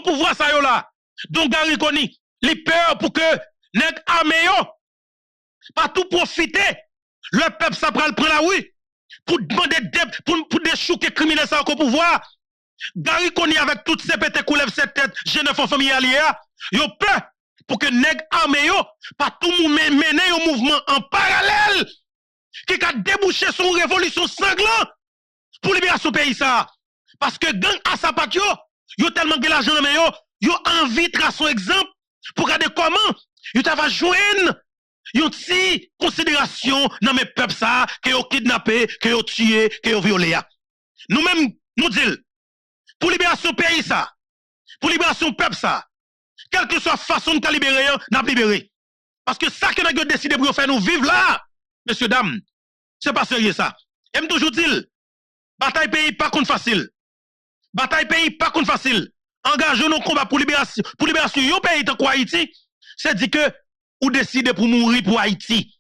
pouvoir ça yo là. Donc Gary Koni, les peur pour que nèg armé yo pas tout profiter. Le peuple ça prend la rue pour demander pour déchouquer criminels ça au pouvoir. Gary Koni avec toutes ces pétés qui lèvent cette tête, jeune femme famille alliée, yo peur pour que nèg armé yo pas tout mener un mouvement en parallèle qui a débouché son révolution sanglante pour libération pays ça. Parce que gang Asapat yo tellement que l'argent mais yo envie de tracer son exemple pour regarder comment yo va joindre yon ti considération dans mes peuples ça que yo kidnappé, que yo tué, que yo violé. Nous même nous disons pour libération pays ça, pour libération peuple ça, quelle que soit la façon de libérer, n'a libéré. Parce que ça que nous avons décidé pour faire nous vivre là, messieurs, dames, c'est pas sérieux ça. Et me toujours dit, bataille pays pas contre facile. Bataille pays pas contre facile. Engageons nos combats pour libération yon pays tant Haïti, c'est dit que ou décidez pour mourir pour Haïti.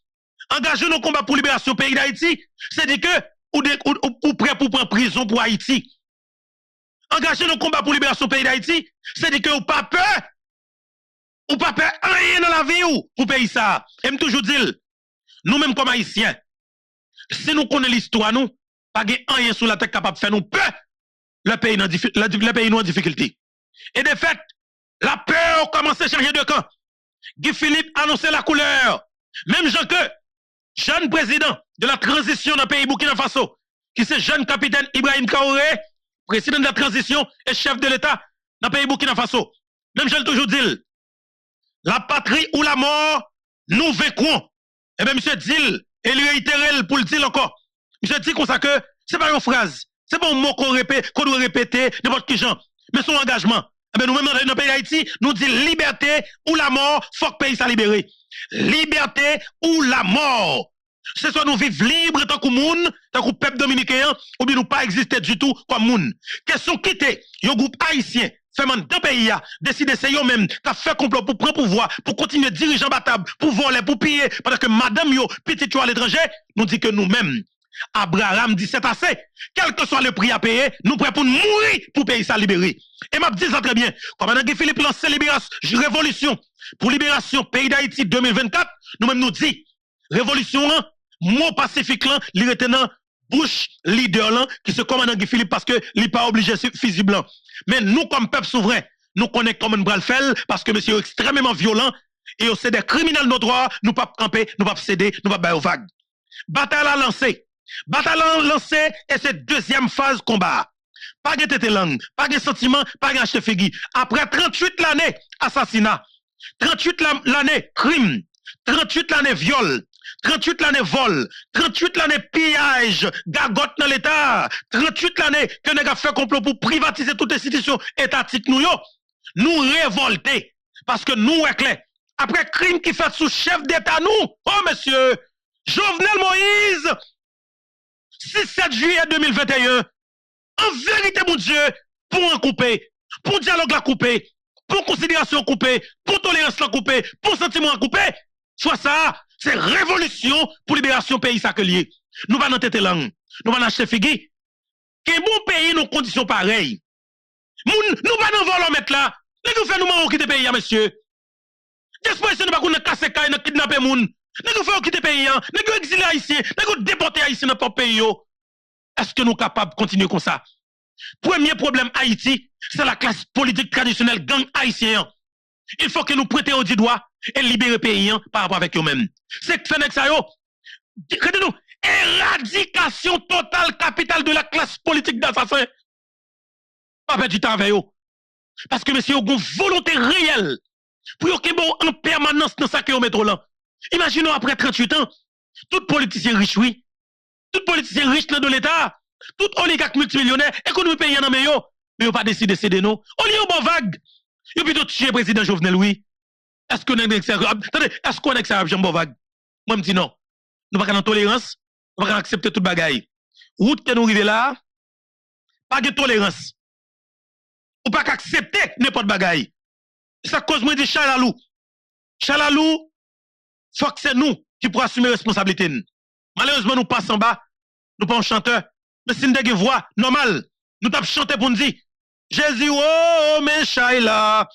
Engageons nos combats pour libération pays d'Haïti, c'est dit que ou prêt pour prendre prison pour Haïti. Engager nos combats pour libération pays d'Haïti, c'est dire que ou pas peur rien dans la vie ou pour pays ça. Et me toujours dire, nous même comme haïtiens, si nous connaissons l'histoire nous, pas rien sur la tête capable de faire nous peur, le pays nous en difficulté. Et de fait, la peur commence à changer de camp. Guy Philippe annonçait la couleur. Même Jean que jeune président de la transition dans le pays Burkina Faso, qui c'est jeune capitaine Ibrahim Traoré, président de la transition et chef de l'État dans le pays Burkina Faso. Même je le toujours dit, la patrie ou la mort, nous vaincrons. Et bien, monsieur dit, et lui réitère pour le dire encore. Monsieur dit comme ça que c'est pas une phrase, c'est pas un mot qu'on doit répéter n'importe qui gens, mais son engagement. Et bien, nous-mêmes dans le pays d'Haïti, nous disons liberté ou la mort, faut que le pays soit libéré. Liberté ou la mort. C'est soit nous vivons libres tant que moun, tant que peuple dominicain, ou bien nous pas exister du tout comme moun. Question quitter, un groupe haïtien, fait man dans pays a, décider c'est eux même, qui fait complot pour prendre pouvoir, pour continuer dirigeant batable, pour voler, pour piller, parce que madame yo, petit yo à l'étranger, nous dit que nous-mêmes, Abraham dit c'est assez, quel que soit le prix à payer, nous prêts pour mourir pour payer ça libérer. Et m'a dit ça très bien, comme Guy Philippe lance libération, révolution, pour libération pays d'Haïti 2024, nous-mêmes nous dit, révolution, mot pacifique là, li retenant bouche leader là qui se commande Guy Philippe parce que il pas obligé fusil blanc. Mais nous comme peuple souverain, nous connaissons comme un bras le fel parce que monsieur est extrêmement violent et c'est des criminels nos droits, nous pas camper, nous pas céder, nous pas bailler aux vagues. Bataille à lancer. Bataille à lancer et c'est deuxième phase combat. Pas de tête langue, pas de sentiment, pas de acheter figui. Après 38 l'année assassinat, 38 l'année crime, 38 l'année viol, 38 l'année vol, 38 l'année pillage, gagote dans l'État, 38 l'année que nous avons fait complot pour privatiser toute institution étatique nous révolter parce que nous clair. Après crime qui fait sous chef d'État nous, oh monsieur, Jovenel Moïse, 6-7 juillet 2021, en vérité mon Dieu, pour en couper, pour dialogue la couper, pour considération couper, pour tolérance la couper, pour sentiment la couper, soit ça, c'est révolution pour libération pays ça que lié. Nous va dans tête langue, nous va dans acheter figui. Que bon pays nos conditions pareilles. Nous va dans voler mettre là. Nous fait nous quitter pays monsieur. Disposition nous pas qu'on casser caille, nous kidnapper moun. Nous fait quitter pays, nous exiler haïtien, nous déporter haïtien dans notre pays yo. Est-ce que nous sommes capables de continuer comme ça? Premier problème Haïti, c'est la classe politique traditionnelle gang haïtien. Il faut que nous prêtions au doigt et libérer le pays par rapport avec eux-mêmes. C'est que ça yo. Regardez-nous, éradication totale capitale de la classe politique d'assassins. Pas perdre du temps avec eux. Parce que monsieur, vous avez une volonté réelle pour que bon en permanence dans ça que vous mettez là. Imaginons après 38 ans, tout politicien riche, oui. Tout politicien riche de l'État, tout oligarque multimillionnaire, économie pays en mais vous pas décidé de céder non. Au lieu de bon vague, vous plutôt tuer le président Jovenel, oui. Est-ce qu'on est exécrable? Attendez, est-ce qu'on est exécrable, Jean Bovag? Moi, je me dis non. Nous ne pouvons pas tolérance, nous ne pouvons pas accepter toute bagaille. Route que nous arrivons là, pas de tolérance. Ou pas accepter n'importe bagaille. Ça cause moi de Chalalou. Chalalou, faut que c'est nous qui pourrons assumer responsabilité. Malheureusement, nous passons en bas, nous pas un chanteur. Mais si nous avons une voix normale, nous avons chanté pour nous dire, Jésus, oh, mais Shaila.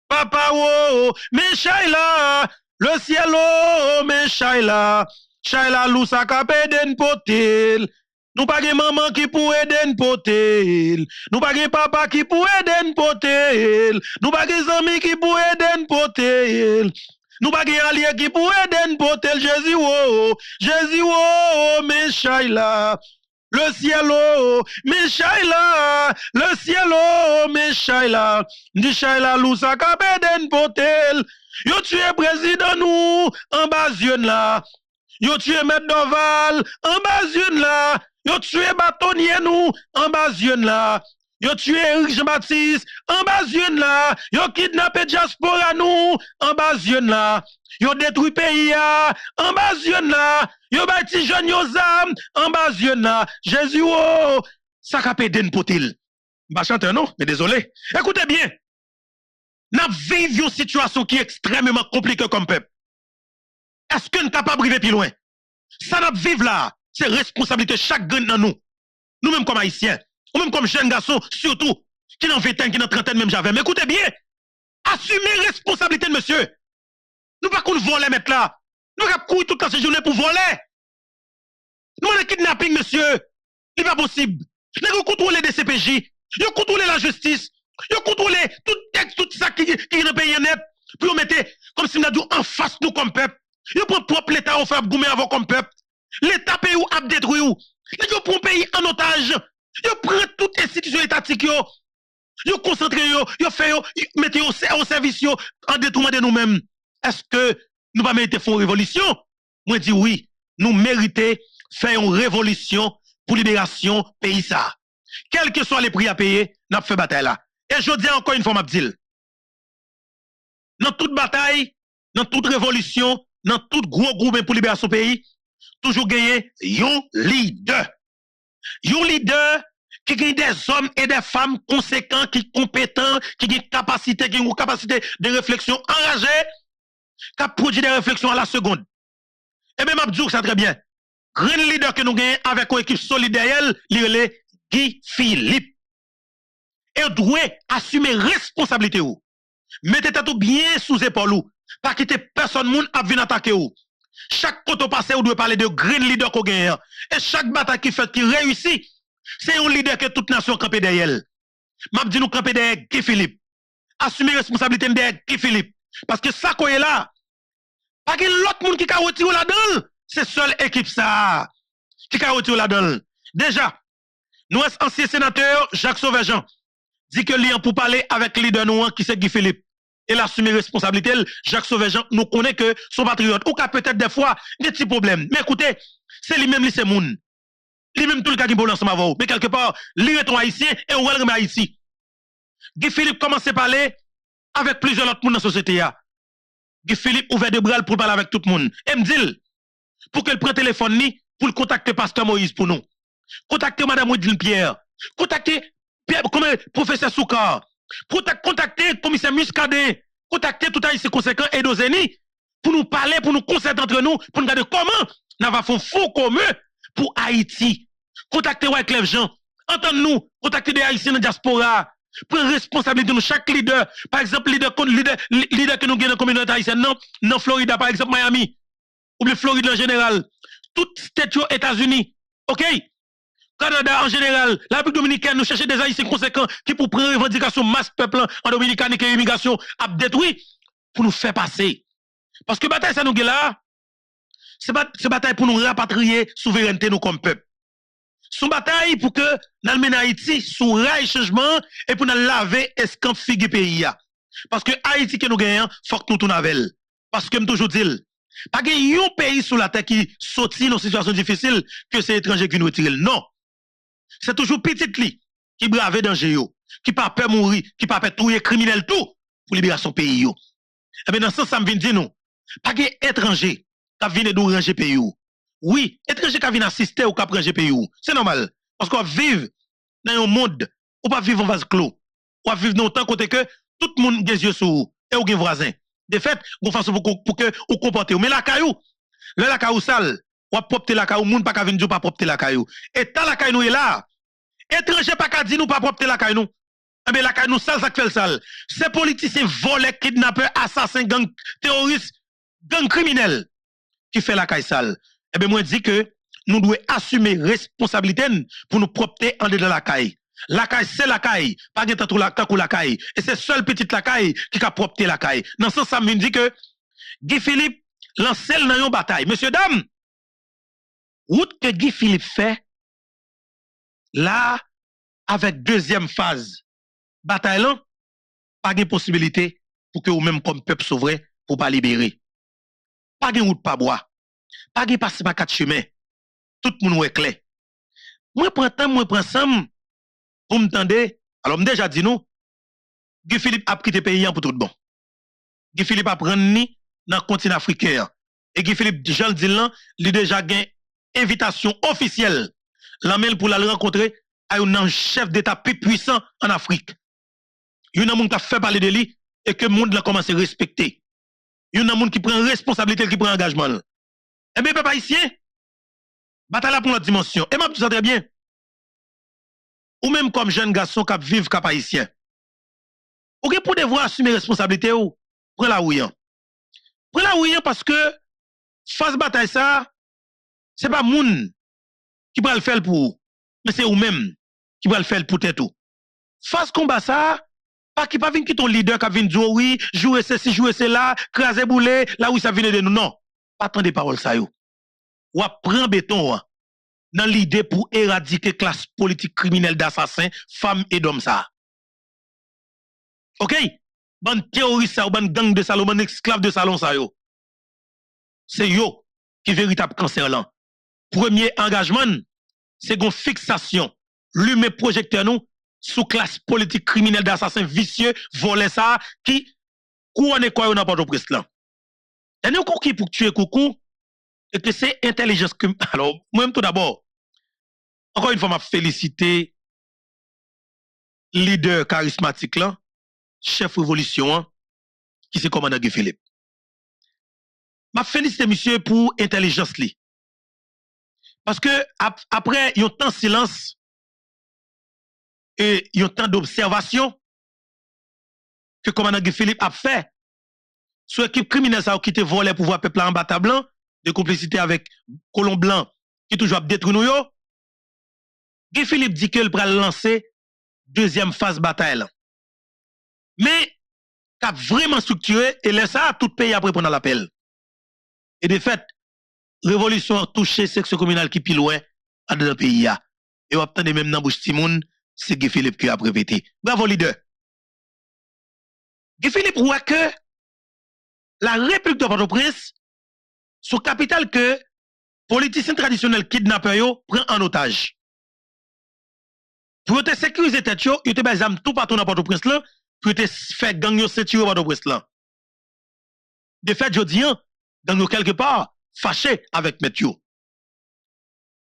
Papa, oh, mais Shaila. Le ciel, oh, mais Shaila. Shaila, lou sa kapé den potel. Nous pas de maman qui pourrait den potel. Nous pas de papa qui pourrait den potel. Nous pas de amis qui pourrait den potel. Nous pas de alliés qui pourrait den potel. Jésus, oh, Jésus, oh, mais Shaila. Le ciel, oh, mais Shaila, le ciel, oh, mais Shaila, dit Shaila, lou sa kapé den potel. Yo tué président nous, en bas yeux là. Yo tué maître Doval, en bas yeux là. Yo tué bâtonnier nous, en bas yeux là. Yo tué Eric Jean-Baptiste, en bas yeux là. Yo kidnappé diaspora nous, en bas yeux là. Yo détruit pays en bas yeux là. Yo bâti jeune yo zam, en bas yeux là. Jésus, oh, ça capé den potil. Bah chanteur non, mais désolé. Écoutez bien. Nous vivons une situation qui est extrêmement compliquée comme peuple. Est-ce que nous sommes capables de vivre plus loin? Ça nous vivre là, c'est responsabilité de chaque grain dans nous. Nous-mêmes comme haïtiens, ou même comme jeunes garçons, surtout, qui n'en fait qui n'en trentaine même j'avais. Mais écoutez bien, assumez responsabilité de monsieur. Nous pas qu'on vole mettre là. Nous avons couru toute la journée pour voler. Nous avons kidnapping, monsieur. Il n'est pas possible. Nous avons contrôlé des CPJ. Nous avons contrôlé la justice. Nous avons contrôlé tout texte, tout ça qui est dans le pays net. Puis on mettait comme si nous avions en face nous comme peuple. Nous prenons propre l'État au fait goumer avant comme peuple. L'État pays ou a détruit ou. Nous prenons pays en otage. Nous prenons toute institution étatique. Nous concentrons, nous faisons, mettez au service en détournant de nous-mêmes. Est-ce que nous pas mériter faire une révolution? Moi je dis oui, nous méritons faire une révolution pour libération pays ça. Quels que soient les prix à payer, nous avons fait bataille là. Et je dis encore une fois, m'a dit, dans toute bataille, dans toute révolution, dans tout gros groupe pour libération pays, toujours gagner un leader. Un leader qui gagne des hommes et des femmes conséquents, qui compétents, qui ont capacité, qui ont une capacité de réflexion enragée, qui produit des réflexions à la seconde. Et même Abdou, ça très bien. Grand leader que nous gagnons avec une équipe solidaire, il est Guy Philippe. Et doit assumer responsabilité ou. Mettez tout bien sous épaule ou. Pas quitter personne moun à venir attaquer ou. Chaque côté passé ou doit parler de grand leader qu'on gagne. Et chaque bataille qui fait qui réussit, c'est un leader que toute nation campé derrière. M'a dit nous camper derrière Guy Philippe. Assumer responsabilité derrière Guy Philippe. Parce que ça qu'on est là, pas que l'autre monde qui a retiré là-dedans, c'est seule équipe ça qui a retiré là-dedans. Déjà, nous ancien sénateur Jacques Sauvejean dit que lien pour parler avec le leader nous qui c'est Guy Philippe. Et l'assumer responsabilité, Jacques Sauvejean nous connaît que son patriote ou qu'a peut-être des fois des petits problèmes. Mais écoutez, c'est lui-même c'est moun. Lui-même tout le cas qui boule ensemble avec vous. Mais quelque part, lui est un haïtien et on remet Haïti. Guy Philippe commence à parler avec plusieurs autres monde dans la société. Guy Philippe ouvert des bras pour parler avec tout le monde. Et me dit, pour qu'elle prenne téléphone ni pour le contacter Pasteur Moïse pour nous. Contacter Madame Odile Pierre. Contacter professeur Soukar. Contacter commissaire Muscadet. Contacter tout haïtien conséquent et Dozeni pour nous parler, pour nous concerter entre nous, pour nous regarder comment nous avons fait un fond commun pour Haïti. Contacter Wyclef Jean. Entendez-nous. Contacter des haïtiens dans la diaspora. Prendre responsabilité de nous, chaque leader. Par exemple, leader que nous avons dans la communauté haïtienne, non, dans Florida, par exemple, Miami, ou bien Floride en général, toute state aux États-Unis, ok? Canada en général, la République dominicaine, nous cherchons des haïtiens conséquents qui pour prendre revendication masse peuple en Dominicaine et immigration a détruit pour nous faire passer. Parce que bataille, ça nous est là, c'est bataille pour nous rapatrier souveraineté nous comme peuple. Son bataille pour que nous mène Haïti sous rail changement et pour nous laver escamp figue pays. Parce que Haïti que nous gagnons, faut que nous tournions avec elle. Parce que je toujours dis, pas qu'il y a un pays sur la terre qui sortit dans une situation difficile que c'est étranger qui nous retire. Non. C'est toujours petit li qui brave danger yo, qui pas peur mourir, qui pas peur touyer criminel tout pour libération pays yo. Et bien dans ce sens ça me vient dire non. Pas qu'il étranger qui vient de ranger pays yo. Oui, étranger qui vient assister ou qui ranger pays yo. C'est normal parce qu'on vit dans un monde ou pas vivre en vase clos. Ou vivre dans autant côté que tout le monde a les yeux sur vous et ou gen voisin. De fait, on fasse pour que ou comporter. Mais la caillou, la caillou sale, ou propter la caillou, moun pas ka venir pas propter la caillou. Et tant la caillou est là. Étranger pas ka di nous pas propter la caillou. Eh bien, la caille nous sale, ça fait le sale. Ces politiciens volés, kidnappeurs, assassins, gang terroristes, gang criminels qui fait la caille sale. Eh bien, moi, je dis que nous devons assumer responsabilité pour nous propter en dedans de la caille. La caille, c'est la caille, pas de temps la caille. Et c'est seule petite la caille qui a propté la caille. Dans ce sens, ça me dit que Guy Philippe lance dans une bataille. Monsieur, dames, route que Guy Philippe fait, là, avec deuxième phase, bataille là, pas de possibilité pour que vous-même, comme peuple souverain, pour pas libérer. Pas de route pas bois. Pas de passer par quatre chemins. Tout le monde est clair. Moi, prends temps, moi, prends somme. Vous m'entendez? Alors, je déjà dit nous, Guy Philippe a quitté le pays pour tout bon. Guy Philippe a pris ni dans le continent africain. Et Guy Philippe, Jean le dit là, il a déjà gagné invitation officielle. L'amène pour la rencontrer à un chef d'État plus puissant en Afrique. Il y a un monde qui a fait parler de lui et que le monde a commencé à respecter. Il y a un monde qui prend responsabilité, qui prend engagement. Eh bien, peuple haïtien, bataille pour notre dimension. Et moi, tout ça très bien. Ou même comme jeune garçon qui vivent cap haïtien. Ou que pour devoir assumer responsabilité ou prends la ouïan. Prends la ouïan parce que face bataille ça, c'est pas moun qui va le faire pour vous, mais c'est vous même qui va le faire pour tout. Face combat ça, pas qui pas venir qui ton leader qui vient dire oui, jouer ceci, jouer cela, craser boulet, là où ça vient de nous non. Pas tant de paroles ça yo. Ou prend béton dans l'idée pour éradiquer classe politique criminelle d'assassins, femmes et d'hommes ça. OK? Ban terroriste ça ou ban gang de salon, ban esclave de salon ça yo. C'est yo qui véritable cancer là. Premier engagement, c'est une fixation, lume projecteur nous sous classe politique criminelle d'assassins vicieux, volés ça qui couronne quoi dans Port-au-Prince là. Et nous qui pour tuer coucou et que c'est intelligence que alors moi tout d'abord encore une fois m'a félicité leader charismatique là, chef révolution hein, qui c'est commandant Guy Philippe. M'a félicité monsieur pour intelligence li. Parce que après il y a tant de silence et il y a tant d'observation que commandant Guy Philippe a fait sur l'équipe criminelle ça qui te volé pouvoir peuple en bata blanc de complicité avec colon blanc qui toujours détruit nous yo. Guy Philippe dit qu'il va lancer deuxième phase bataille. Mais qu'a vraiment structuré et laisse ça tout pays après prendre l'appel. Et de fait, révolution a touché section communale qui pile loin dans le pays et on obtient même dans bouche Timoun, c'est Guy Philippe qui a répété. Bravo leader. Guy Philippe voit que la République de Port-au-Prince sous capitale que politiciens traditionnels kidnappeurs yo prend en otage. Pour te sécuriser tête yo, yo te bazam tout partout dans Port-au-Prince là, pour te faire gang yo ceinture Port-au-Prince là. De fait, je dis gang yo quelque part fâché avec Mathieu.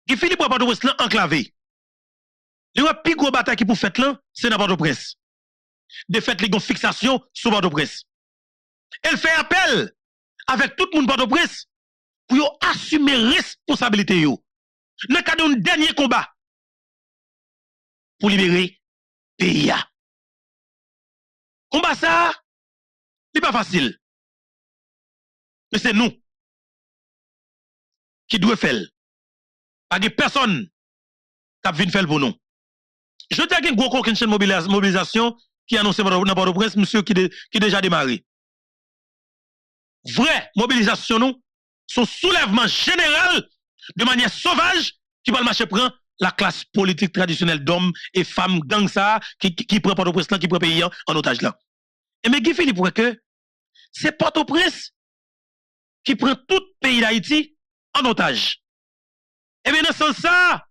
Guy Philippe Port-au-Prince là enclavé. Le plus gros bataille qui pour faire là, c'est dans Port-au-Prince. De fait, les gon fixation sur Port-au-Prince. Elle fait appel avec tout le monde Port-au-Prince pour assumer responsabilité yo. Dans le cadre d'un dernier combat pour libérer pays. Combat ça, c'est pas facile. Mais c'est nous qui devons faire. Pas de personne qui vient faire pour nous. Je dis qu'il y a une grosse mobilisation qui est annoncée dans Port-au-Prince, monsieur qui déjà démarré. Vraie mobilisation, nous, son soulèvement général de manière sauvage qui va le marcher prendre la classe politique traditionnelle d'hommes et femmes gang ça qui prend Port-au-Prince qui prend pays en otage là. Et mais Guy Philippe que c'est Port-au-Prince qui prend tout pays d'Haïti en otage. Et bien dans ce sens ça,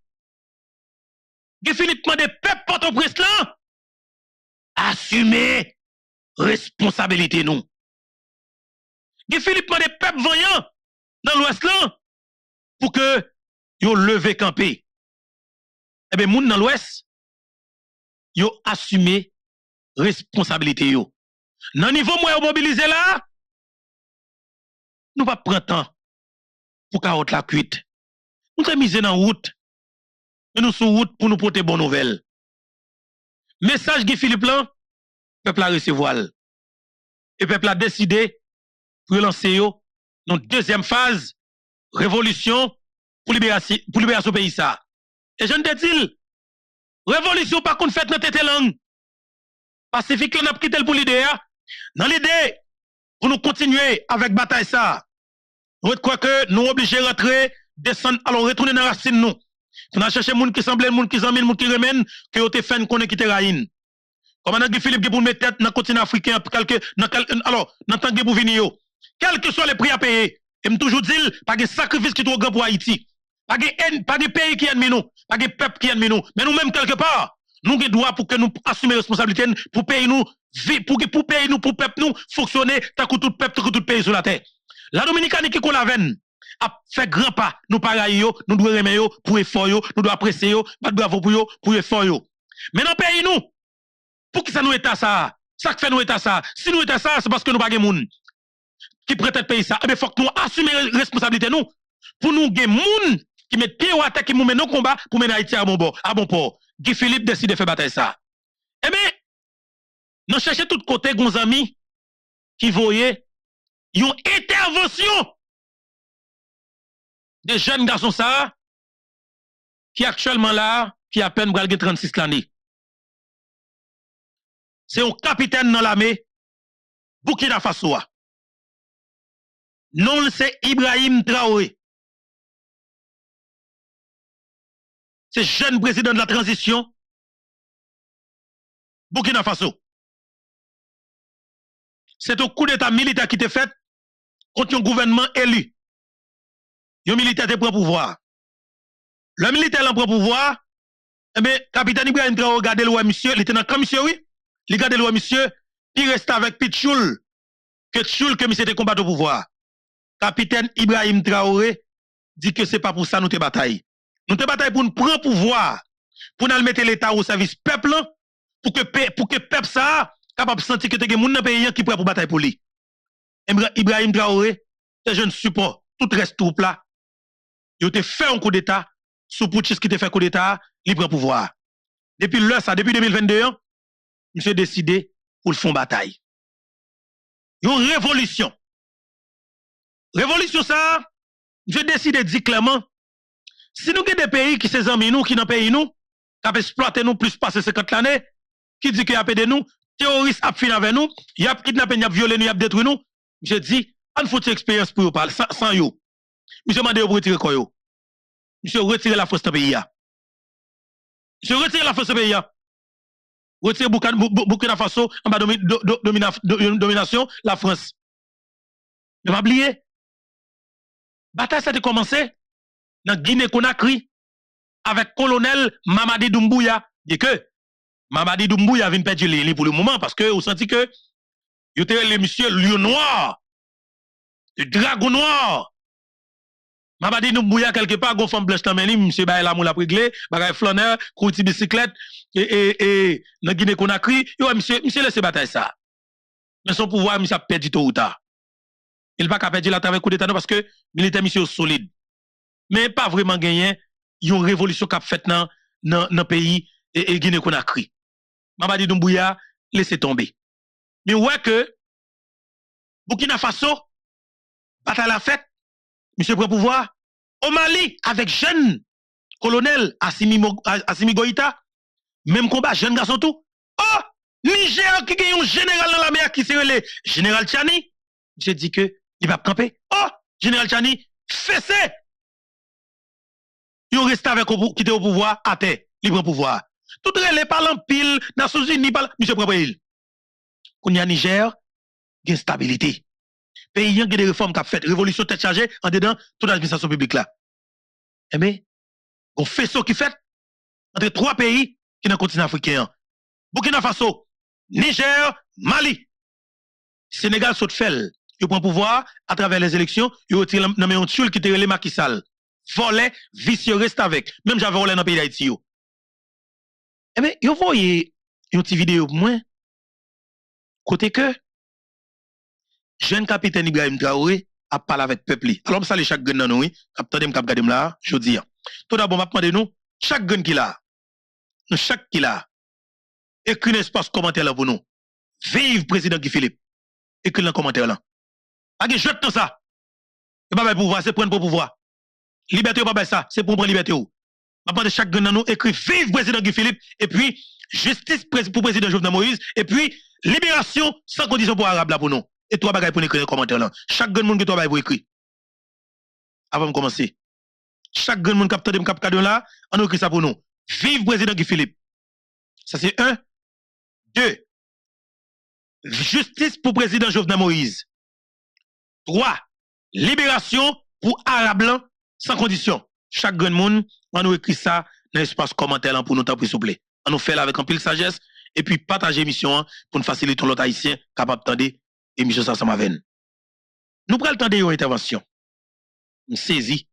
Guy Philippe demande peuple Port-au-Prince là assumer responsabilité nous. Guy Philippe demande peuple voyant dans l'ouest là pour que yo levé camper. Eh bien moun dans l'ouest yo assumer responsabilité yo. Nan niveau moi mobiliser là, nous pas prendre temps pour carotte la cuite. Nous te miser dans route. Et nous sur route pour nous porter bonne nouvelle. Message Guy Philippe là, peuple a recevoir. Et peuple a décidé pour lancer une deuxième phase révolution pour libérer ce pays ça. Et je ne te dis, révolution pas qu'on fait dans tête langue. Pacifique là n'a quitté pour l'idée. Dans l'idée pour nous continuer avec bataille ça. Nous crois que nous obligés de rentrer, descendre, alors retourner dans la racine nous. Nous chercher moun qui semble, moun qui zamine, moun qui remène, que vous te fait qu'on ait quitté Raïn. Comme on a Philippe qui pour mettre tête dans le continent africain, alors, dans le temps pour venir, quels que soient les prix à payer, et me toujours dire, pas de sacrifice qui est trop grand pour Haïti. Pas de pays qui est ennemi nous, pas de peuple qui est ennemi nous. Mais nous-mêmes, quelque part, nous avons droit pour que nous assumions responsabilité pour payer nous, pour payer nous, pour peuple nous, fonctionner, tant que tout peuple, tant que tout pays sur la terre. La Dominicanie qui qu'on la veine, a fait grand pas, nous pareil nous devons remettre pour effort nous devons apprécier battre bravo pour effort mais dans le pays nous, pour qui ça nous est à ça? Ça fait nous est à ça. Si nous est à ça, c'est parce que nous pas de monde qui prête payer ça. Mais faut que nous assumions responsabilité nous pour nous gagner monde qui met pied à terre qui nous mène nos combats pour mener Haïti à bon bord, à bon port. Guy Philippe décide de faire bataille ça. Eh bien, nous cherchons tout côté nos amis qui voyaient une intervention des jeunes garçons ça qui actuellement là qui à peine 36 l'année. C'est un capitaine dans l'armée Burkina Faso. Non, c'est Ibrahim Traoré. C'est jeune président de la transition Burkina Faso. C'est un coup d'état militaire qui était fait contre un gouvernement élu. Un militaire qui prend pouvoir. Le militaire qui prend pouvoir, eh bien, capitaine Ibrahim Traoré regarde le monsieur, il était dans le monsieur, oui. Il regarde le monsieur, il reste avec Pichoul, que monsieur était combattu au pouvoir. Capitaine Ibrahim Traoré dit que c'est pas pour ça nous te bataille. Nous te bataille pour nous prendre pouvoir, pour nous mettre l'État au service peuple, pour que peuple ça capable de sentir que tu as des gens dans le pays qui prêt pour bataille pour lui. Ibrahim Traoré, c'est jeune support, tout reste troupe là. Il a fait un coup d'État, sous Pouchis qui te fait coup d'État, il prend pouvoir. Depuis l'heure ça, depuis 2022, monsieur décidé pour le fond bataille. Une révolution. Révolution ça, monsieur décide de dire clairement, si nous avons des pays qui sont amis nous, qui dans pays nous, qui ont exploité nous plus passer 50 années, qui dit qu'il y a de nous, terroristes a fini avec nous, il y a kidnappé, il y a violé nous, il y a détruit nous, je dis, on faut une expérience pour vous parler, sans yo. Monsieur m'a dit, vous retirez quoi yo? Monsieur retire la force de pays. Monsieur retire la force de pays. Retire Burkina Faso en bas domination, la France. Ne pas oublier. Bataille ça a commencé dans Guinée-Conakry avec colonel Mamadi Doumbouya. Dit que Mamadi Doumbouya vient perdre l'île pour le moment parce que vous sentez que il était le monsieur lion noir, le dragon noir. Mamadi Doumbouya quelque part gon femme blanche dans main monsieur bail la moule a réglé, bagay flaneur, courti bicyclette et dans Guinée-Conakry, yo monsieur laisse bataille ça. Mais son pouvoir monsieur a perdu tôt ou tard. Il pas perdre la avec coup d'état parce que militaire monsieur solide. Mais pas vraiment gagné, une révolution qu'a fait dans le pays et Guinée-Conakry. Mamadi Doumbouya laissez tomber. Mais ouais que Burkina Faso bataille la fête, monsieur prend pouvoir au Mali avec jeune colonel Assimi Goïta, même combat jeune garçon tout. Oh, Niger qui gagne un général dans la mer qui c'est le général Tchani. J'ai dit que il va camper. Oh, général Tchani fessé. Il reste avec qui était au pouvoir à terre, libre au pouvoir. Tout les parlant pile, Nations Unies parle, monsieur Propre-il. Qu'on y a Niger, il y a stabilité. Pays, il y a des réformes qu'a fait, révolution tête chargée, en dedans, toute l'administration publique là. Eh bien, on fait ce qui fait entre trois pays qui sont dans le continent africain. Burkina Faso, Niger, Mali. Sénégal saute fait. Il prend pouvoir à travers les élections, il retire nommé un tchoul qui était relé Macky Sall. Volé, vicieux, reste avec. Même j'avais volé dans le pays d'Haïti. Eh bien, vous voyez une petite vidéo pour moi. Côté que, jeune capitaine Ibrahim Traoré a parlé avec le peuple. Alors, ça, les chaque gun dans nous, capitaine Cap Gadem là, je dis. Tout d'abord, je demande nous, chaque gun qu'il a, chaque qu'il a, écrit un espace commentaire là pour nous. Vive président Guy Philippe. Écrit dans le commentaire là. Pas de jeu de ça. Et pas pouvoir, c'est prendre pour pouvoir. Liberté pas ça, c'est pour prendre liberté ou. Après chaque grand nous écrit vive président Guy Philippe et puis justice pour président Jovenel Moïse et puis libération sans condition pour arabe là pour nous. Et trois bagages pour écrire dans le commentaire là. Chaque grand monde que toi bagages pour écrire. Avant de commencer. Chaque grand monde capteur de cap cadeau là, on écrit ça pour nous. Vive président Guy Philippe. Ça c'est 1. 2. Justice pour président Jovenel Moïse. 3. Libération pour arabe blanc sans condition. Chaque grand monde, on nous écrit ça dans l'espace commentaire là pour nous t'en s'il vous plaît. On nous fait là avec un pile sagesse et puis partager l'émission pour nous faciliter l'autre haïtien capable d'entendre émission ça sama veine. Nous prenons le temps de une intervention. Nous saisi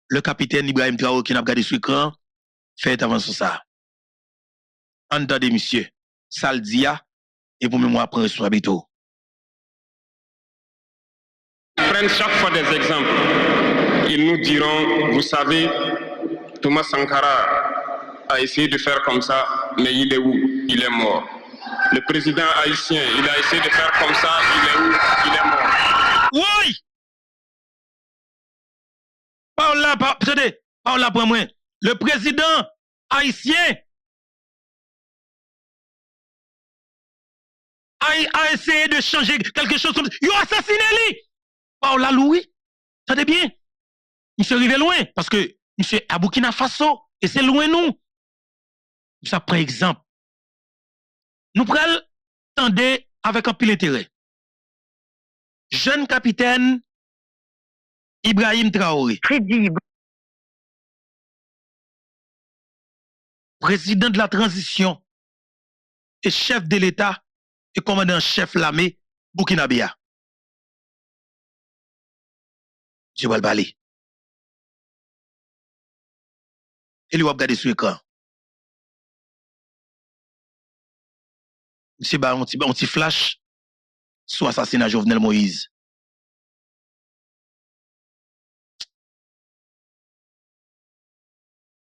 le capitaine Ibrahim Traoré qui n'a pas regardé sur l'écran fait intervention ça. Entendez monsieur, Saldia et pour moi prendre responsabilité. Prennent chaque fois des exemples. Ils nous diront, vous savez, Thomas Sankara a essayé de faire comme ça, mais il est où? Il est mort. Le président haïtien, il a essayé de faire comme ça, il est où? Il est mort. Oui! Parle pour moi. Le président haïtien a essayé de changer quelque chose comme ça. Il a assassiné lui! Parle Louis. Attendez bien. Monsieur arrivé loin parce que monsieur à Burkina Faso et c'est loin nous. Ça par exemple. Nous prenons tendez avec un pile intérêt. Jeune capitaine Ibrahim Traoré. Crédible. Président de la transition et chef de l'État et commandant-chef l'armée Burkinabé. Je vais le balayer. Et lui va regarder sur l'écran. Monsieur ba un petit flash sur l'assassinat Jovenel Moïse.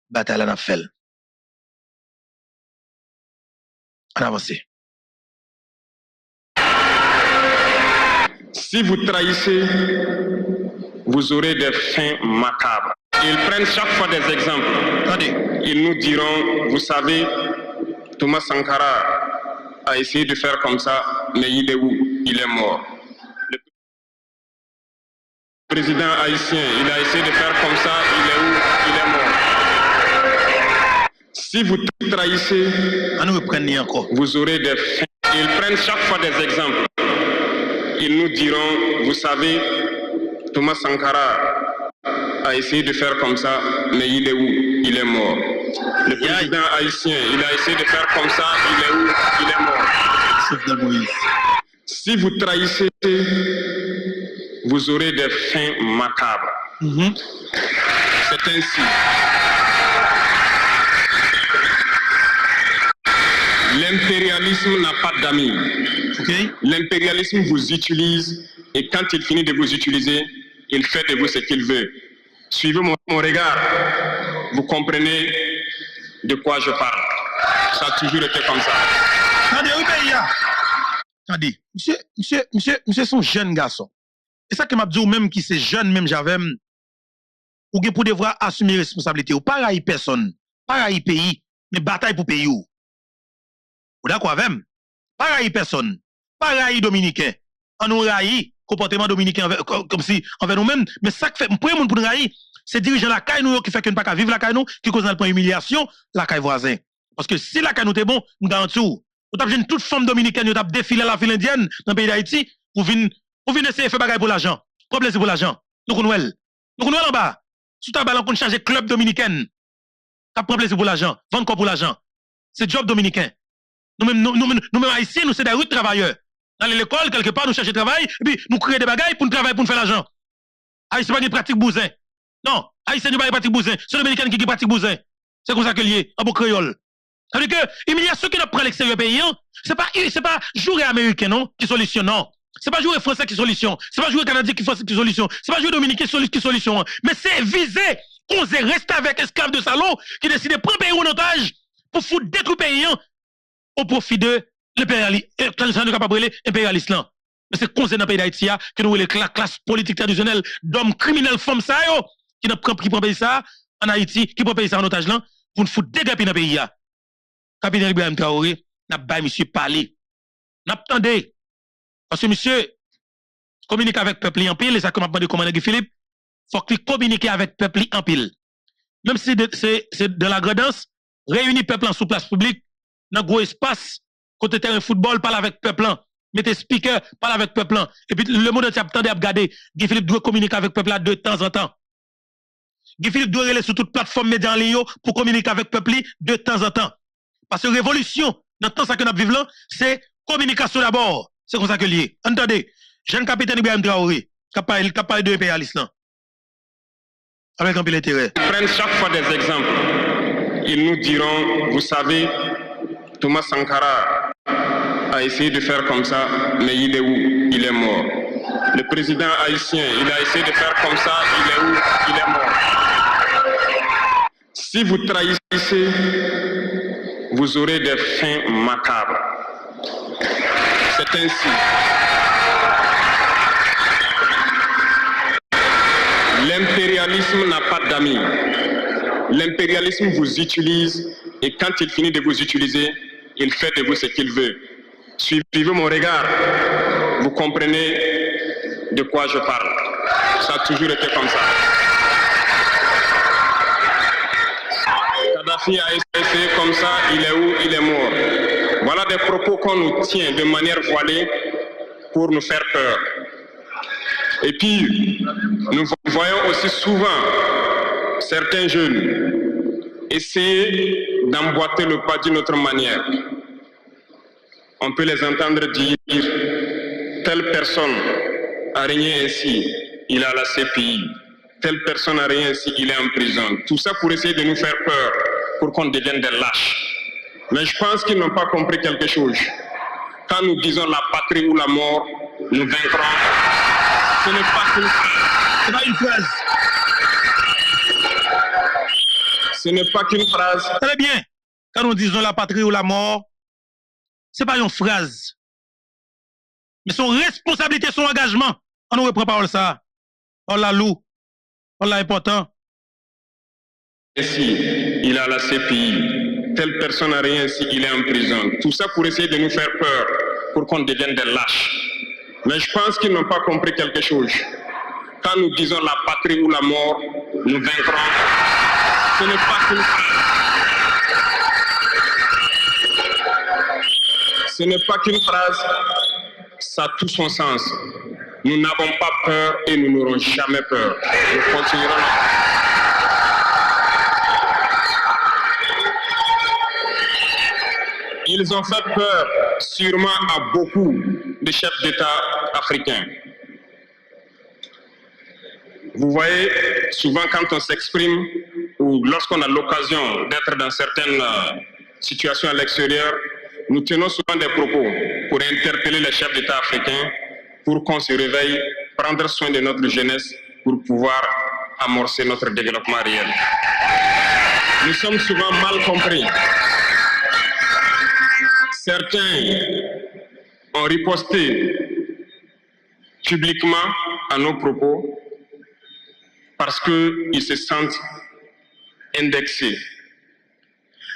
Bataille à la fait. On avance. Si vous trahissez, vous aurez des fins macabres. Ils prennent chaque fois des exemples. Attendez. Ils nous diront, vous savez, Thomas Sankara a essayé de faire comme ça, mais il est où? Il est mort. Le président haïtien, il a essayé de faire comme ça, il est où? Il est mort. Si vous trahissez, On nous reprenne encore. vous aurez des fins. Ils prennent chaque fois des exemples. Ils nous diront, vous savez, Thomas Sankara a essayé de faire comme ça, mais il est où? Il est mort. Le président haïtien, il a essayé de faire comme ça, il est où? Il est mort. Jovenel Moïse. Si vous trahissez, vous aurez des fins macabres. C'est ainsi. L'impérialisme n'a pas d'amis. Okay? L'impérialisme vous utilise et quand il finit de vous utiliser, il fait de vous ce qu'il veut. Suivez mon regard, vous comprenez de quoi je parle. Ça a toujours été comme ça. Attendez, oui, pays. Attendez, monsieur, son jeune garçon. Et ça que m'a dit ou même qui c'est jeune, même j'avais, ou que pour devoir assumer responsabilité, ou pareil personne, pareil pays, mais bataille pour pays ou. Ou d'accord avec? Pareil personne, pareil dominicain, en nous raï, comportement dominicain comme si envers nous-mêmes, mais ça que fait, pour nous pour nous raï, c'est dirigeant la caille nous qui fait qu'on ne peut pas vivre la caille nous, qui cause le point humiliation, la caille voisin. Parce que si la caille nous est bon, nous garantissons. Nous avons toute femme dominicaine, nous avons défilé à la file indienne dans le pays d'Haïti pour venir essayer de faire bagaille pour l'argent. Problème c'est pour l'argent. Nous connaissons. Nous connaissons en bas. Sous ta balle, on changer club dominicain. T'as problème c'est pour l'argent. Vendre quoi pour l'argent. C'est job dominicain. Nous-mêmes haïtiens, nous sommes des rues de travailleurs. Dans l'école, quelque part, nous cherchons travail, et puis nous créons des bagailles pour nous travailler, pour nous faire l'argent. Haïtien, pas de pratique bousin. Non, Haïtien, pas de pratique bousin. C'est le Dominicain qui pratique bousin. C'est comme ça que lié, en beau créole. Ça veut dire que l'humiliation qui nous prend l'extérieur pays, c'est pas jouer américain, non, qui solutionne, non. C'est pas jouer français qui solution. C'est pas jouer canadien qui solution. C'est pas jouer dominicain qui solution. Mais c'est viser, oser rester avec esclaves de salon qui décident de prendre pays en otage pour foutre détruire pays au profit de l'impérialisme. Mais c'est conseil dans le pays d'Haïti que nous avons la classe politique traditionnelle d'hommes criminels femmes ça qui prend pays ça en Haïti, qui prend pays ça en otage là pour nous foutre dégager dans le pays. Capitaine Ibrahim Traoré n'a pas monsieur parler. N'attendez parce que monsieur communique avec peuple en pile et ça comme a demandé commandant Guy Philippe, faut qu'il communique avec peuple en pile. Même si c'est de la gradance, réunir peuple en sous place publique dans gros espace côté terrain football parle avec peuple mettez speaker parle avec peuple et puis le monde entier attendait à regarder Guy Philippe doit communiquer avec peuple de temps en temps. Guy Philippe doit aller sur toute plateforme média en ligne pour communiquer avec peuple de temps en temps. Parce que révolution dans le temps ça que nous vivons là, c'est communication d'abord. C'est comme ça que lié. Entendez, jeune capitaine Ibrahim Traoré, qui parle de l'impérialisme avec un peu d'intérêt. Ils prennent chaque fois des exemples. Ils nous diront, vous savez, Thomas Sankara a essayé de faire comme ça, mais il est où? Il est mort. Le président haïtien, il a essayé de faire comme ça, il est où? Il est mort. Si vous trahissez, vous aurez des fins macabres. C'est ainsi. L'impérialisme n'a pas d'amis. L'impérialisme vous utilise et quand il finit de vous utiliser, il fait de vous ce qu'il veut. Suivez mon regard, vous comprenez de quoi je parle. Ça a toujours été comme ça. Kadhafi a essayé comme ça, il est où? Il est mort. Voilà des propos qu'on nous tient de manière voilée pour nous faire peur. Et puis, nous voyons aussi souvent certains jeunes essayer d'emboîter le pas d'une autre manière. On peut les entendre dire « telle personne a régné ainsi, il est à la CPI. Telle personne a régné ainsi, il est en prison. » Tout ça pour essayer de nous faire peur, pour qu'on devienne des lâches. Mais je pense qu'ils n'ont pas compris quelque chose. Quand nous disons la patrie ou la mort, nous vaincrons. Ce n'est pas qu'une phrase. C'est pas une phrase. Ce n'est pas qu'une phrase. Très bien. Quand nous disons la patrie ou la mort, ce n'est pas une phrase. Mais son responsabilité, son engagement. On nous reprend parole ça. On l'a loup. On l'a important. Ici, il a la CPI. Telle personne n'a rien ici, il est en prison. Tout ça pour essayer de nous faire peur, pour qu'on devienne des lâches. Mais je pense qu'ils n'ont pas compris quelque chose. Quand nous disons la patrie ou la mort, nous vaincrons. Ce n'est pas qu'une phrase. Ce n'est pas qu'une phrase. Ça a tout son sens. Nous n'avons pas peur et nous n'aurons jamais peur. Nous continuerons. Ils ont fait peur sûrement à beaucoup de chefs d'État africains. Vous voyez, souvent quand on s'exprime ou lorsqu'on a l'occasion d'être dans certaines situations à l'extérieur, nous tenons souvent des propos pour interpeller les chefs d'État africains pour qu'on se réveille, prendre soin de notre jeunesse pour pouvoir amorcer notre développement réel. Nous sommes souvent mal compris. Certains ont riposté publiquement à nos propos parce qu'ils se sentent indexés.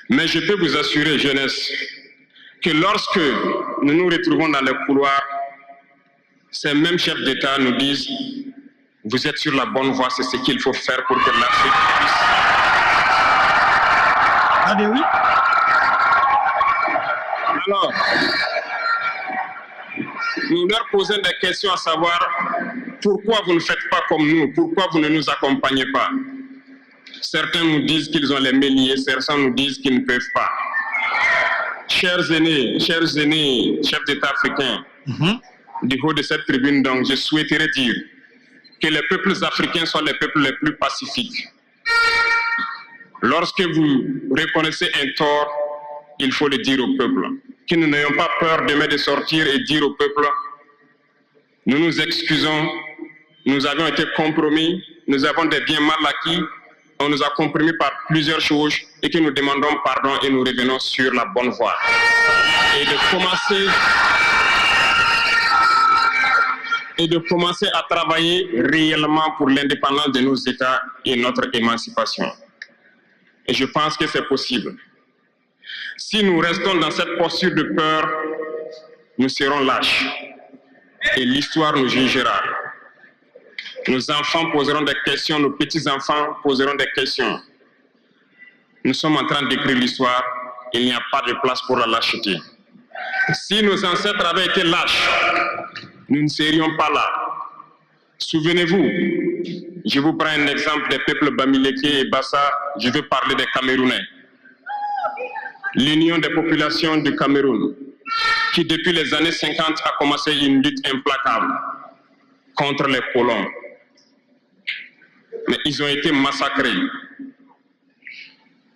Mais je peux vous assurer, jeunesse, que lorsque nous nous retrouvons dans les couloirs, ces mêmes chefs d'État nous disent « Vous êtes sur la bonne voie, c'est ce qu'il faut faire pour que l'Afrique puisse... » Ah ben oui. Alors, nous leur posons des questions à savoir pourquoi vous ne faites pas comme nous, pourquoi vous ne nous accompagnez pas. Certains nous disent qu'ils ont les mains liées, certains nous disent qu'ils ne peuvent pas. Chers aînés, chefs d'État africains, du haut de cette tribune, donc, je souhaiterais dire que les peuples africains sont les peuples les plus pacifiques. Lorsque vous reconnaissez un tort, il faut le dire au peuple. Que nous n'ayons pas peur demain de sortir et dire au peuple, nous nous excusons, nous avons été compromis, nous avons des biens mal acquis, on nous a comprimés par plusieurs choses et que nous demandons pardon et nous revenons sur la bonne voie. Et de commencer à travailler réellement pour l'indépendance de nos États et notre émancipation. Et je pense que c'est possible. Si nous restons dans cette posture de peur, nous serons lâches et l'histoire nous jugera. Nos enfants poseront des questions, nos petits-enfants poseront des questions. Nous sommes en train d'écrire l'histoire, il n'y a pas de place pour la lâcheté. Si nos ancêtres avaient été lâches, nous ne serions pas là. Souvenez-vous, je vous prends un exemple des peuples Bamileke et Bassa, je veux parler des Camerounais. L'Union des populations du Cameroun, qui depuis les années 50 a commencé une lutte implacable contre les colons. Mais ils ont été massacrés.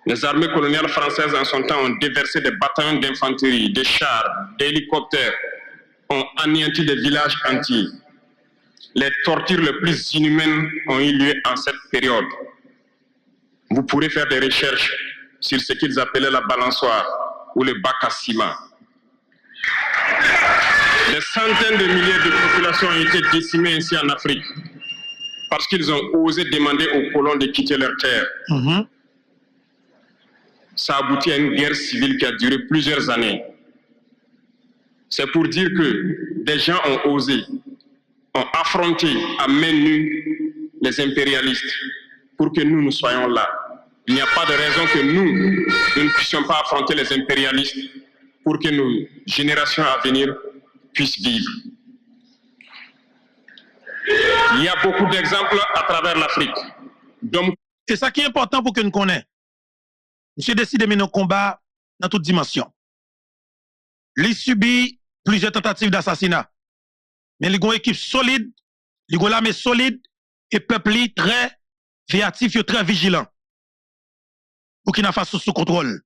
Les armées coloniales françaises en son temps ont déversé des bataillons d'infanterie, des chars, des hélicoptères, ont anéanti des villages entiers. Les tortures les plus inhumaines ont eu lieu en cette période. Vous pourrez faire des recherches sur ce qu'ils appelaient la balançoire ou le bac à ciment. Des centaines de milliers de populations ont été décimées ici en Afrique parce qu'ils ont osé demander aux colons de quitter leur terre. Ça a abouti à une guerre civile qui a duré plusieurs années. C'est pour dire que des gens ont osé, ont affronté à main nue les impérialistes pour que nous soyons là. Il n'y a pas de raison que nous ne puissions pas affronter les impérialistes pour que nos générations à venir puissent vivre. Il y a beaucoup d'exemples à travers l'Afrique. C'est ça qui est important pour que nous connaissions. Monsieur décide de mener un combat dans toutes dimensions. Il subit plusieurs tentatives d'assassinat. Mais il a une équipe solide, il a une armée solide et le peuple très créatif et très vigilant. Pour qu'il n'a pas sous contrôle.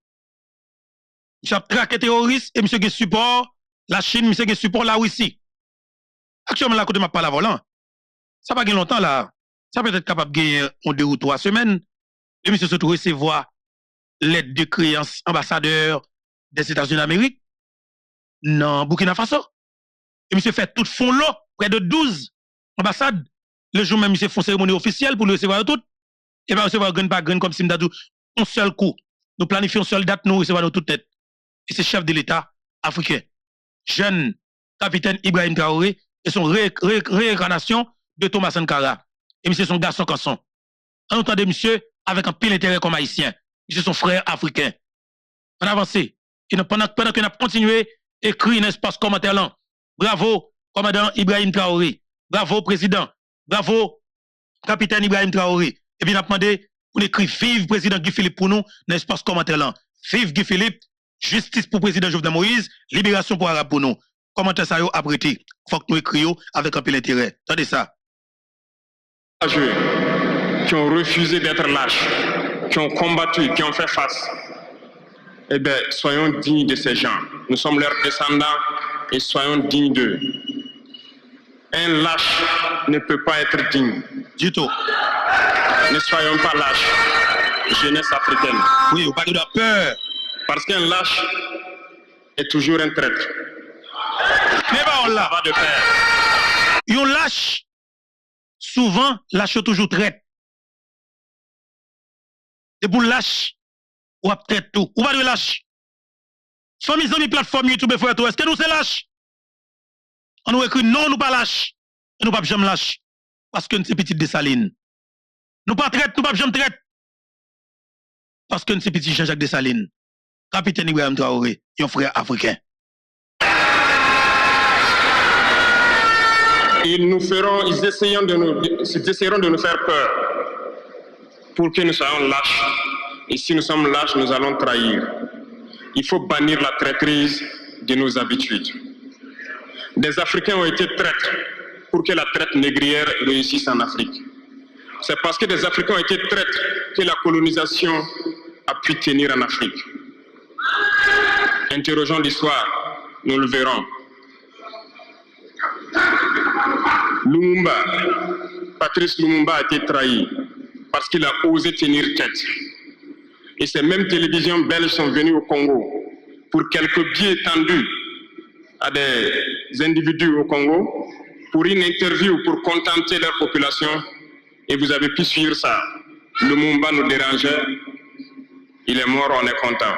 Monsieur a traqué terroriste et monsieur a support la Chine, monsieur a support la Russie. Actuellement, là, côté m'a pas la volant. Ça va gagner longtemps là. Ça peut être capable de gagner en 2 ou 3 semaines. Et monsieur se recevoir l'aide de créance ambassadeur des États-Unis d'Amérique. Non, Burkina Faso. Et monsieur fait tout fond là, près de 12 ambassades. Le jour même, monsieur fait une cérémonie officielle pour le recevoir tout. Et bien, recevoir grain par grain comme si nous un seul coup. Nous planifions une seule date, nous recevoir toute tête. Et c'est chef de l'État africain. Jeune capitaine Ibrahim Traoré et son réincarnation de Thomas Sankara. Et monsieur son garçon canson. En entendez monsieur avec un pile intérêt comme haïtien. Monsieur son frère africain. On avance. Et pendant qu'on a continué écrire un espace commentaire là. Bravo, commandant Ibrahim Traoré. Bravo, président. Bravo, capitaine Ibrahim Traoré. Et puis, on a demandé pour écrire vive président Guy Philippe pour nous dans l'espace commentaire là. Vive Guy Philippe, justice pour président Jovenel Moïse, libération pour Arabe pour nous. Commentaire ça yo apprêté. Faut que nous écrions avec un peu d'intérêt. Attendez ça. Qui ont refusé d'être lâches, qui ont combattu, qui ont fait face. Eh bien, soyons dignes de ces gens. Nous sommes leurs descendants et soyons dignes d'eux. Un lâche ne peut pas être digne. Du tout. Ne soyons pas lâches, jeunesse africaine. Oui, vous parlez de peur. Parce qu'un lâche est toujours un traître. Mais bah on l'a. Pas de pair. Yon lâche, souvent, lâche toujours traite. Et pour lâche, ou a traite tout. Ou pas de lâche. Famille amis plateforme YouTube frère tout. Est-ce que nous c'est lâche? On nous écrit non, nous pas lâche. Et nous pas jamais lâche. Parce que nous c'est petit Dessalines. Nous pas traite, nous pas jamais traite. Parce que nous c'est petit Jean-Jacques Dessalines. Capitaine Ibrahim Traoré, un frère africain. Ils essaieront de nous faire peur pour que nous soyons lâches. Et si nous sommes lâches, nous allons trahir. Il faut bannir la traîtrise de nos habitudes. Des Africains ont été traîtres pour que la traite négrière réussisse en Afrique. C'est parce que des Africains ont été traîtres que la colonisation a pu tenir en Afrique. Interrogeons l'histoire, nous le verrons. Lumumba, Patrice Lumumba a été trahi parce qu'il a osé tenir tête. Et ces mêmes télévisions belges sont venues au Congo pour quelques billets tendus à des individus au Congo pour une interview pour contenter leur population. Et vous avez pu suivre ça. Lumumba nous dérangeait. Il est mort, on est content.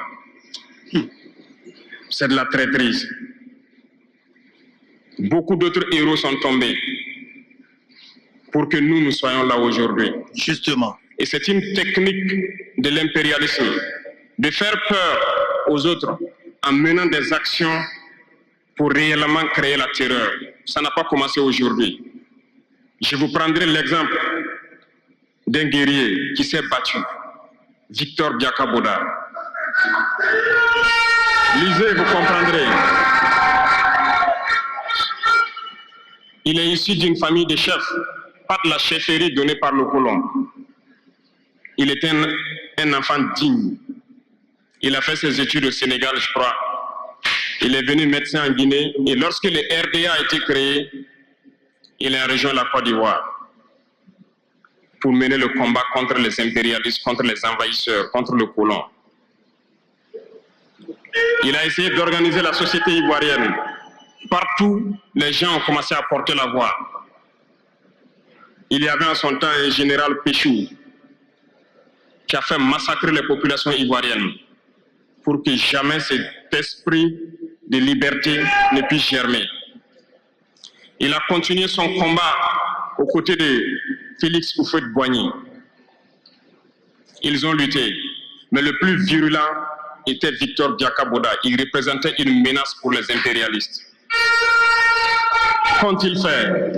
C'est de la traîtrise. Beaucoup d'autres héros sont tombés pour que nous soyons là aujourd'hui. Justement. Et c'est une technique de l'impérialisme, de faire peur aux autres en menant des actions pour réellement créer la terreur. Ça n'a pas commencé aujourd'hui. Je vous prendrai l'exemple d'un guerrier qui s'est battu, Victor Biakaboda. Lisez, vous comprendrez. Il est issu d'une famille de chefs, pas de la chefferie donnée par le colon. Il était un enfant digne. Il a fait ses études au Sénégal, je crois. Il est venu médecin en Guinée et lorsque le RDA a été créé, il a rejoint la Côte d'Ivoire pour mener le combat contre les impérialistes, contre les envahisseurs, contre le colon. Il a essayé d'organiser la société ivoirienne. Partout, les gens ont commencé à porter la voix. Il y avait en son temps un général Péchou qui a fait massacrer les populations ivoiriennes pour que jamais cet esprit de liberté ne puisse germer. Il a continué son combat aux côtés de Félix Houphouët-Boigny. Ils ont lutté, mais le plus virulent était Victor Biakaboda. Il représentait une menace pour les impérialistes. Qu'ont-ils fait?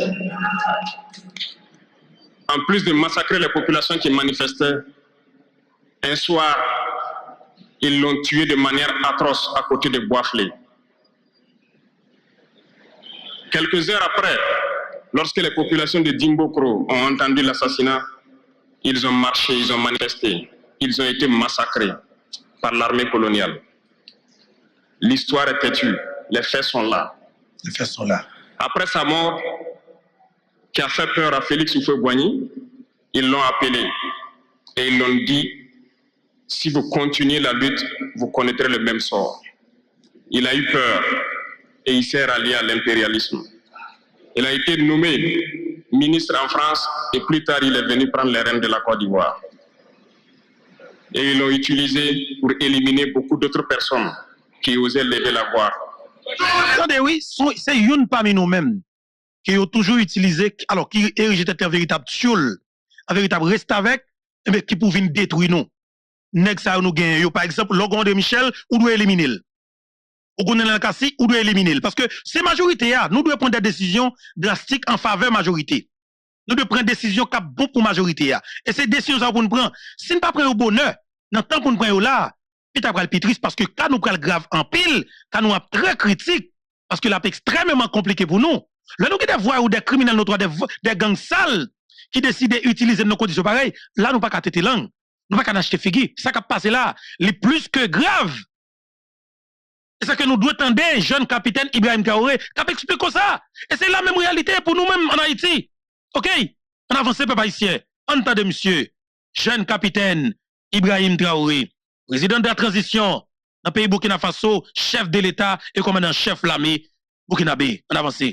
En plus de massacrer les populations qui manifestaient, un soir, ils l'ont tué de manière atroce à côté de Boisflé. Quelques heures après, lorsque les populations de Dimbokro ont entendu l'assassinat, ils ont marché, ils ont manifesté, ils ont été massacrés par l'armée coloniale. L'histoire est têtue, les faits sont là. Les faits sont là. Après sa mort, qui a fait peur à Félix Houphouët-Boigny, ils l'ont appelé et ils l'ont dit: si vous continuez la lutte, vous connaîtrez le même sort. Il a eu peur et il s'est rallié à l'impérialisme. Il a été nommé ministre en France et plus tard il est venu prendre les rênes de la Côte d'Ivoire. Et ils l'ont utilisé pour éliminer beaucoup d'autres personnes qui osaient lever la voix. Attendez, oui, c'est une parmi nous-mêmes qui ont toujours utilisé, alors qui érigé un véritable tioul, un véritable reste avec, mais qui pouvait détruire nous. Nèg ça nous gagne. Par exemple, Logon de Michel, ou doit éliminer. Ou Gonel Kassi, ou doit éliminer. Parce que c'est majorité, nous devons prendre des décisions drastiques en faveur majorité. Nous devons prendre des décisions qui sont bonnes pour majorité. Et ces décisions pour nous prendre, si nous ne prenons pas au bonheur, dans le temps pour nous prendre là, puis tu as le pétris parce que quand nous prenons grave en pile, quand nous sommes très critiques, parce que là, c'est extrêmement compliqué pour nous. Là, nous avons des voix ou des criminels, des gangs sales qui décident d'utiliser nos conditions pareilles. Là, nous ne pouvons pas têter langue. Nous ne pouvons pas acheter figure. Ça qui a passé là, les plus que grave. C'est ça que nous devons attendre, jeune capitaine Ibrahim Traoré, qui a expliqué ça. Et c'est la même réalité pour nous-mêmes en Haïti. OK? On avance, peuple haïtien. Entendez, monsieur, jeune capitaine Ibrahim Traoré, président de la transition dans le pays Burkina Faso, chef de l'État et commandant-chef de l'armée burkinabé. On avance.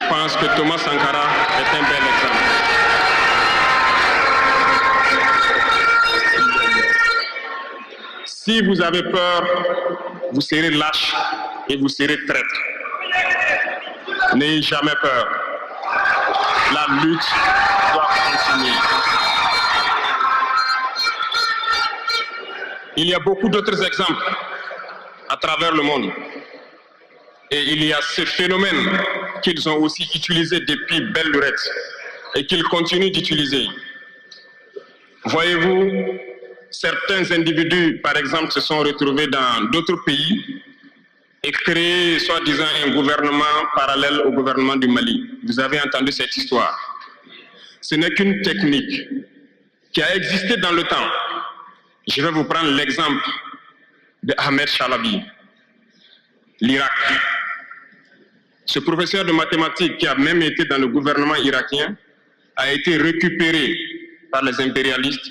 Je pense que Thomas Sankara est un bel exemple. Si vous avez peur, vous serez lâche et vous serez traître. N'ayez jamais peur. La lutte doit continuer. Il y a beaucoup d'autres exemples à travers le monde. Et il y a ce phénomène qu'ils ont aussi utilisé depuis belle lurette et qu'ils continuent d'utiliser. Voyez-vous, certains individus, par exemple, se sont retrouvés dans d'autres pays et créé, soi-disant, un gouvernement parallèle au gouvernement du Mali. Vous avez entendu cette histoire. Ce n'est qu'une technique qui a existé dans le temps. Je vais vous prendre l'exemple de Ahmed Chalabi, l'Irak. Ce professeur de mathématiques qui a même été dans le gouvernement irakien a été récupéré par les impérialistes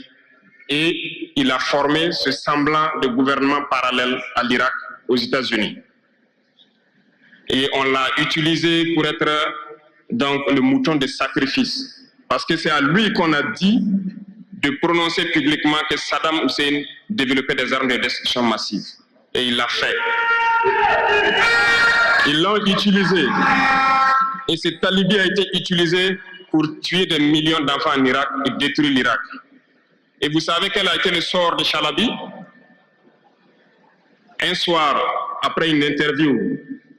et il a formé ce semblant de gouvernement parallèle à l'Irak, aux États-Unis. Et on l'a utilisé pour être donc le mouton de sacrifice. Parce que c'est à lui qu'on a dit de prononcer publiquement que Saddam Hussein développait des armes de destruction massive. Et il l'a fait. Ils l'ont utilisé. Et cet alibi a été utilisé pour tuer des millions d'enfants en Irak et détruire l'Irak. Et vous savez quel a été le sort de Chalabi? Un soir, après une interview,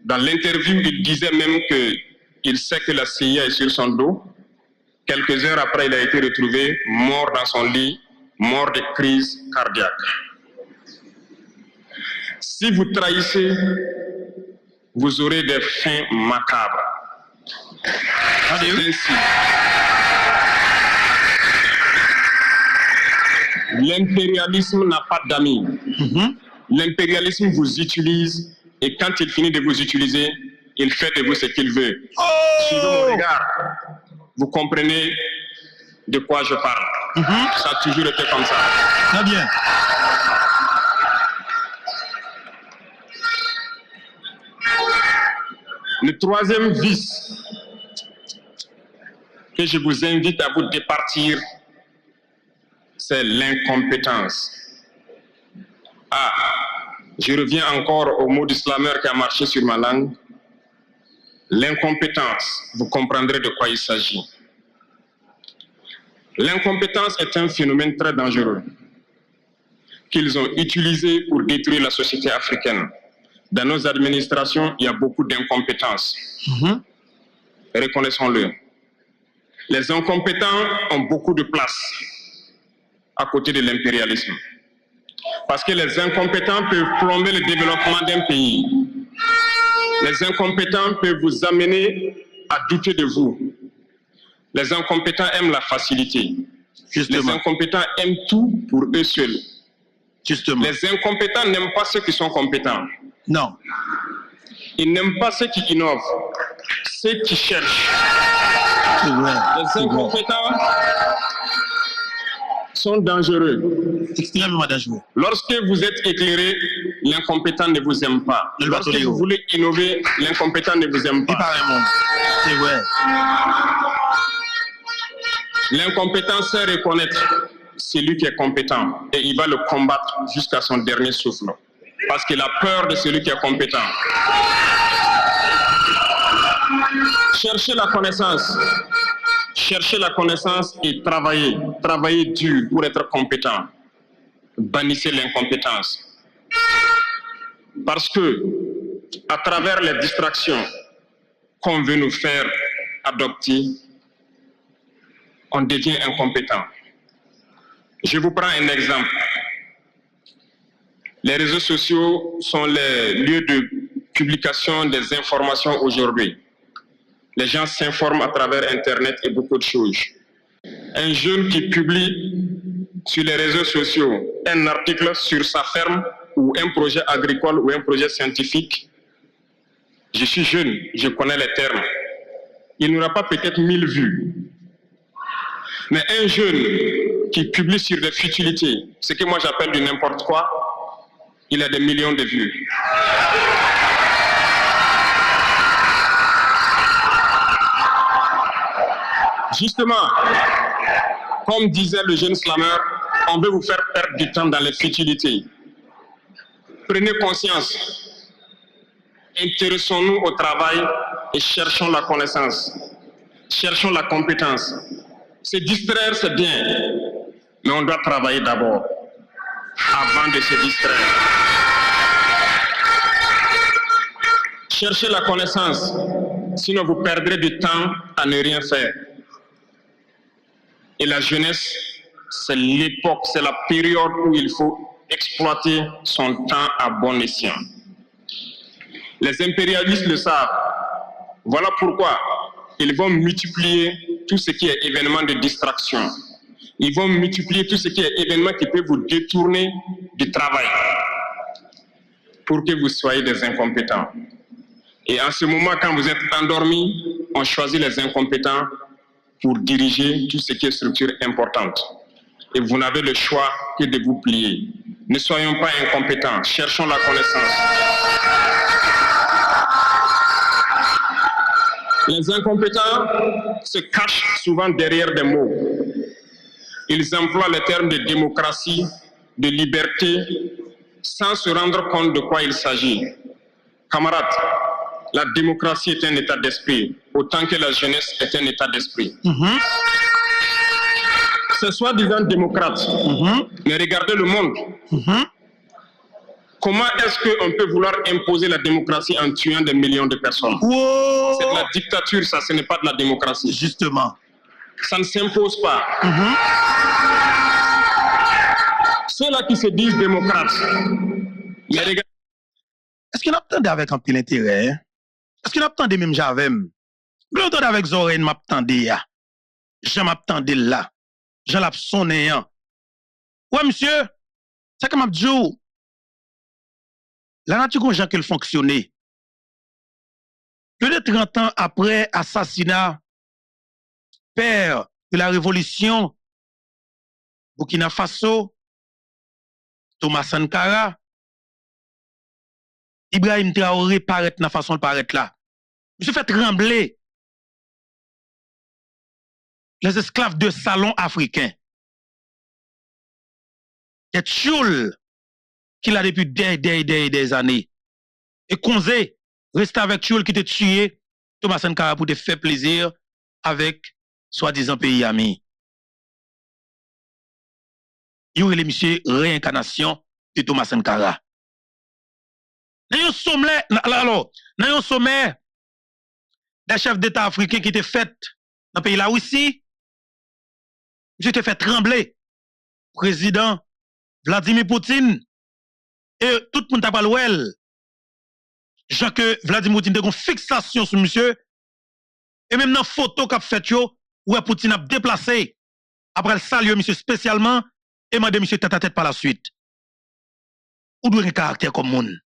dans l'interview, il disait même qu'il sait que la CIA est sur son dos. Quelques heures après, il a été retrouvé mort dans son lit, mort de crise cardiaque. Si vous trahissez, vous aurez des fins macabres. Ainsi, l'impérialisme n'a pas d'amis. L'impérialisme vous utilise et quand il finit de vous utiliser, il fait de vous ce qu'il veut. Suivez mon regard, vous comprenez de quoi je parle. Ça a toujours été comme ça. Très bien. Le troisième vice que je vous invite à vous départir, c'est l'incompétence. Je reviens encore au mot du slammer qui a marché sur ma langue. L'incompétence, vous comprendrez de quoi il s'agit. L'incompétence est un phénomène très dangereux qu'ils ont utilisé pour détruire la société africaine. Dans nos administrations, il y a beaucoup d'incompétence. Reconnaissons-le. Les incompétents ont beaucoup de place à côté de l'impérialisme. Parce que les incompétents peuvent plomber le développement d'un pays. Les incompétents peuvent vous amener à douter de vous. Les incompétents aiment la facilité. Justement. Les incompétents aiment tout pour eux seuls. Justement. Les incompétents n'aiment pas ceux qui sont compétents. Non. Ils n'aiment pas ceux qui innovent, ceux qui cherchent. C'est vrai. Les incompétents sont dangereux. Extrêmement dangereux. Lorsque vous êtes éclairé, l'incompétent ne vous aime pas. Lorsque vous voulez innover, l'incompétent ne vous aime pas. C'est vrai. L'incompétent sait reconnaître celui qui est compétent et il va le combattre jusqu'à son dernier souffle. Parce qu'il a peur de celui qui est compétent. Cherchez la connaissance. Cherchez la connaissance et travaillez. Travaillez dur pour être compétent. Bannissez l'incompétence. Parce que, à travers les distractions qu'on veut nous faire adopter, on devient incompétent. Je vous prends un exemple. Les réseaux sociaux sont les lieux de publication des informations aujourd'hui. Les gens s'informent à travers Internet et beaucoup de choses. Un jeune qui publie sur les réseaux sociaux un article sur sa ferme ou un projet agricole ou un projet scientifique, je suis jeune, je connais les termes. Il n'aura pas peut-être 1000 vues. Mais un jeune qui publie sur des futilités, ce que moi j'appelle du n'importe quoi, il a des millions de vues. Justement, comme disait le jeune slammer, on veut vous faire perdre du temps dans les futilités. Prenez conscience. Intéressons-nous au travail et cherchons la connaissance. Cherchons la compétence. Se distraire, c'est bien, mais on doit travailler d'abord, avant de se distraire. Cherchez la connaissance, sinon vous perdrez du temps à ne rien faire. Et la jeunesse, c'est l'époque, c'est la période où il faut exploiter son temps à bon escient. Les impérialistes le savent. Voilà pourquoi ils vont multiplier tout ce qui est événement de distraction. Ils vont multiplier tout ce qui est événement qui peut vous détourner du travail pour que vous soyez des incompétents. Et en ce moment, quand vous êtes endormis, on choisit les incompétents pour diriger tout ce qui est structure importante. Et vous n'avez le choix que de vous plier. Ne soyons pas incompétents, cherchons la connaissance. Les incompétents se cachent souvent derrière des mots. Ils emploient les termes de démocratie, de liberté, sans se rendre compte de quoi il s'agit. Camarades, la démocratie est un état d'esprit, autant que la jeunesse est un état d'esprit. Ces soi-disant démocrates, mais regardez le monde. Comment est-ce qu'on peut vouloir imposer la démocratie en tuant des millions de personnes? Wow. C'est de la dictature, ça, ce n'est pas de la démocratie. Justement. Ça ne s'impose pas. Ceux-là qui se disent démocrates, mais regardez. Est-ce qu'on attendait avec un peu l'intérêt? Est-ce qu'on attendait même j'avais? Je l'entendais avec Zoré, je m'attendais là. Je m'attendais là. Je l'ai sonné. Ouais, monsieur, c'est comme je dis. La nature comme qu'elle fonctionnait. Plus de 30 ans après assassinat, père de la révolution, Burkina Faso, Thomas Sankara, Ibrahim Traoré paraît dans la façon de paraître là. Monsieur fait trembler les esclaves de salon africains. Et Tchoul, qu'il a depuis des années. Et Konzé, reste avec Tchoul qui te tué, Thomas Sankara pour te faire plaisir avec soi-disant pays ami. Il y aurait les monsieur réincarnation de Thomas Sankara. Dans un sommet des chefs d'État africains qui étaient faits dans le pays là aussi, je te fait trembler. Président Vladimir Poutine et tout le monde a parlé. Jean que Vladimir Poutine a une fixation sur monsieur. Et même dans la photo qu'a fait où Poutine a déplacé après le saluer monsieur spécialement et m'a dit monsieur tête à tête par la suite. Ou doit un caractère comme moun.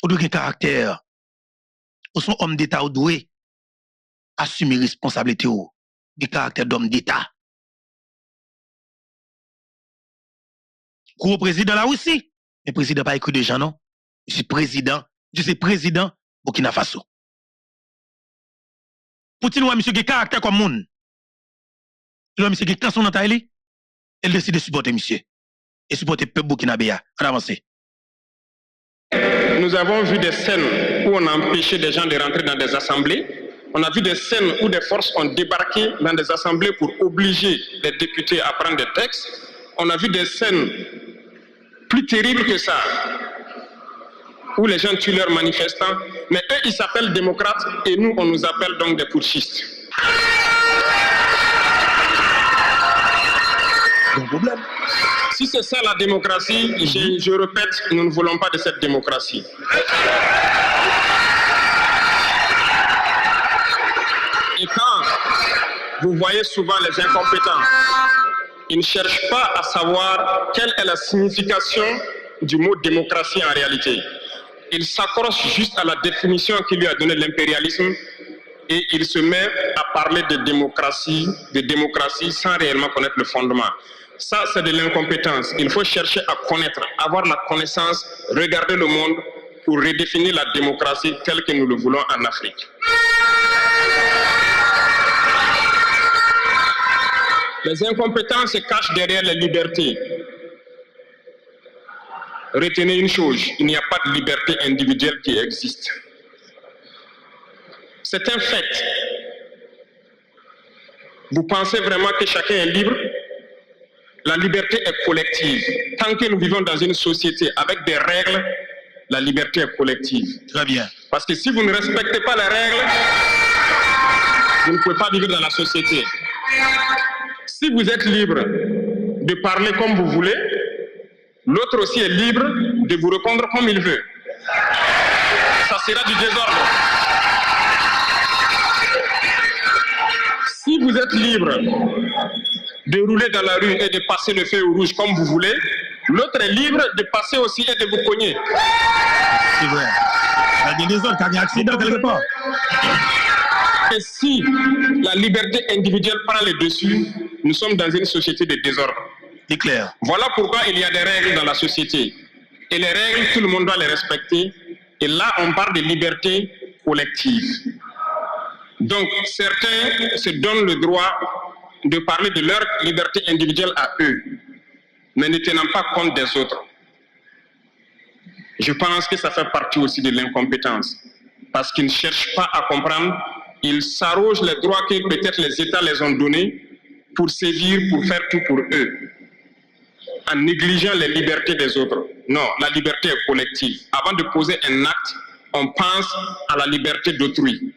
Ou doit un caractère. Ou son homme d'État ou doit assumer responsabilité ou du caractère d'homme d'État. Gros président là aussi. Mais président pas écrit de gens non. Je suis président Burkina Faso. Poutine ou monsieur qui caractère comme moun. Il monsieur qui canson dans taille, elle décide de supporter monsieur et supporter peuple burkinabé en avancée. Nous avons vu des scènes où on a empêché des gens de rentrer dans des assemblées. On a vu des scènes où des forces ont débarqué dans des assemblées pour obliger les députés à prendre des textes. On a vu des scènes plus terribles que ça, où les gens tuent leurs manifestants. Mais eux, ils s'appellent démocrates et nous, on nous appelle donc des putschistes. Bon problème. Si c'est ça la démocratie, je répète, nous ne voulons pas de cette démocratie. Et quand vous voyez souvent les incompétents, ils ne cherchent pas à savoir quelle est la signification du mot démocratie en réalité. Ils s'accrochent juste à la définition qui lui a donné l'impérialisme et il se met à parler de démocratie sans réellement connaître le fondement. Ça, c'est de l'incompétence. Il faut chercher à connaître, avoir la connaissance, regarder le monde pour redéfinir la démocratie telle que nous le voulons en Afrique. Les incompétents se cachent derrière les libertés. Retenez une chose, il n'y a pas de liberté individuelle qui existe. C'est un fait. Vous pensez vraiment que chacun est libre? La liberté est collective. Tant que nous vivons dans une société avec des règles, la liberté est collective. Très bien. Parce que si vous ne respectez pas les règles, vous ne pouvez pas vivre dans la société. Si vous êtes libre de parler comme vous voulez, l'autre aussi est libre de vous répondre comme il veut. Ça sera du désordre. Si vous êtes libre de rouler dans la rue et de passer le feu rouge comme vous voulez, l'autre est libre de passer aussi et de vous cogner. C'est vrai. Il y a des autres qui ont un accident quelque part. Et si la liberté individuelle prend le dessus, nous sommes dans une société de désordre. C'est clair. Voilà pourquoi il y a des règles dans la société. Et les règles, tout le monde doit les respecter. Et là, on parle de liberté collective. Donc, certains se donnent le droit de parler de leur liberté individuelle à eux, mais ne tenant pas compte des autres. Je pense que ça fait partie aussi de l'incompétence, parce qu'ils ne cherchent pas à comprendre, ils s'arrogent les droits que peut-être les États les ont donnés pour sévir, pour faire tout pour eux, en négligeant les libertés des autres. Non, la liberté est collective. Avant de poser un acte, on pense à la liberté d'autrui.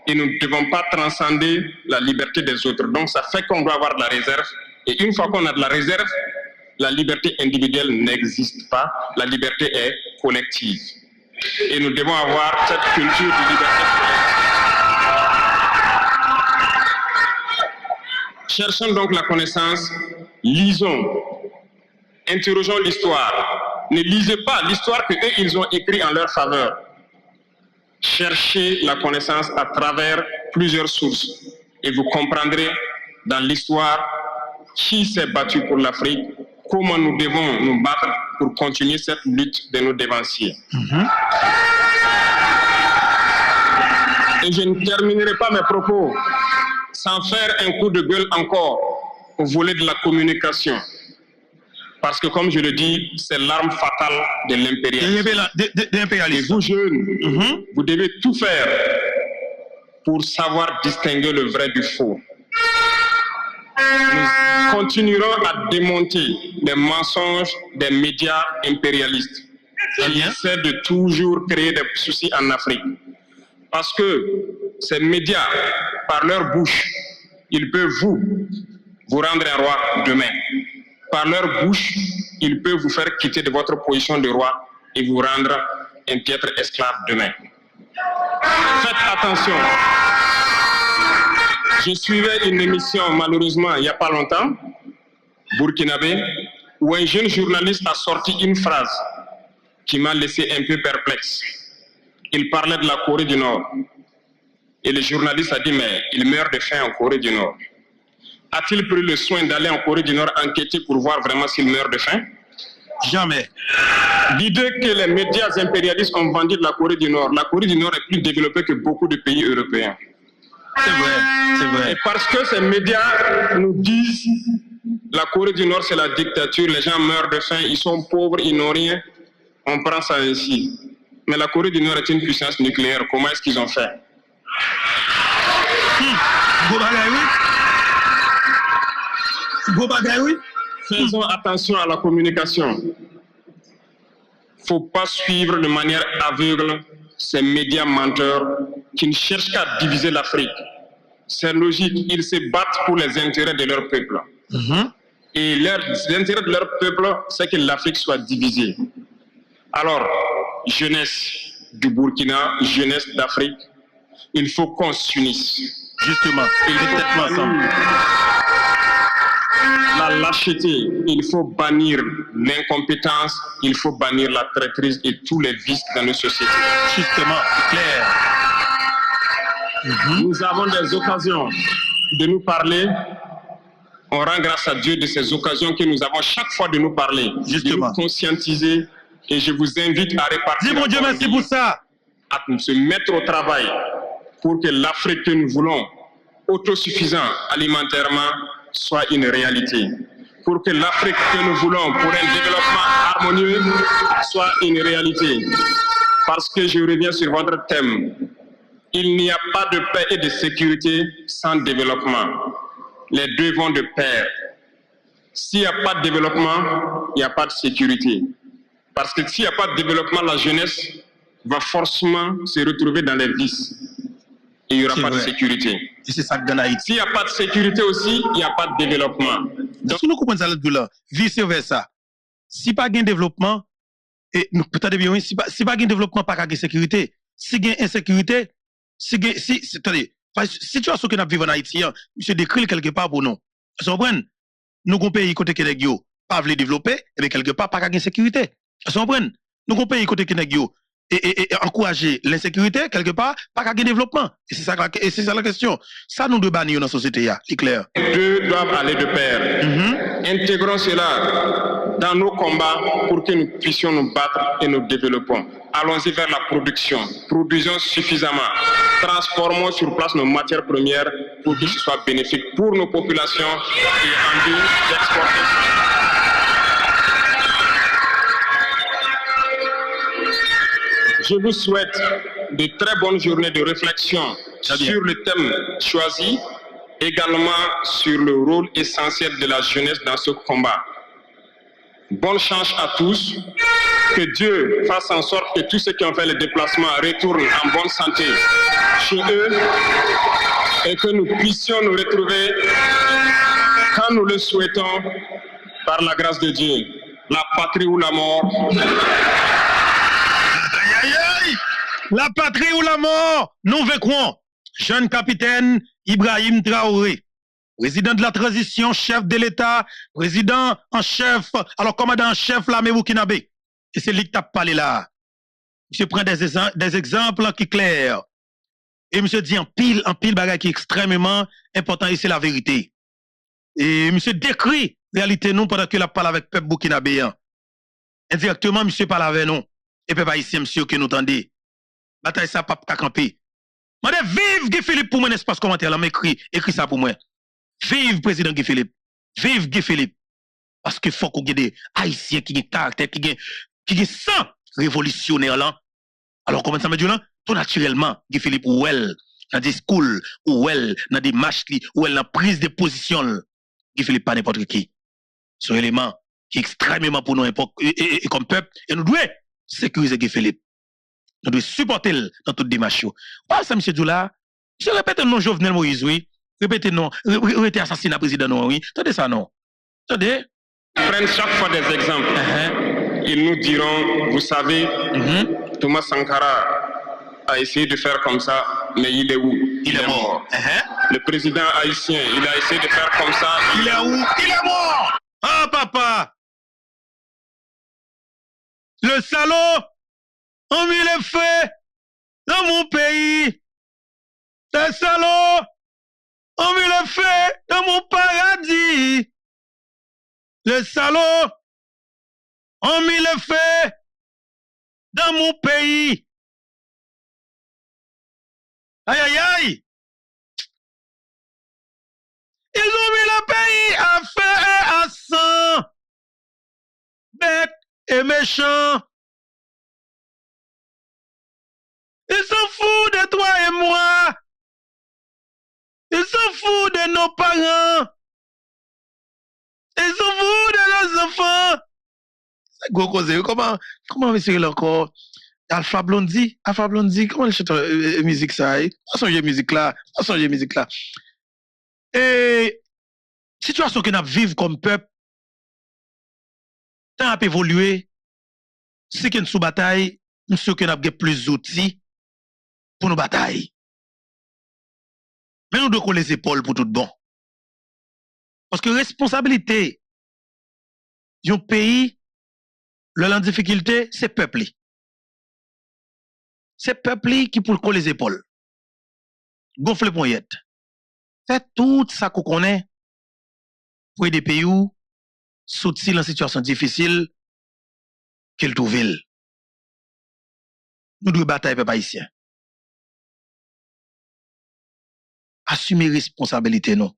Et nous ne devons pas transcender la liberté des autres. Donc ça fait qu'on doit avoir de la réserve. Et une fois qu'on a de la réserve, la liberté individuelle n'existe pas. La liberté est collective. Et nous devons avoir cette culture de liberté collective. Cherchons donc la connaissance, lisons, interrogeons l'histoire. Ne lisez pas l'histoire qu'eux, ils ont écrite en leur faveur. Cherchez la connaissance à travers plusieurs sources et vous comprendrez dans l'histoire qui s'est battu pour l'Afrique, comment nous devons nous battre pour continuer cette lutte de nos dévanciers. Et je ne terminerai pas mes propos sans faire un coup de gueule encore au volet de la communication. Parce que, comme je le dis, c'est l'arme fatale de l'impérialisme. Et vous, jeunes, vous devez tout faire pour savoir distinguer le vrai du faux. Nous continuerons à démonter les mensonges des médias impérialistes qui essaient de toujours créer des soucis en Afrique. Parce que ces médias, par leur bouche, ils peuvent vous rendre un roi demain. Par leur bouche, ils peuvent vous faire quitter de votre position de roi et vous rendre un piètre esclave demain. Faites attention. Je suivais une émission, malheureusement, il n'y a pas longtemps, burkinabé, où un jeune journaliste a sorti une phrase qui m'a laissé un peu perplexe. Il parlait de la Corée du Nord. Et le journaliste a dit, mais il meurt de faim en Corée du Nord. A-t-il pris le soin d'aller en Corée du Nord enquêter pour voir vraiment s'il meurt de faim? Jamais. L'idée que les médias impérialistes ont vendu de la Corée du Nord est plus développée que beaucoup de pays européens. C'est vrai, c'est vrai. Et parce que ces médias nous disent la Corée du Nord c'est la dictature, les gens meurent de faim, ils sont pauvres, ils n'ont rien, on prend ça ainsi. Mais la Corée du Nord est une puissance nucléaire, comment est-ce qu'ils ont fait? Faisons attention à la communication. Il ne faut pas suivre de manière aveugle ces médias menteurs qui ne cherchent qu'à diviser l'Afrique. C'est logique, ils se battent pour les intérêts de leur peuple. Et l'intérêt de leur peuple, c'est que l'Afrique soit divisée. Alors, jeunesse du Burkina, jeunesse d'Afrique, il faut qu'on s'unisse. Justement, peut-être ensemble. La lâcheté, il faut bannir l'incompétence, il faut bannir la traîtrise et tous les vices dans nos sociétés. Justement, clair. Nous avons des occasions de nous parler. On rend grâce à Dieu de ces occasions que nous avons chaque fois de nous parler, justement, de nous conscientiser. Et je vous invite à répartir. Dis mon Dieu merci pour ça. À se mettre au travail pour que l'Afrique que nous voulons, autosuffisant alimentairement, soit une réalité. Pour que l'Afrique que nous voulons pour un développement harmonieux soit une réalité. Parce que je reviens sur votre thème. Il n'y a pas de paix et de sécurité sans développement. Les deux vont de pair. S'il n'y a pas de développement, il n'y a pas de sécurité. Parce que s'il n'y a pas de développement, la jeunesse va forcément se retrouver dans les vices. Et il n'y aura pas de sécurité. Et c'est ça que dans Haïti. S'il n'y a pas de sécurité aussi, il n'y a pas de développement. Donc, si nous comprenons ça là, vice versa. Si pas de développement, et nous peut-être bien, si pas de développement, pas de sécurité. Si il y a insécurité, attendez, situation que nous vivons en Haïti, monsieur décrit quelque part pour nous. Vous comprenez? Nous avons un pays côté que les gens pas veulent développer, et bien quelque part, pas de sécurité. Vous comprenez? Nous avons un pays côté que les gens et encourager l'insécurité, quelque part, pas qu'à développement. Et c'est ça la question. Ça, nous devons bannir dans la société, c'est clair. Les deux doivent aller de pair. Intégrons cela dans nos combats pour que nous puissions nous battre et nous développons. Allons-y vers la production. Produisons suffisamment. Transformons sur place nos matières premières pour que ce soit bénéfique pour nos populations et en vue d'exporter. Je vous souhaite de très bonnes journées de réflexion sur le thème choisi, également sur le rôle essentiel de la jeunesse dans ce combat. Bonne chance à tous. Que Dieu fasse en sorte que tous ceux qui ont fait le déplacement retournent en bonne santé chez eux et que nous puissions nous retrouver quand nous le souhaitons par la grâce de Dieu. La patrie ou la mort. La patrie ou la mort, nous vaincrons. Jeune capitaine Ibrahim Traoré, président de la transition, chef de l'État, président en chef, alors commandant en chef l'armée burkinabé. Et c'est lui qui t'a parlé là. Monsieur prend des exemples qui clairs. Et monsieur dit en pile bagage qui est extrêmement important et c'est la vérité. Et monsieur décrit réalité nous pendant que la parle avec peuple burkinabé. Indirectement, monsieur parle avec nous. Et peuple haïtien, monsieur, que nous tendez. Bataille ça, pas camper. Mande vive Guy Philippe pour mon espace commentaire là, écrit ça pour moi. Vive président Guy Philippe. Vive Guy Philippe. Parce que faut qu'on ait des haïtiens qui ont caractère, qui ont sang révolutionnaire là. Alors comment ça me dit là? Tout naturellement, Guy Philippe ou elle, dans des schools, ou elle, dans des matchs, ou elle dans prise de position. Guy Philippe pas n'importe qui. C'est un élément qui est extrêmement pour nous et comme peuple, et nous devons sécuriser Guy Philippe. Nous devons supporter dans toute démarche. Ah, ça, M. Djoula, je répète le nom Jovenel Moïse, oui. Répétez non, répétez assassinat président, non, oui. Attendez ça, non. Attendez. Ils prennent chaque fois des exemples. Ils nous diront, vous savez, Thomas Sankara a essayé de faire comme ça, mais il est où? Il est mort. Le président haïtien, il a essayé de faire comme ça. Il est où? Il est mort. Ah, papa. Le salaud a mis le feu dans mon pays. Le salaud a mis le feu dans mon paradis. Le salaud a mis le feu dans mon pays. Aïe, aïe, aïe. Ils ont mis le pays à feu et à sang. Bête et méchant. Ils s'en foutent de toi et moi. Ils s'en foutent de nos parents. Ils s'en foutent de nos enfants. C'est gros cause. Comment monsieur encore? Alpha Blondy, comment il chante musique ça? Pas changer musique là. Et situation que nous vivons comme peuple, tant a évolué, si qu'on sous bataille, nous sommes que nous avons plus d'outils pour nos batailles. Mais nous devons les épaules pour tout bon. Parce que responsabilité d'un pays, en difficulté, c'est peuple. C'est peuple qui pour coller les épaules. Gonfle poignette. Fait tout ça qu'on connaît pour aider pays où sortir dans une situation difficile qu'elle trouve. Nous devons batailler peuple haïtien. Assumer responsabilité non.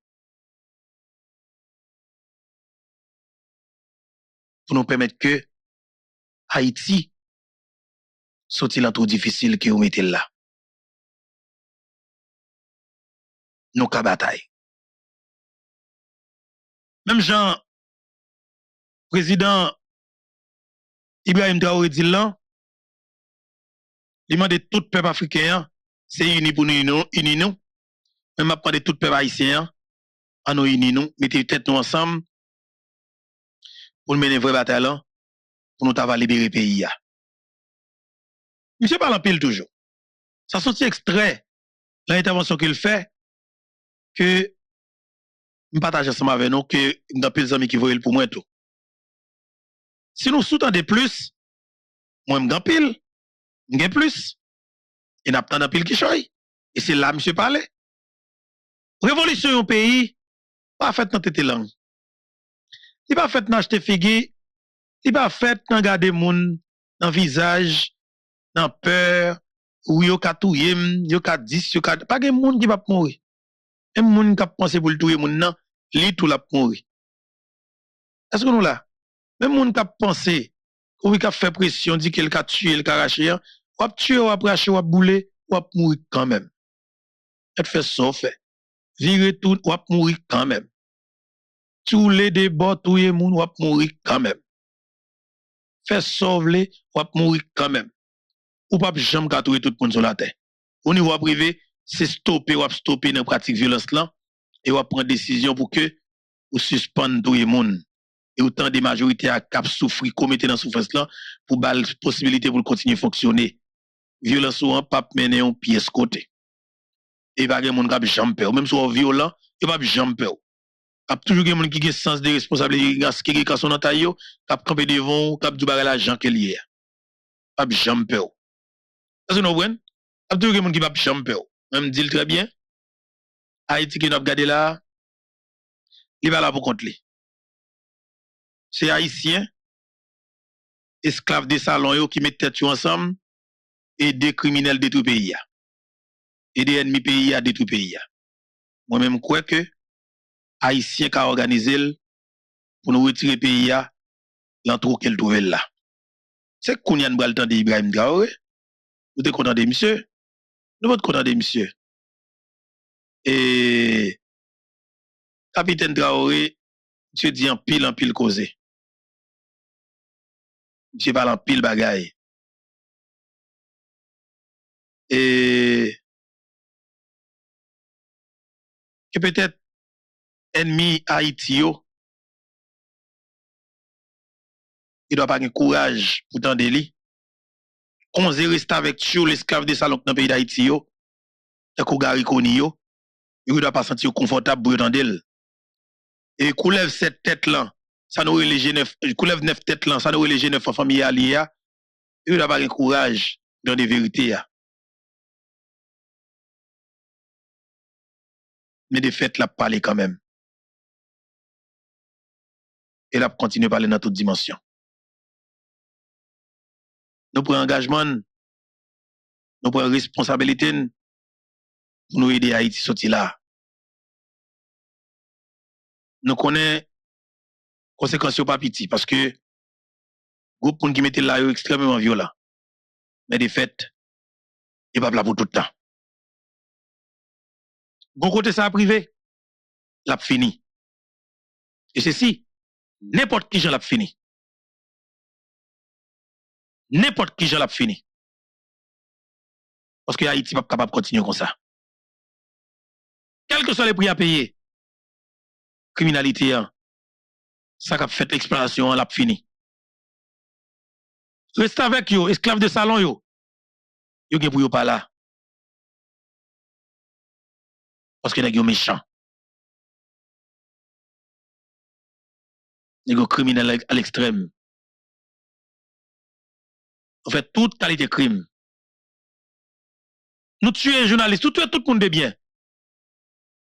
Pour nous permettre que Haïti sorti dans tout difficile que vous mettez là. Nous ka bataille. Même Jean, président Ibrahim Traoré dit là, il demande tout peuple africain, c'est uni pour nous, uni nous. Même m'a de tout peuple haïtien, à nous uni nous, mettez tête nous ensemble pour mener une vraie bataille là, pour nous t'avoir libérer le pays. Monsieur parle en pile toujours. Ça sorti extrait l'intervention qu'il fait que je partage ensemble avec nous que dans pile amis qui voient pour moi tout. Si nous sous-tendez plus, moi m'en pile, M'gen plus. Et n'a pas pile qui choy. Et c'est là monsieur parle. Révolution au pays pas fait dans tête langue. Il pas fait dans acheter figue, il pas fait dans garder moun dans visage, dans peur, ou yo ka touye, yo ka 10, yo ka pas gen moun qui va mourir. Même moun qui penser pour le touyer moun nan, li tout la mourir. Est-ce que nous là? Même moun qui penser ou qui fait pression dit qu'il ka tuer, il ka arracher, ou a tuer, ou a arracher, ou a bouler, ou a mourir quand même. Et fait ça fait. Virer tout, ou a mourir quand même. Tous les débats, tout les moun, ou a mourir quand même. Fait sauver, ou a mourir quand même. Ou pas jamais katouer tout le monde sur la terre. Au niveau privé, c'est stopper ou stopper dans pratique violence là et ou prendre décision pour que ou suspendre tout le monde et autant des majorités à cap souffrir commettre dans souffrance là pour bal possibilité pour continuer fonctionner. Violence ou pas mener un pièce côté. Et pas gen monde qui jamais peur même si on violent, il pas jamais peur. A toujours gen monde qui a sens de responsabilité, qui a son dans taille, qui camper devant, qui du bagay l'argent qu'il y a. Pas jamais peur. Est-ce que nous voyons? A toujours gen monde qui pas jamais peur. Même dit très bien. Haïti qui nous a regardé là, il va là pour contre lui. C'est haïtien, esclaves des salons qui mettent tête ensemble et des criminels de tout pays. Et des ennemis pays de tout pays. Moi-même, crois que haïtien qui a organisé pour nous retirer pays l'entrou qu'elle trouve là. C'est qu'on y a le temps d'Ibrahim Traoré. Vous êtes content de monsieur? Nous êtes content de monsieur. Et capitaine Traoré, monsieur dit en pile causé. Monsieur parle en pile bagaille. Et que peut-être ennemi Haïti yo, il doit pas avoir courage pour tendre li. Qu'on reste avec tout l'esclave de salon dans le pays d'Haïti yo, et qu'on gari koni yo, il doit pas sentir confortable pour tendre. Et coulève cette tête là, ça nous les G9, coulève 9 têtes là, ça nous les G9 en famille alliée, il doit pas avoir courage dans des vérités. Mais des faits, la parler quand même. Et la continuer à parler dans toute dimension. Nous prenons engagement, nous prenons responsabilité pour nous aider à Haïti sortir là. Nous connaissons conséquences pas petit parce que groupe qui mettent là est extrêmement violent. Mais des faits, il pas là pour tout le temps. Bon côté ça privé, l'a fini. Et ceci, n'importe qui j'en l'a fini. N'importe qui j'en l'a fini. Parce que Haïti n'est pas capable de continuer comme ça. Quels que soient les prix à payer, criminalité, ça a fait l'exploration, l'a fini. Restez avec yo, esclaves de salon yo. Yo gen pour yo pas là. Parce que les méchants. Les criminels à l'extrême. On fait toute qualité de crime. Nous tuons les journalistes, nous tuons tout le monde de bien.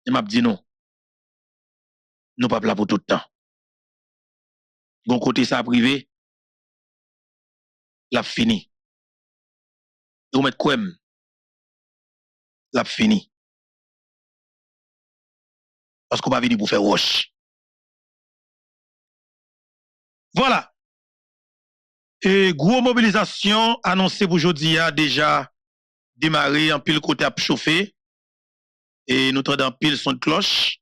Et m'a dit non. Nous pas là pour tout le temps. Bon côté ça privé, l'a fini. Vous mettez quoi? L'a fini. Parce qu'on va venir pour faire wash. Voilà. Et gros mobilisation annoncée pour aujourd'hui a déjà démarré en pile côté à chauffer. Et nous entendons pile son de cloche.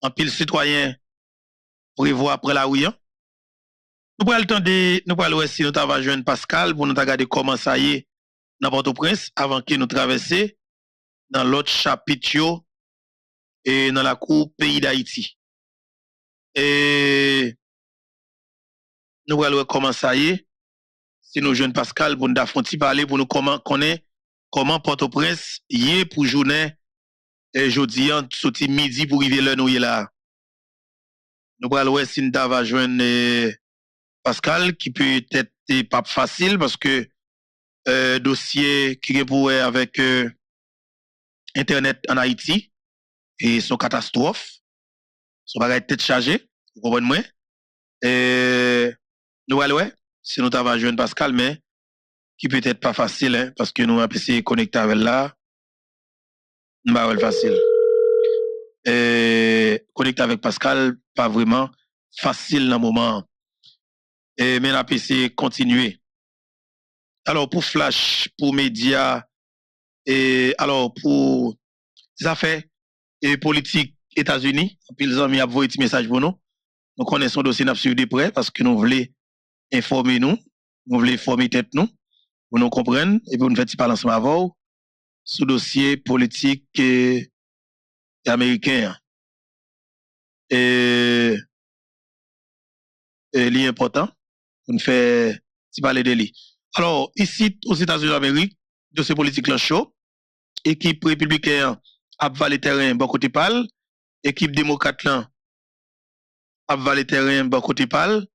En pile citoyen prévoit après la rue. Nous prenons le temps de nous parler si nous avons joindre Pascal pour nous regarder comment ça y est dans Port-au-Prince avant que nous traversions dans l'autre chapitre et dans la cour pays d'Haïti. Et nous allons comment ça y est. Si nous jeunes Pascal pour nous affronter parler pour nous connaître comment Port-au-Prince y est pour journée et jeudi en sorti midi pour arriver là nous y là. Nous allons si nous va joindre Pascal qui peut être pas facile parce que dossier qui est pour avec Internet en Haïti et son catastrophe, son bagage tête chargée, vous comprenez moi? Nous allons, si nous avons jeune Pascal, mais qui peut être pas facile, hein, parce que nous avons essayé de connecter avec là, pas facile. Connecter avec Pascal, pas vraiment facile dans le moment. Mais nous avons essayé de continuer. Alors, pour Flash, pour médias, et alors pour les affaires et politique États-Unis, puis les amis ont envoyé un message pour nous. Nous connaissons le dossier, nous suivons de près parce que nous voulons informer nous voulons informer tête nous, pour nous comprendre, et pour nous faire un parler ensemble avant, sur le dossier politique américain. Et l'important, pour nous faire petit parler de lui. Alors, ici, aux États-Unis d'Amérique, dossier politique là chaud, équipe républicaine a valé terrain bon côté pal, équipe démocrate là a valé terrain bon côté pal.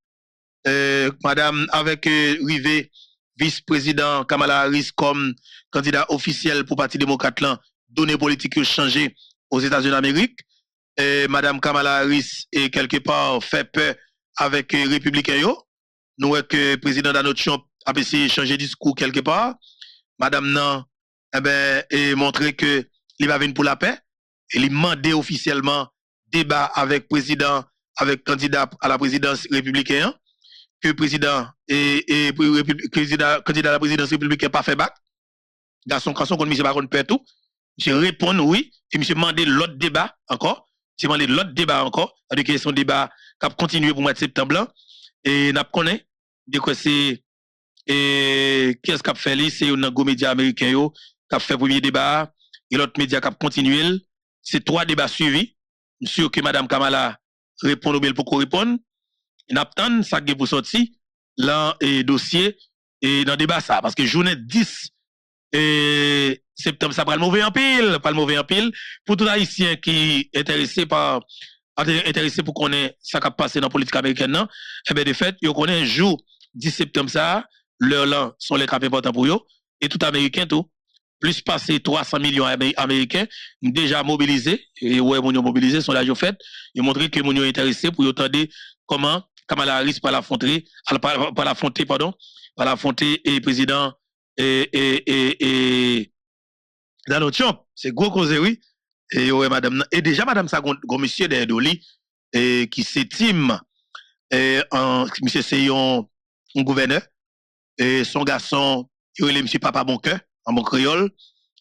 Madame avec Rivé, vice-président Kamala Harris comme candidat officiel pour Parti démocrate là, données politiques changé aux États-Unis d'Amérique. Madame Kamala Harris est quelque part fait peur avec républicain yo. Nous voyons que président Donald Trump a essayé de changer discours quelque part. Madame nan et montrer que il va venir pour la paix et il demandé officiellement débat avec président avec candidat à la présidence républicaine que président et président candidat à la présidence républicaine pas fait bac garçon contre monsieur pas peur tout je réponds oui et monsieur demandé l'autre débat encore j'ai demandé l'autre débat encore c'est-à-dire que son débat qui continuer pour mois de septembre et n'a connaît de quoi c'est et qu'est-ce qu'a fait lui c'est un gros média américain yo qui a fait premier débat et l'autre média qui a continué c'est trois débats suivis sûr que madame Kamala répond au bel pour répondre n'attend ça pour sortir là et dossier et dans débat ça parce que journée 10 septembre ça pas le mauvais en pile pour tout haïtien qui est intéressé pour connaître ça qui a passé dans la politique américaine non et bien de fait il connaît un jour 10 septembre ça l'heure là sont les cap importants pour eux et tout américain tout plus passer 300 millions américains déjà mobilisés et ouais mon mobilisé sont là fait et montrer que mon intéressé pour entendre comment Kamala Harris par l'affronter et président et Donald Trump c'est gros causerie et ouais madame et déjà madame ça gon monsieur derrière Doli et qui s'estime monsieur c'est un gouverneur et son garçon il est monsieur papa bon cœur en bon créole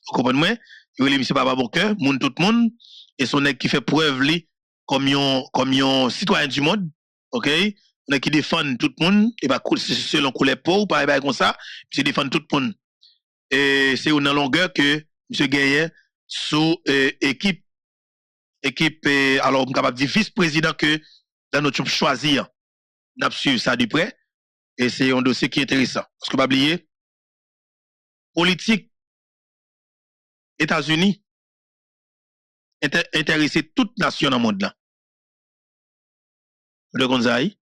vous comprenez moi il est monsieur papa bon cœur monde tout le monde et son nèg qui fait preuve li comme un citoyen du monde OK on qui défend tout le monde et pas selon couleur peau pas comme ça monsieur défend tout le monde et c'est une longueur que monsieur gagné sous équipe alors on capable dire vice-président que dans notre choisir n'a suivi ça de près et c'est un dossier qui est intéressant parce que pas oublier politique États-Unis intéressé toute nation dans le monde là le Gonzaï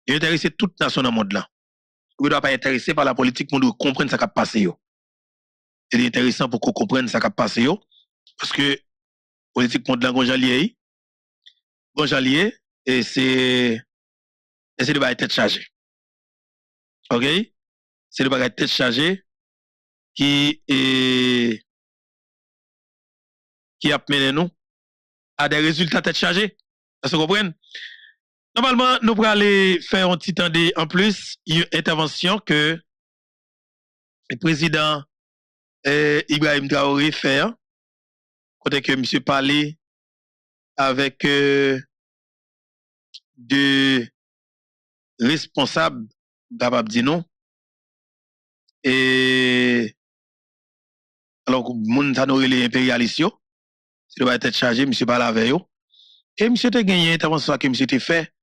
il intéressé toute nation dans le monde là vous ne doit pas être intéressé par la politique monde comprendre ça qui a passé yo c'est intéressant pour qu'on comprenne ça qui a passé yo parce que politique monde là gonjalier et c'est de pas être chargé OK c'est de pas être chargé qui a mené nous à des résultats tête chargés ça se comprendre normalement nous pour aller faire un petit temps en plus une intervention que le président Ibrahim Traoré fait côté que monsieur parlait avec de responsables capable dire non et alors moun ça n'aurait les impérialistes c'est doit être chargé monsieur parle avec eux et monsieur te gagné intervention que monsieur te fait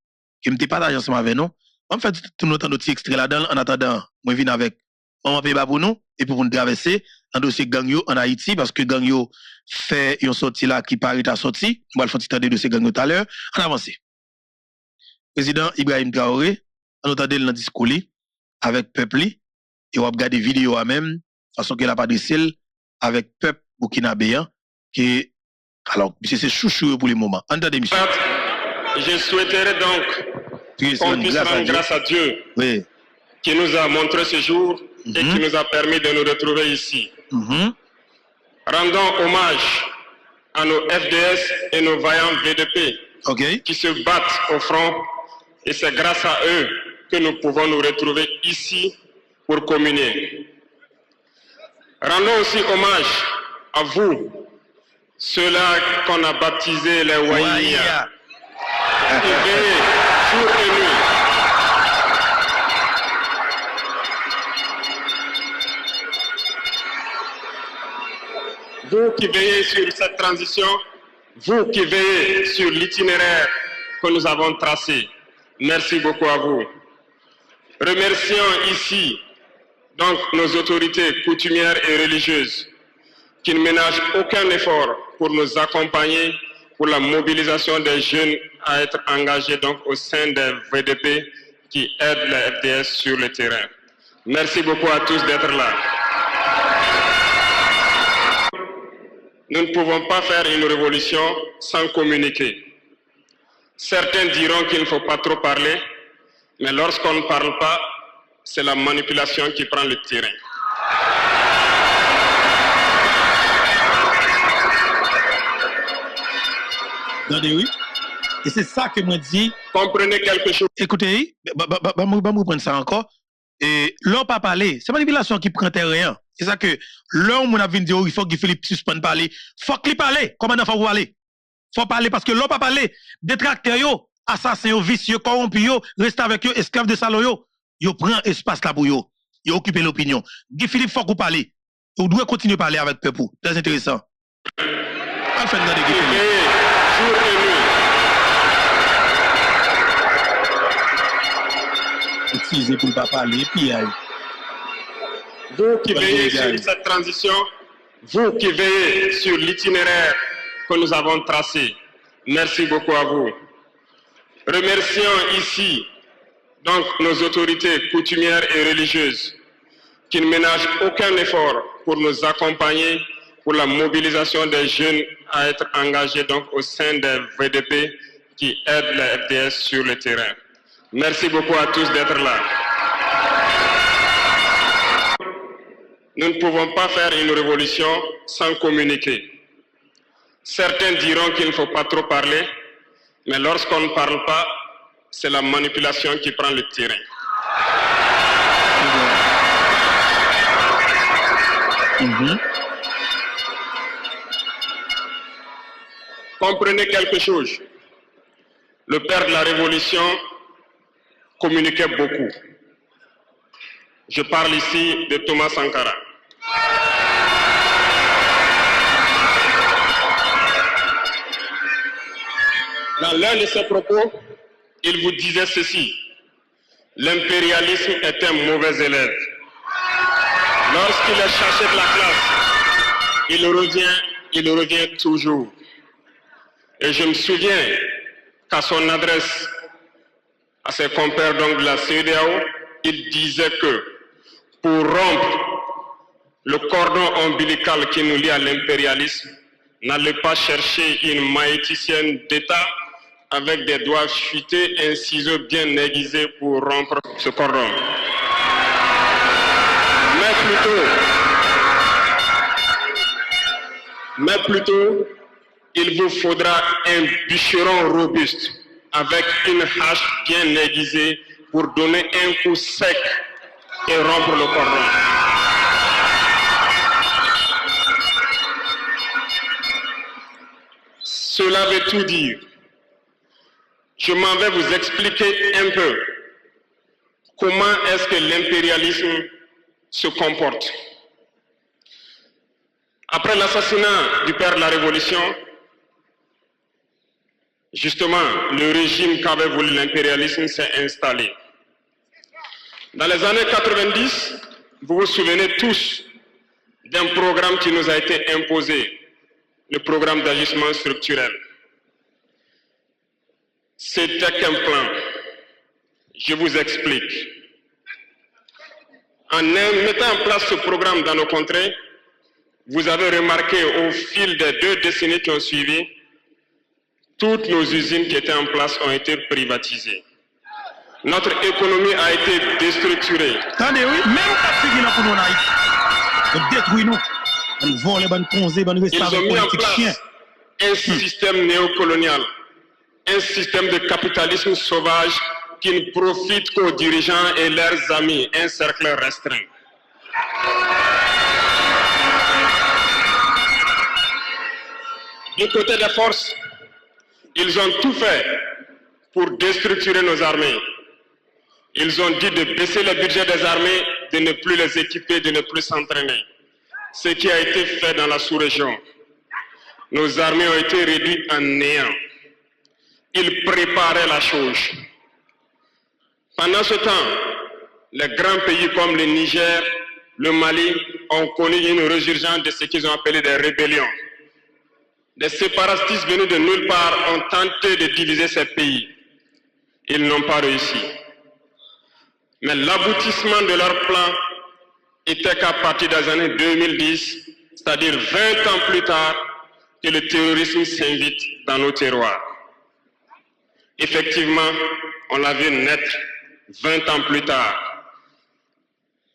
que m'était pas d'agence avec nous en fait tout notre petit extrait là-dedans en attendant moi viens avec on va pour nous et pour nous traverser un dossier gang yo en Haïti parce que gang yo fait une sortie là qui paraît à sortie on va le faire petit temps de dossier gang yo tout à l'heure on avance président Ibrahim Traoré on entendait dans discours avec peuple et on va regarder vidéo à même, façon qu'elle a pas de avec peuple burkinabéen, qui, alors, c'est chouchou pour le moment. Entendez, monsieur. Je souhaiterais donc qu'on puisse rendre grâce à Dieu qui nous a montré ce jour et qui nous a permis de nous retrouver ici. Rendons hommage à nos FDS et nos vaillants VDP qui se battent au front, et c'est grâce à eux que nous pouvons nous retrouver ici pour communier. Rendons aussi hommage à vous, ceux-là qu'on a baptisés les Wahia, qui veillent jour et nuit. Vous qui veillez sur cette transition, vous qui veillez sur l'itinéraire que nous avons tracé, merci beaucoup à vous. Remercions ici donc nos autorités coutumières et religieuses qui ne ménagent aucun effort pour nous accompagner pour la mobilisation des jeunes à être engagés donc au sein des VDP qui aident les FDS sur le terrain. Merci beaucoup à tous d'être là. Nous ne pouvons pas faire une révolution sans communiquer. Certains diront qu'il ne faut pas trop parler, mais lorsqu'on ne parle pas, c'est la manipulation qui prend le terrain. Attendez, oui. Et c'est ça que moi dis. Comprenez quelque chose. Écoutez, je prendre ça encore. Et l'on pas parler, c'est manipulation qui prend terrain. C'est ça que l'homme on a vu dire il faut que Philippe suspende parler. Faut qu'il parle. Comment il faut parler? Faut parler parce que l'on pas parler. Détracteurs yo, assassins yo, vicieux, corrompus yo, reste avec yo, esclaves de salon yo prend espace là pour yo. Yo occupe l'opinion. Guy Philippe faut qu'on parle. Vous devez continuer à parler avec peuple. Très intéressant. Pas faire de Guy Philippe. Jour et nuit. Utilisez pour ne pas parler, puis aïe. Vous qui veillez sur cette transition, vous qui veillez sur l'itinéraire que nous avons tracé, merci beaucoup à vous. Remercions ici donc nos autorités coutumières et religieuses qui ne ménagent aucun effort pour nous accompagner pour la mobilisation des jeunes à être engagés donc au sein des VDP qui aident les FDS sur le terrain. Merci beaucoup à tous d'être là. Nous ne pouvons pas faire une révolution sans communiquer. Certains diront qu'il ne faut pas trop parler, mais lorsqu'on ne parle pas, c'est la manipulation qui prend le terrain. Comprenez quelque chose. Le père de la Révolution communiquait beaucoup. Je parle ici de Thomas Sankara. Dans l'un de ses propos, il vous disait ceci: l'impérialisme est un mauvais élève. Lorsqu'il est chassé de la classe, il revient toujours. Et je me souviens qu'à son adresse à ses compères donc de la CEDEAO, il disait que pour rompre le cordon ombilical qui nous lie à l'impérialisme, n'allez pas chercher une maïticienne d'État avec des doigts futés et un ciseau bien aiguisé pour rompre ce cordon. Mais plutôt, il vous faudra un bûcheron robuste avec une hache bien aiguisée pour donner un coup sec et rompre le cordon. Cela veut tout dire. Je m'en vais vous expliquer un peu comment est-ce que l'impérialisme se comporte. Après l'assassinat du père de la Révolution, justement, le régime qu'avait voulu l'impérialisme s'est installé. Dans les années 90, vous vous souvenez tous d'un programme qui nous a été imposé, le programme d'ajustement structurel. C'était qu'un plan. Je vous explique. En mettant en place ce programme dans nos contrées, vous avez remarqué au fil des 2 décennies qui ont suivi, toutes nos usines qui étaient en place ont été privatisées. Notre économie a été déstructurée. Attendez, oui, même quand pour nous en Haïti, on détruit nous, on vole les bonnes conseils, bonnes Ils ont mis en place un système néocolonial, un système de capitalisme sauvage qui ne profite qu'aux dirigeants et leurs amis, un cercle restreint. Du côté des forces, ils ont tout fait pour déstructurer nos armées. Ils ont dit de baisser le budget des armées, de ne plus les équiper, de ne plus s'entraîner. Ce qui a été fait dans la sous-région. Nos armées ont été réduites en néant. Ils préparaient la chose. Pendant ce temps, les grands pays comme le Niger, le Mali ont connu une résurgence de ce qu'ils ont appelé des rébellions. Des séparatistes venus de nulle part ont tenté de diviser ces pays. Ils n'ont pas réussi. Mais l'aboutissement de leur plan était qu'à partir des années 2010, c'est-à-dire 20 ans plus tard, que le terrorisme s'invite dans nos terroirs. Effectivement, on l'a vu naître 20 ans plus tard.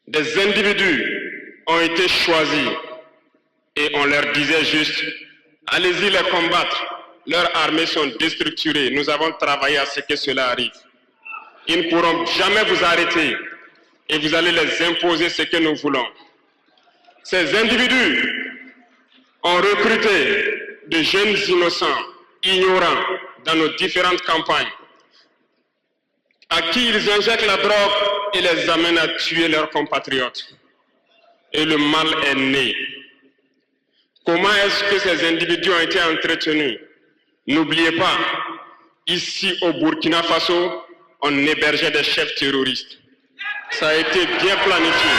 Des individus ont été choisis et on leur disait juste, allez-y les combattre, leurs armées sont déstructurées, nous avons travaillé à ce que cela arrive. Ils ne pourront jamais vous arrêter et vous allez les imposer ce que nous voulons. Ces individus ont recruté de jeunes innocents, ignorants, dans nos différentes campagnes, à qui ils injectent la drogue et les amènent à tuer leurs compatriotes. Et le mal est né. Comment est-ce que ces individus ont été entretenus? N'oubliez pas, ici au Burkina Faso, on hébergeait des chefs terroristes. Ça a été bien planifié.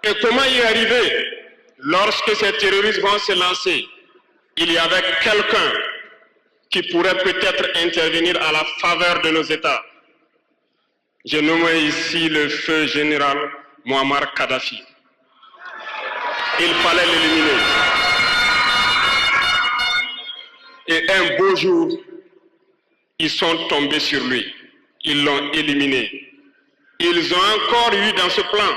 Et comment y arriver? Lorsque ces terroristes vont se lancer, il y avait quelqu'un qui pourrait peut-être intervenir à la faveur de nos États. Je nomme ici le feu général Muammar Kadhafi. Il fallait l'éliminer. Et un beau jour, ils sont tombés sur lui. Ils l'ont éliminé. Ils ont encore eu dans ce plan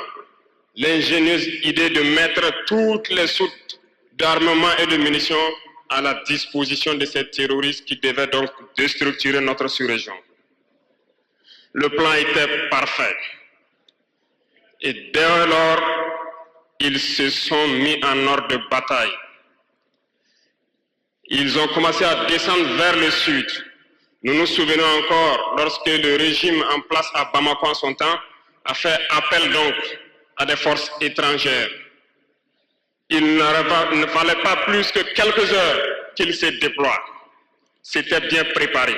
l'ingénieuse idée de mettre toutes les soutes d'armement et de munitions à la disposition de ces terroristes qui devaient donc déstructurer notre sous-région. Le plan était parfait. Et dès lors, ils se sont mis en ordre de bataille. Ils ont commencé à descendre vers le sud. Nous nous souvenons encore lorsque le régime en place à Bamako en son temps a fait appel donc à des forces étrangères. Il ne fallait pas plus que quelques heures qu'ils se déploient. C'était bien préparé.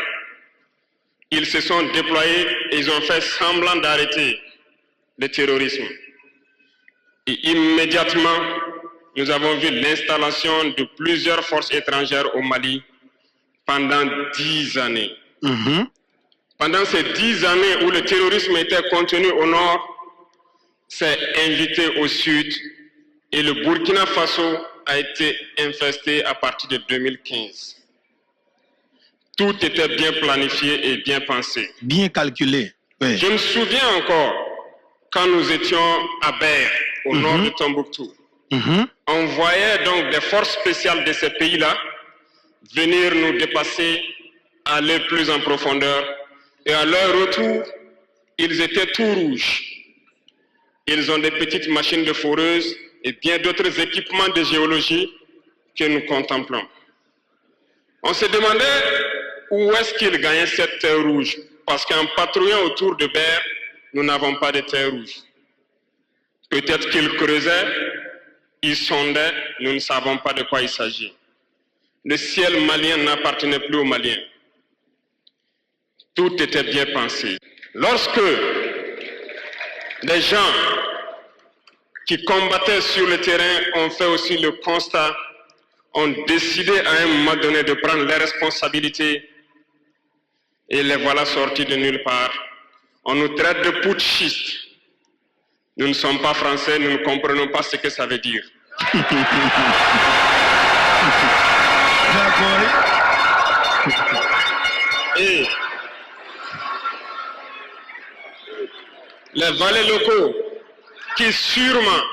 Ils se sont déployés et ils ont fait semblant d'arrêter le terrorisme. Et immédiatement, nous avons vu l'installation de plusieurs forces étrangères au Mali pendant 10 années. Pendant ces 10 années où le terrorisme était contenu au nord, s'est invité au sud et le Burkina Faso a été infesté à partir de 2015. Tout était bien planifié et bien pensé. Bien calculé. Oui. Je me souviens encore quand nous étions à Ber, au nord de Tombouctou. On voyait donc des forces spéciales de ces pays-là venir nous dépasser, aller plus en profondeur. Et à leur retour, ils étaient tout rouges. Ils ont des petites machines de foreuse et bien d'autres équipements de géologie que nous contemplons. On se demandait où est-ce qu'ils gagnaient cette terre rouge, parce qu'en patrouillant autour de Ber, nous n'avons pas de terre rouge. Peut-être qu'ils creusaient, ils sondaient, nous ne savons pas de quoi il s'agit. Le ciel malien n'appartenait plus aux Maliens. Tout était bien pensé. Lorsque les gens qui combattaient sur le terrain ont fait aussi le constat, ont décidé à un moment donné de prendre les responsabilités, Et les voilà sortis de nulle part. On nous traite de putschistes. Nous ne sommes pas français, nous ne comprenons pas ce que ça veut dire. Et les valets locaux, qui sûrement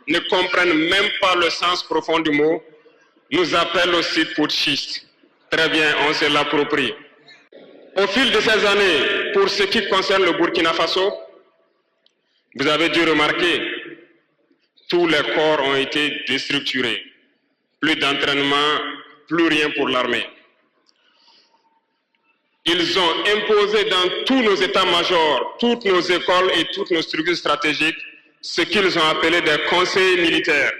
ne comprennent même pas le sens profond du mot, nous appellent aussi putschistes. Très bien, on se l'approprie. Au fil de ces années, pour ce qui concerne le Burkina Faso, vous avez dû remarquer, tous les corps ont été déstructurés. Plus d'entraînement, plus rien pour l'armée. Ils ont imposé dans tous nos états-majors, toutes nos écoles et toutes nos structures stratégiques, ce qu'ils ont appelé des conseillers militaires.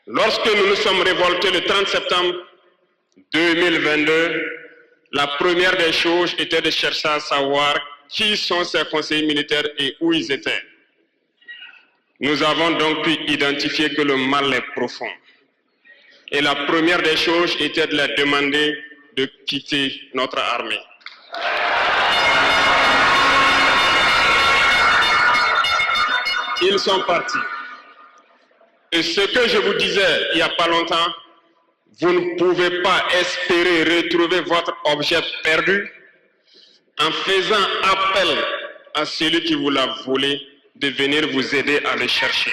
Lorsque nous nous sommes révoltés le 30 septembre 2022, la première des choses était de chercher à savoir qui sont ces conseillers militaires et où ils étaient. Nous avons donc pu identifier que le mal est profond. Et la première des choses était de leur demander de quitter notre armée. Ils sont partis. Et ce que je vous disais il n'y a pas longtemps, vous ne pouvez pas espérer retrouver votre objet perdu en faisant appel à celui qui vous l'a volé de venir vous aider à le chercher.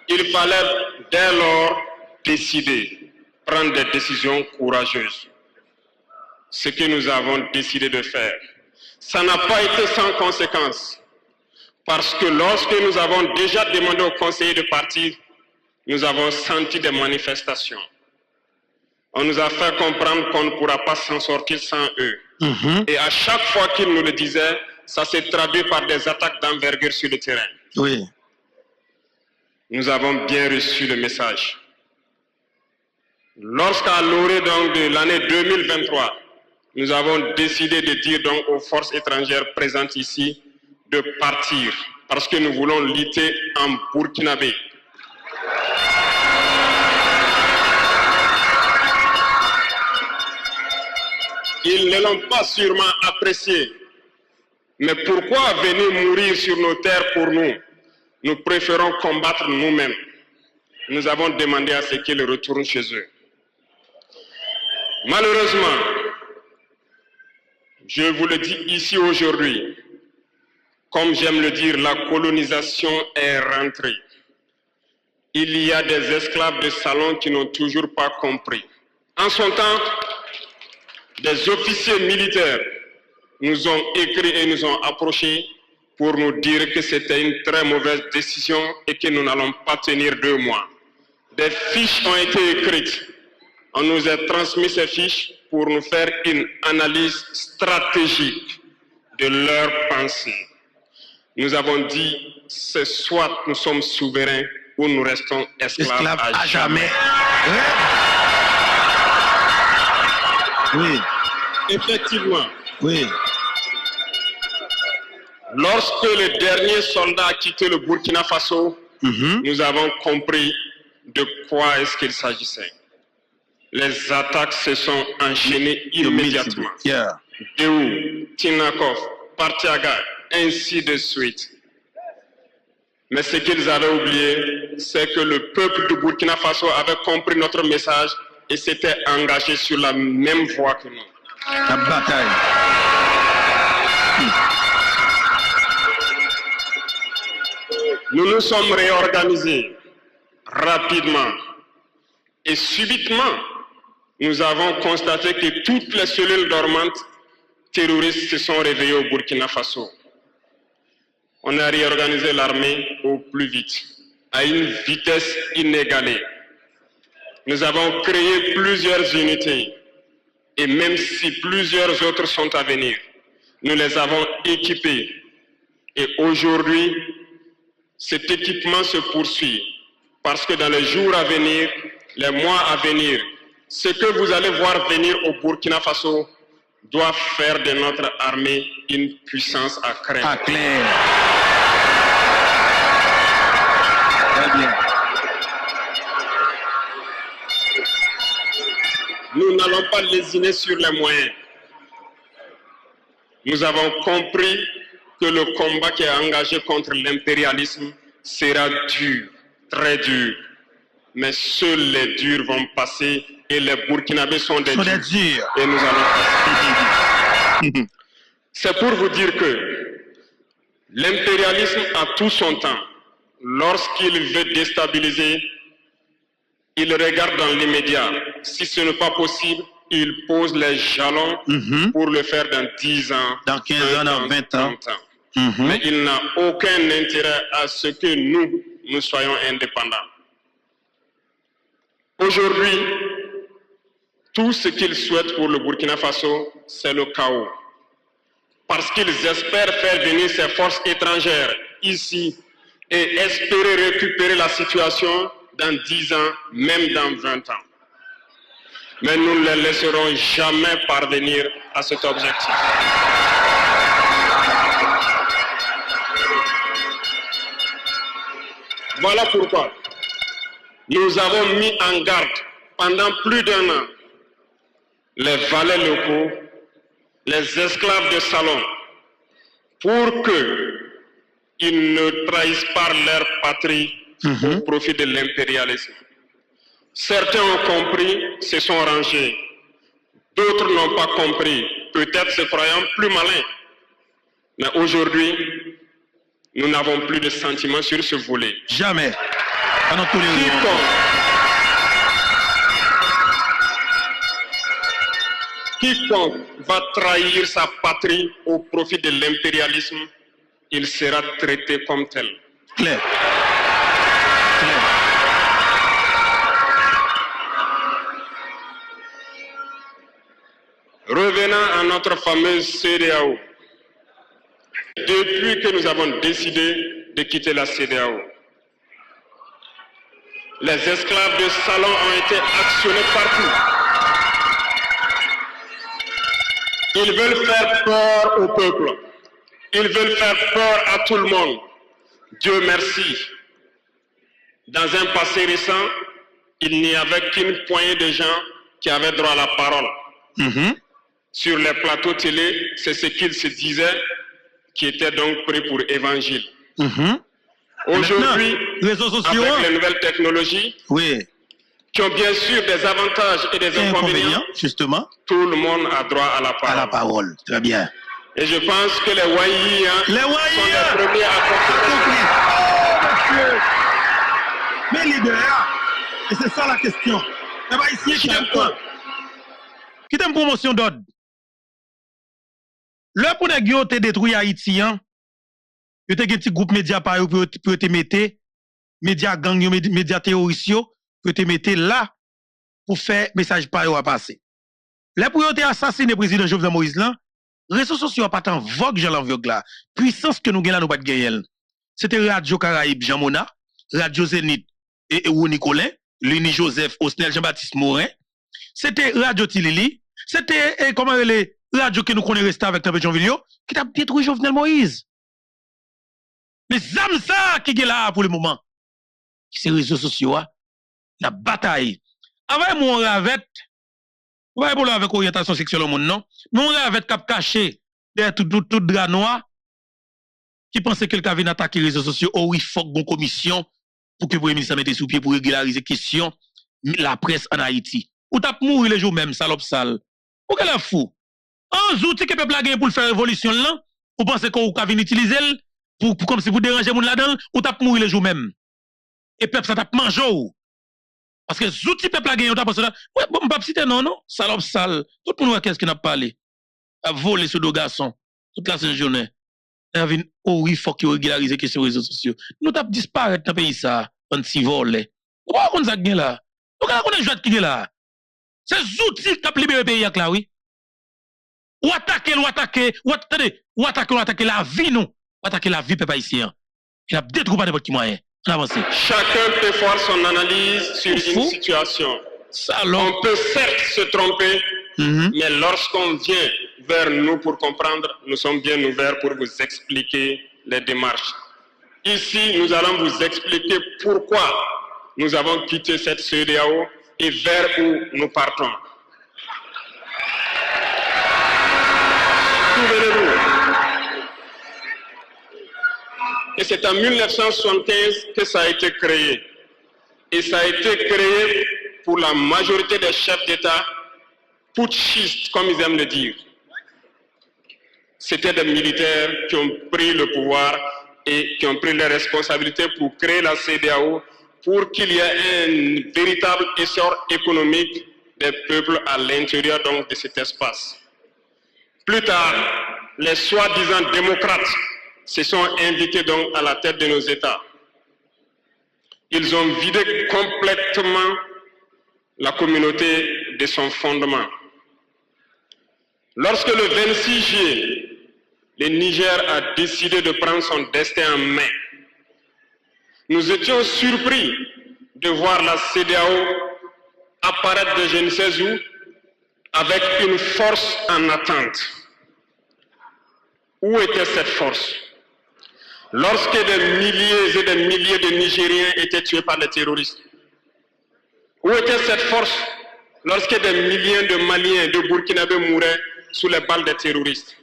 Il fallait dès lors décider, prendre des décisions courageuses. Ce que nous avons décidé de faire. Ça n'a pas été sans conséquence. Parce que lorsque nous avons déjà demandé aux conseillers de partir, nous avons senti des manifestations. On nous a fait comprendre qu'on ne pourra pas s'en sortir sans eux. Et à chaque fois qu'ils nous le disaient, ça s'est traduit par des attaques d'envergure sur le terrain. Oui. Nous avons bien reçu le message. Lorsqu'à l'orée de l'année 2023, nous avons décidé de dire donc aux forces étrangères présentes ici de partir parce que nous voulons lutter en burkinabé. Ils ne l'ont pas sûrement apprécié. Mais pourquoi venir mourir sur nos terres pour nous? Nous préférons combattre nous-mêmes. Nous avons demandé à ce qu'ils retournent chez eux. Malheureusement, je vous le dis ici aujourd'hui, comme j'aime le dire, la colonisation est rentrée. Il y a des esclaves de salon qui n'ont toujours pas compris. En son temps, des officiers militaires nous ont écrit et nous ont approchés pour nous dire que c'était une très mauvaise décision et que nous n'allons pas tenir 2 mois. Des fiches ont été écrites. On nous a transmis ces fiches pour nous faire une analyse stratégique de leurs pensées. Nous avons dit, c'est soit nous sommes souverains ou nous restons esclaves à jamais. Oui. Effectivement. Oui. Lorsque le dernier soldat a quitté le Burkina Faso, nous avons compris de quoi est-ce qu'il s'agissait. Les attaques se sont enchaînées immédiatement. Déou, Tinakov, Partiaga, ainsi de suite. Mais ce qu'ils avaient oublié, c'est que le peuple du Burkina Faso avait compris notre message et s'était engagé sur la même voie que nous. La bataille. Nous nous sommes réorganisés rapidement et subitement, nous avons constaté que toutes les cellules dormantes terroristes se sont réveillées au Burkina Faso. On a réorganisé l'armée au plus vite, à une vitesse inégalée. Nous avons créé plusieurs unités et même si plusieurs autres sont à venir, nous les avons équipées. Et aujourd'hui, cet équipement se poursuit parce que dans les jours à venir, les mois à venir, ce que vous allez voir venir au Burkina Faso doit faire de notre armée une puissance à craindre. Ah, clair. Très bien. pas lésiné sur les moyens. Nous avons compris que le combat qui est engagé contre l'impérialisme sera dur, très dur. Mais seuls les durs vont passer et les Burkinabés sont des durs. Et nous allons passer. C'est pour vous dire que l'impérialisme a tout son temps. Lorsqu'il veut déstabiliser, il regarde dans l'immédiat. Si ce n'est pas possible, il pose les jalons pour le faire dans 10 ans, dans 15 ans, dans 20 ans. Mais il n'a aucun intérêt à ce que nous soyons indépendants. Aujourd'hui, tout ce qu'ils souhaitent pour le Burkina Faso, c'est le chaos. Parce qu'ils espèrent faire venir ces forces étrangères ici et espérer récupérer la situation dans 10 ans, même dans 20 ans. Mais nous ne les laisserons jamais parvenir à cet objectif. Voilà pourquoi nous avons mis en garde pendant plus d'1 an les valets locaux, les esclaves de salon, pour qu'ils ne trahissent pas leur patrie au profit de l'impérialisme. Certains ont compris, se sont rangés. D'autres n'ont pas compris, peut-être se croyant plus malins. Mais aujourd'hui, nous n'avons plus de sentiments sur ce volet. Jamais. Quiconque va trahir sa patrie au profit de l'impérialisme, il sera traité comme tel. Clair. Revenant à notre fameuse CEDEAO. Depuis que nous avons décidé de quitter la CEDEAO, les esclaves de salon ont été actionnés partout. Ils veulent faire peur au peuple. Ils veulent faire peur à tout le monde. Dieu merci. Dans un passé récent, il n'y avait qu'une poignée de gens qui avaient droit à la parole. Sur les plateaux télé, c'est ce qu'ils se disaient qui était donc pris pour évangile. Aujourd'hui, avec les nouvelles technologies, qui ont bien sûr des avantages et des inconvénients, justement, tout le monde a droit à la parole. À la parole, très bien. Et je pense que les Waïs sont les premiers à comprendre. Mais leader, et c'est ça la question. Eh bien, ici, qui t'aime quoi? Qui t'aime promotion d'ordre? Le pour les gens te détruit Haïti, hein? Yo te gen petit groupe média par yo pour te mettre, média gang yo, média terroriste yo, pour te mettre là, pour faire message par yo à passer. Là pour yo te assassiné le président Jovenel Moïse là, réseaux sociaux pas tant vogue Jean Lanviog là, puissance que nous gen là nous pas de gagner. C'était Radio Caraïbe Jean Mona, Radio Zénith et Rony Colin, Luni Joseph, Osnel Jean-Baptiste Morin. C'était Radio Tilili, c'était comment les radio que nous connaissons resté avec Tempête Jean-Villiot, qui t'a détruit Jovenel Moïse. Mais âmes ça qui est là pour le moment. C'est les réseaux sociaux, la bataille. Avec mon ravette, vous voyez pour avec orientation sexuelle au monde, non? Mon ravette cap caché derrière tout drap noir, qui pensait que quelqu'un vient attaquer les réseaux sociaux, oh oui, faut une commission pour que le Premier ministre mette sous pied pour régulariser question la presse en Haïti. Ou t'as mourir le jour même, salope sale. Ou qu'elle est fou? Un outil que peuple a gagné pour faire révolution là, vous pensez qu'on va venir utiliser pour comme si vous dérangez moun là-dedans, ou t'as mourir le jour même. Et peuple ça t'a mangé ou. Parce que les outils peuple a gagné, on t'a pensé là, ouais, bon, pas citer non, salope sale. Tout le monde qu'est-ce qu'il n'a pas parlé? À voler ce deux garçons, toute la journée. Oh oui, il faut qu'il régularise les questions réseaux sociaux. Nous t'as disparaître dans le pays ça, on s'y vole. Pourquoi on ça gagne là? Pourquoi on a joué qui là? C'est les outils qui ont libéré le pays là, oui. Ou attaquer la vie, nous. Ou attaquer la vie, peuple haïtien. Il a détruit pas n'importe qui moyen. On avance. Chacun peut faire son analyse sur une situation. On peut certes se tromper, mais lorsqu'on vient vers nous pour comprendre, nous sommes bien ouverts pour vous expliquer les démarches. Ici, nous allons vous expliquer pourquoi nous avons quitté cette CEDEAO et vers où nous partons. Souvenez-vous. Et c'est en 1975 que ça a été créé. Et ça a été créé pour la majorité des chefs d'État putschistes, comme ils aiment le dire. C'était des militaires qui ont pris le pouvoir et qui ont pris les responsabilités pour créer la CEDEAO, pour qu'il y ait un véritable essor économique des peuples à l'intérieur donc de cet espace. Plus tard, les soi-disant démocrates se sont invités donc à la tête de nos États. Ils ont vidé complètement la communauté de son fondement. Lorsque le 26 juillet, le Niger a décidé de prendre son destin en main, nous étions surpris de voir la CEDEAO apparaître de je ne sais où avec une force en attente. Où était cette force? Lorsque des milliers et des milliers de Nigériens étaient tués par les terroristes, où était cette force lorsque des milliers de Maliens et de Burkinabés mouraient sous les balles des terroristes?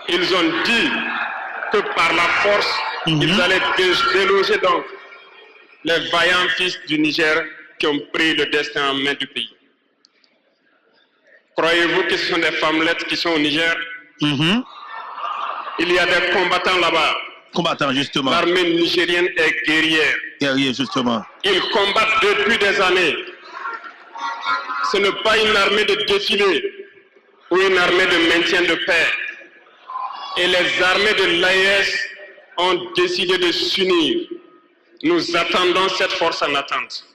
Ils ont dit que par la force, ils allaient déloger donc les vaillants fils du Niger qui ont pris le destin en main du pays. Croyez-vous que ce sont des femmelettes qui sont au Niger? Il y a des combattants là-bas. Combattants, justement. L'armée nigérienne est guerrière. Guerrier, justement. Ils combattent depuis des années. Ce n'est pas une armée de défilé ou une armée de maintien de paix. Et les armées de l'AES ont décidé de s'unir. Nous attendons cette force en attente.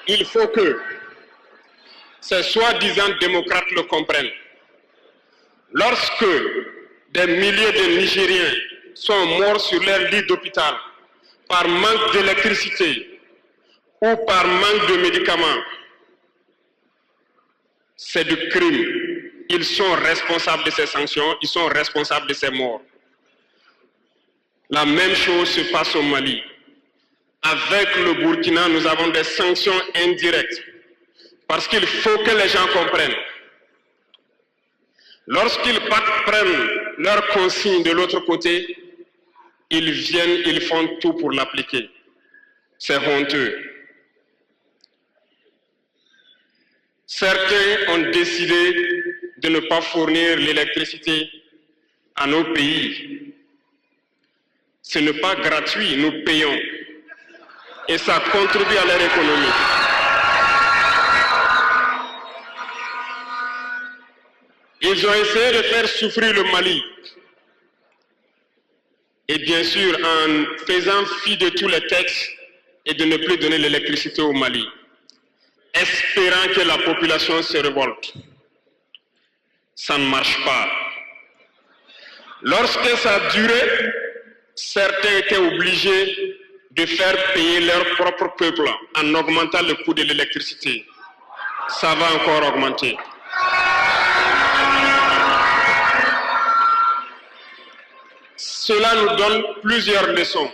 Il faut que ces soi-disant démocrates le comprennent. Lorsque des milliers de Nigériens sont morts sur leur lit d'hôpital par manque d'électricité ou par manque de médicaments, c'est du crime. Ils sont responsables de ces sanctions, ils sont responsables de ces morts. La même chose se passe au Mali. Avec le Burkina, nous avons des sanctions indirectes. Parce qu'il faut que les gens comprennent. Lorsqu'ils prennent leurs consignes de l'autre côté, ils viennent, ils font tout pour l'appliquer. C'est honteux. Certains ont décidé de ne pas fournir l'électricité à nos pays. Ce n'est pas gratuit, nous payons. Et ça contribue à leur économie. Ils ont essayé de faire souffrir le Mali. Et bien sûr, en faisant fi de tous les textes et de ne plus donner l'électricité au Mali, espérant que la population se révolte. Ça ne marche pas. Lorsque ça a duré, certains étaient obligés de faire payer leur propre peuple en augmentant le coût de l'électricité. Ça va encore augmenter. Cela nous donne plusieurs leçons.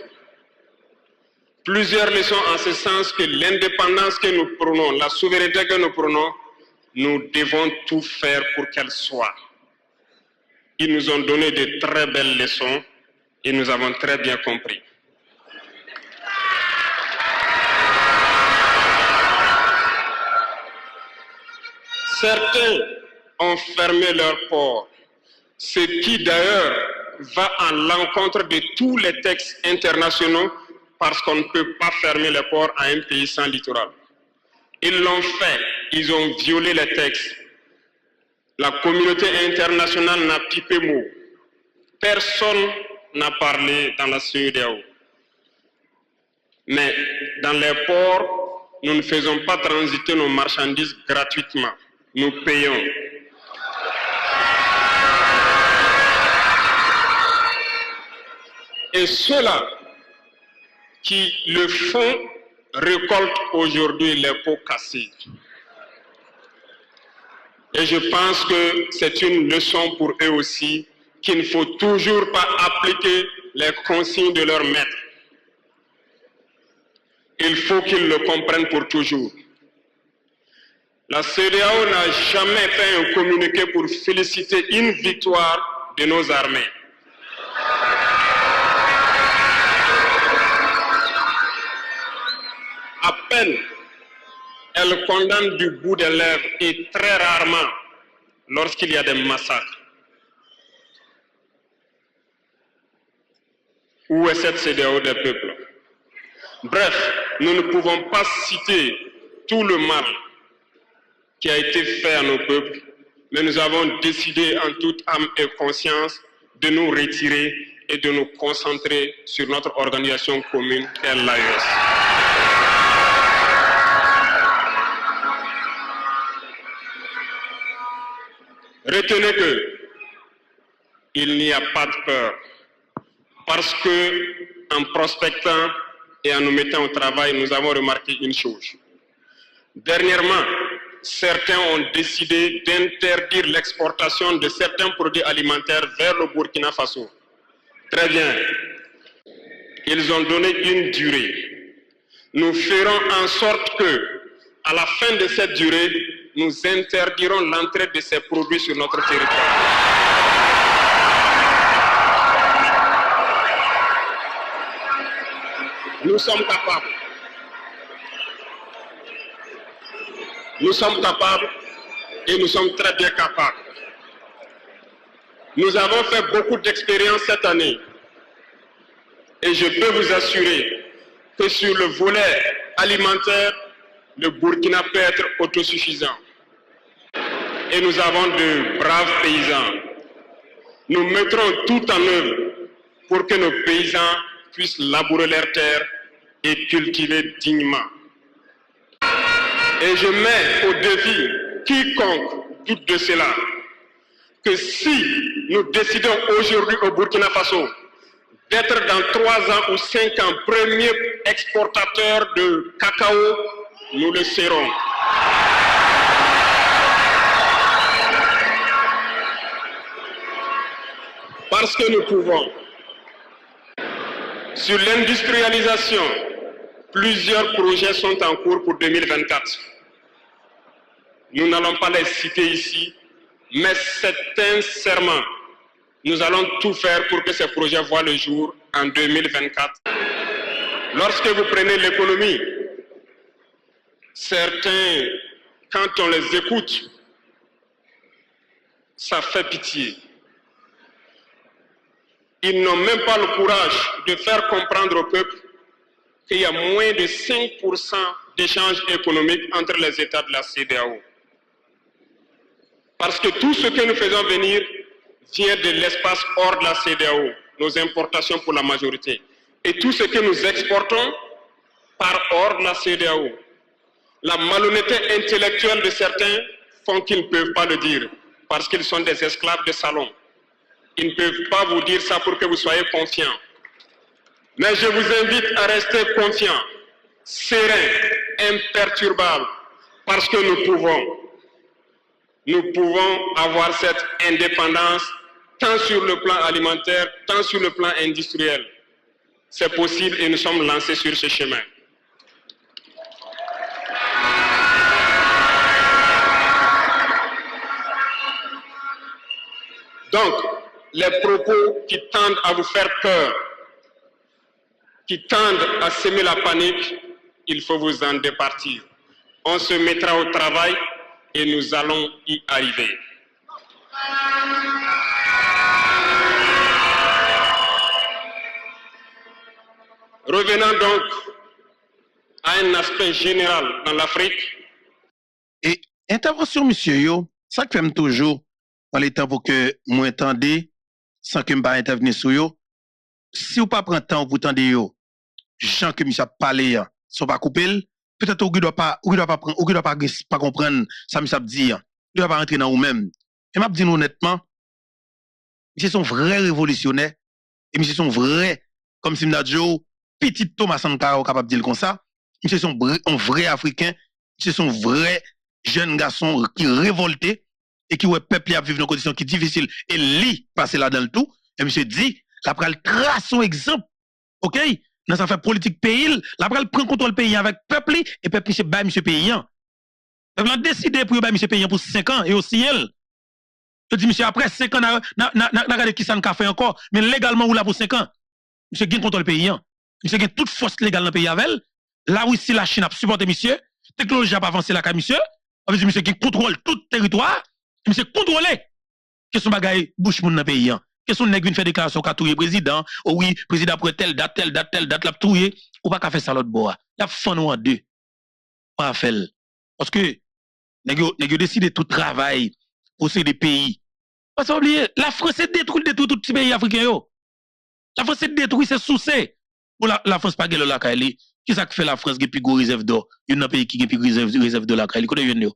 Plusieurs leçons en ce sens que l'indépendance que nous prenons, la souveraineté que nous prenons, nous devons tout faire pour qu'elle soit. Ils nous ont donné de très belles leçons et nous avons très bien compris. Certains ont fermé leurs ports, ce qui d'ailleurs va à l'encontre de tous les textes internationaux parce qu'on ne peut pas fermer les ports à un pays sans littoral. Ils l'ont fait, ils ont violé les textes. La communauté internationale n'a pipé mot. Personne n'a parlé dans la CEDEAO. Mais dans les ports, nous ne faisons pas transiter nos marchandises gratuitement. Nous payons. Et ceux-là qui le font récoltent aujourd'hui les pots cassés. Et je pense que c'est une leçon pour eux aussi qu'il ne faut toujours pas appliquer les consignes de leur maître. il faut qu'ils le comprennent pour toujours. La CEDEAO n'a jamais fait un communiqué pour féliciter une victoire de nos armées. À peine, elle condamne du bout des lèvres et très rarement lorsqu'il y a des massacres. Où est cette CEDEAO des peuples? Bref, nous ne pouvons pas citer tout le mal qui a été fait à nos peuples, mais nous avons décidé en toute âme et conscience de nous retirer et de nous concentrer sur notre organisation commune, l'AES. Retenez que il n'y a pas de peur, parce que en prospectant et en nous mettant au travail, nous avons remarqué une chose. Dernièrement, certains ont décidé d'interdire l'exportation de certains produits alimentaires vers le Burkina Faso. Très bien. Ils ont donné une durée. Nous ferons en sorte que, à la fin de cette durée, nous interdirons l'entrée de ces produits sur notre territoire. Nous sommes capables. Nous sommes capables et nous sommes très bien capables. Nous avons fait beaucoup d'expériences cette année et je peux vous assurer que sur le volet alimentaire, le Burkina peut être autosuffisant. Et nous avons de braves paysans. Nous mettrons tout en œuvre pour que nos paysans puissent labourer leurs terres et cultiver dignement. Et je mets au défi quiconque doute de cela, que si nous décidons aujourd'hui au Burkina Faso d'être dans 3 ans ou 5 ans premier exportateur de cacao, nous le serons. Parce que nous pouvons. Sur l'industrialisation, plusieurs projets sont en cours pour 2024. Nous n'allons pas les citer ici, mais sincèrement, nous allons tout faire pour que ces projets voient le jour en 2024. Lorsque vous prenez l'économie, certains, quand on les écoute, ça fait pitié. Ils n'ont même pas le courage de faire comprendre au peuple qu'il y a moins de 5% d'échanges économiques entre les États de la CEDEAO. Parce que tout ce que nous faisons venir vient de l'espace hors de la CEDEAO, nos importations pour la majorité. Et tout ce que nous exportons part hors de la CEDEAO. La malhonnêteté intellectuelle de certains font qu'ils ne peuvent pas le dire, parce qu'ils sont des esclaves de salon. Ils ne peuvent pas vous dire ça pour que vous soyez confiants. Mais je vous invite à rester confiants, sereins, imperturbables, parce que nous pouvons avoir cette indépendance tant sur le plan alimentaire, tant sur le plan industriel. C'est possible et nous sommes lancés sur ce chemin. Donc, les propos qui tendent à vous faire peur, qui tendent à semer la panique, il faut vous en départir. On se mettra au travail et nous allons y arriver. Revenons donc à un aspect général dans l'Afrique. Et intervention, monsieur Yo, ça que fait toujours, dans les temps pour que moi entendez, sans que je ne pas intervenir sur yo. Si vous pas prendre temps pour entendre yo, gens que monsieur a parlé, sont pas coupés, peut-être vous doit pas comprendre ça monsieur a dit, vous doit pas rentrer dans vous-même. Et m'a dit honnêtement, monsieur sont vrais révolutionnaires et monsieur sont vrais comme si m'a dit petit Thomas Sankara capable de dire comme ça, monsieur sont un vrai africain, monsieur sont vrais jeunes garçons qui révoltés et qui ouais peuple à vivre dans des conditions qui difficiles et li passer là dans le tout et monsieur dit la pral trace son exemple. OK, dans sa fait politique pays, la pral prend contrôle pays avec peuple et peuple c'est ba monsieur pays. Peuple a décidé pour ba monsieur pays pour 5 ans et aussi elle. Je dis monsieur après 5 ans n'a regardé qui ça n'a fait encore mais légalement ou là pour 5 ans. Monsieur gagne contrôle pays. Monsieur gagne toute force légale dans le pays avec. Là où si la Chine a supporté monsieur, technologie a pas avancé là monsieur, on veut dire monsieur qui contrôle tout territoire, monsieur contrôler question bagaille bouche moun dans pays. Question nèg vinn faire déclaration ka touyer président, oh oui, président pour telle date la touyer, ou pas ka faire ça l'autre bois. La fan ou en deux. Pas faire parce que nèg yo décide tout travail pour ces des pays. Parce que oublier, la France est détruit tout petit pays africain yo. La France est détruit c'est soucé. Pour la France pas gèle la Kaili. Qui ça fait la France qui plus gros réserve d'or? Il y a un pays qui plus réserve d'or la Kaili. Connais yo.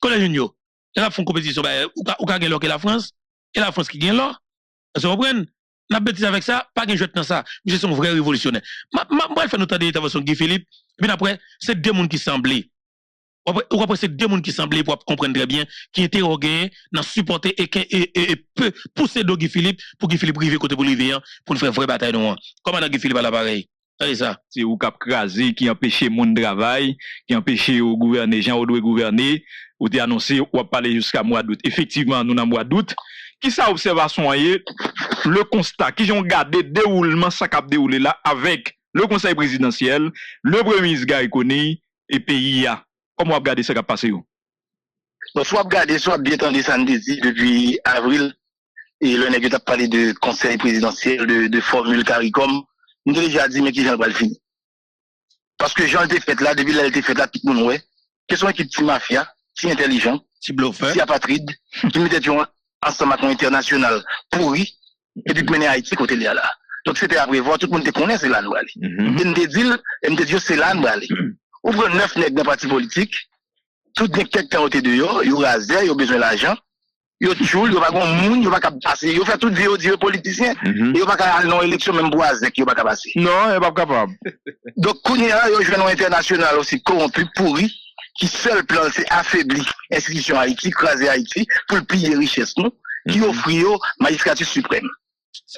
Connais yo. La font compétition ou ka gèle que la France et la France qui gagne là. Vous comprenez? La bêtise avec ça, pas de jeu dans ça. Monsieur son vrai révolutionnaire. Moi, je fais notre intervention Guy Philippe. Puis après, c'est deux mondes qui semblaient. Ou après, c'est deux mondes qui semblaient pour comprendre très bien, qui interrogeaient, dans supporter et peut pousser de Guy Philippe pour Guy Philippe privé côté Bolivien pour nous faire une vraie bataille de moi. Comment Guy Philippe à l'appareil? C'est ça. C'est ou cap crasé qui empêche mon travail, qui empêche au gouverner, gens doit gouverner, ou t'es annoncé ou parler jusqu'à mois d'août. Effectivement, nous dans mois d'août. Qui ça observation le constat qui ont gardé déroulement ça cap déroulé là avec le conseil présidentiel, le premier ministre Gary Coney et pays a. Comment vous regardez ça qui a passé? Donc soit regarder soit bien entendu ça depuis avril et le nèg a parlé de conseil présidentiel de formule CARICOM, nous déjà dit mais qui j'en va le finir. Parce que Jean était fait là depuis là était fait là tout le monde ouais. Question qui petit mafia, si intelligent, si bluffeur, si apatride qui mettait ensemble avec international pourri et puis mener Haïti côté là. Donc c'était à prévoir, tout le monde te connaît c'est là nous aller. Et me dit c'est là nous aller. Ouvre 9 nèg dans parti politique, tout nèg quelqu'un côté de yo rasé, yo besoin d'argent, yo choule, yo pas gon moun, yo pas capable passer, yo fait toute vie dire politicien, yo pas capable non élection même boisé yo pas capable passer. Non, yo pas capable. Donc kounya yo joindre international aussi corrompu pourri qui seul plan c'est affaiblir institution Haïti, craser Haïti pour piller richesse nous, qui offre yo magistrature suprême.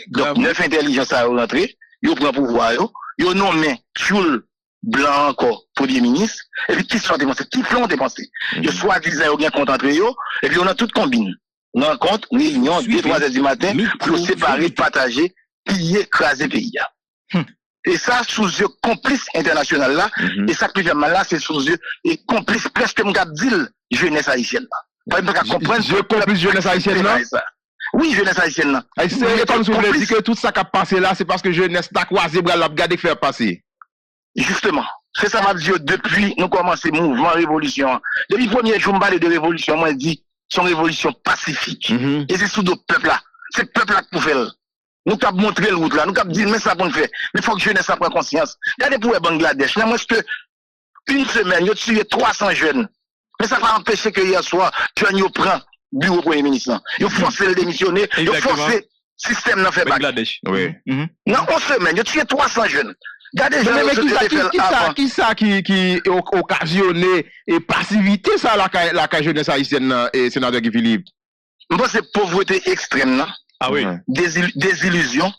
Donc 9 intelligence à rentrer, yo prend pouvoir yo nommé choule blanc encore premier ministre et puis qui sont dépensés qui plan dépensé yo soi-disant yo bien compte entre yo et puis on a tout combine on rencontre réunion 2-3 heures du matin pour séparer partager piller écraser pays et ça sous yeux complice international là et ça qui fait mal là c'est sous yeux et complice presque me cap dire jeunesse haïtienne là pas comprendre je complice jeunesse haïtienne là. Oui, jeunesse haïtienne là c'est comme si vous voulez dire que tout ça qui a passé là c'est parce que jeunesse t'a croisé bras l'a regarder faire passer. Justement, c'est ça m'a dit depuis nous commençons mouvement révolution. Depuis le premier jour, je parle de révolution, moi je dis son révolution pacifique. Et c'est sous d'autres peuples là. C'est le peuple là qui faire. Nous avons montré le route là, nous avons dit mais ça pour nous faire. Mais il faut que jeunesse prenne conscience. Regardez pour le Bangladesh, là moi que une semaine, il a tué 300 jeunes. Mais ça va empêcher que hier soir, jeunes prend bureau premier ministre. Il forcé le démissionner, il forcé le système n'a fait pas. Bangladesh, oui. Non, en semaine, il a tué 300 jeunes. Qui ça qui occasionné et passivité ça la jeunesse haïtienne et sénateur Guy Philippe? Moi c'est pauvreté extrême là. Ah oui. Désillusion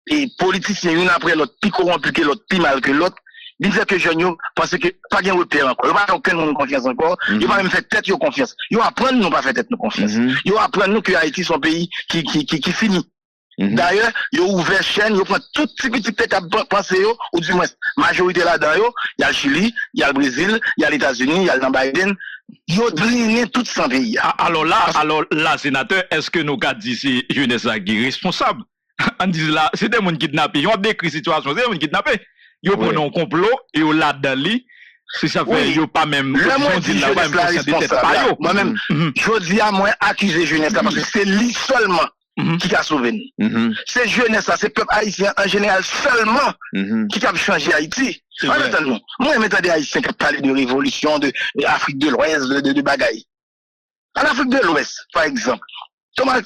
et politiciens une après l'autre plus corrompu que l'autre plus mal que l'autre. Ils disent que jeunes parce que pas bien repère encore. Ils pas aucun monde confiance encore. Ils pas même fait tête yo confiance. Ils apprennent nous pas faire tête nous confiance. Ils apprennent nous que Haïti son pays qui finit. D'ailleurs, ils ont ouvert chaîne, ils prennent tout petit tête à penser, ou du moins, majorité là-dedans, il y a le Chili, il y a le Brésil, il y a les États-Unis, il y a le Biden, ils ont drainé tout sans pays. Alors là, sénateur, est-ce que nous avons dit c'est jeunesse qui est responsable? On dit là, c'est des gens kidnappés, ils ont décrit la situation, c'est des gens kidnappés. Ils prennent un complot, et ils là-dedans, si ça fait, ils pas même. Le moi dit jeunesse la responsable. Moi-même, je dis à moi accuser jeunesse parce que c'est lui seulement qui a sauvé nous. C'est jeunesse, c'est peuple haïtien en général seulement qui a changé Haïti. Moi, je des haïtiens qui parlent de révolution, de Afrique de l'Ouest, de bagaille. En Afrique de l'Ouest, par exemple, Thomas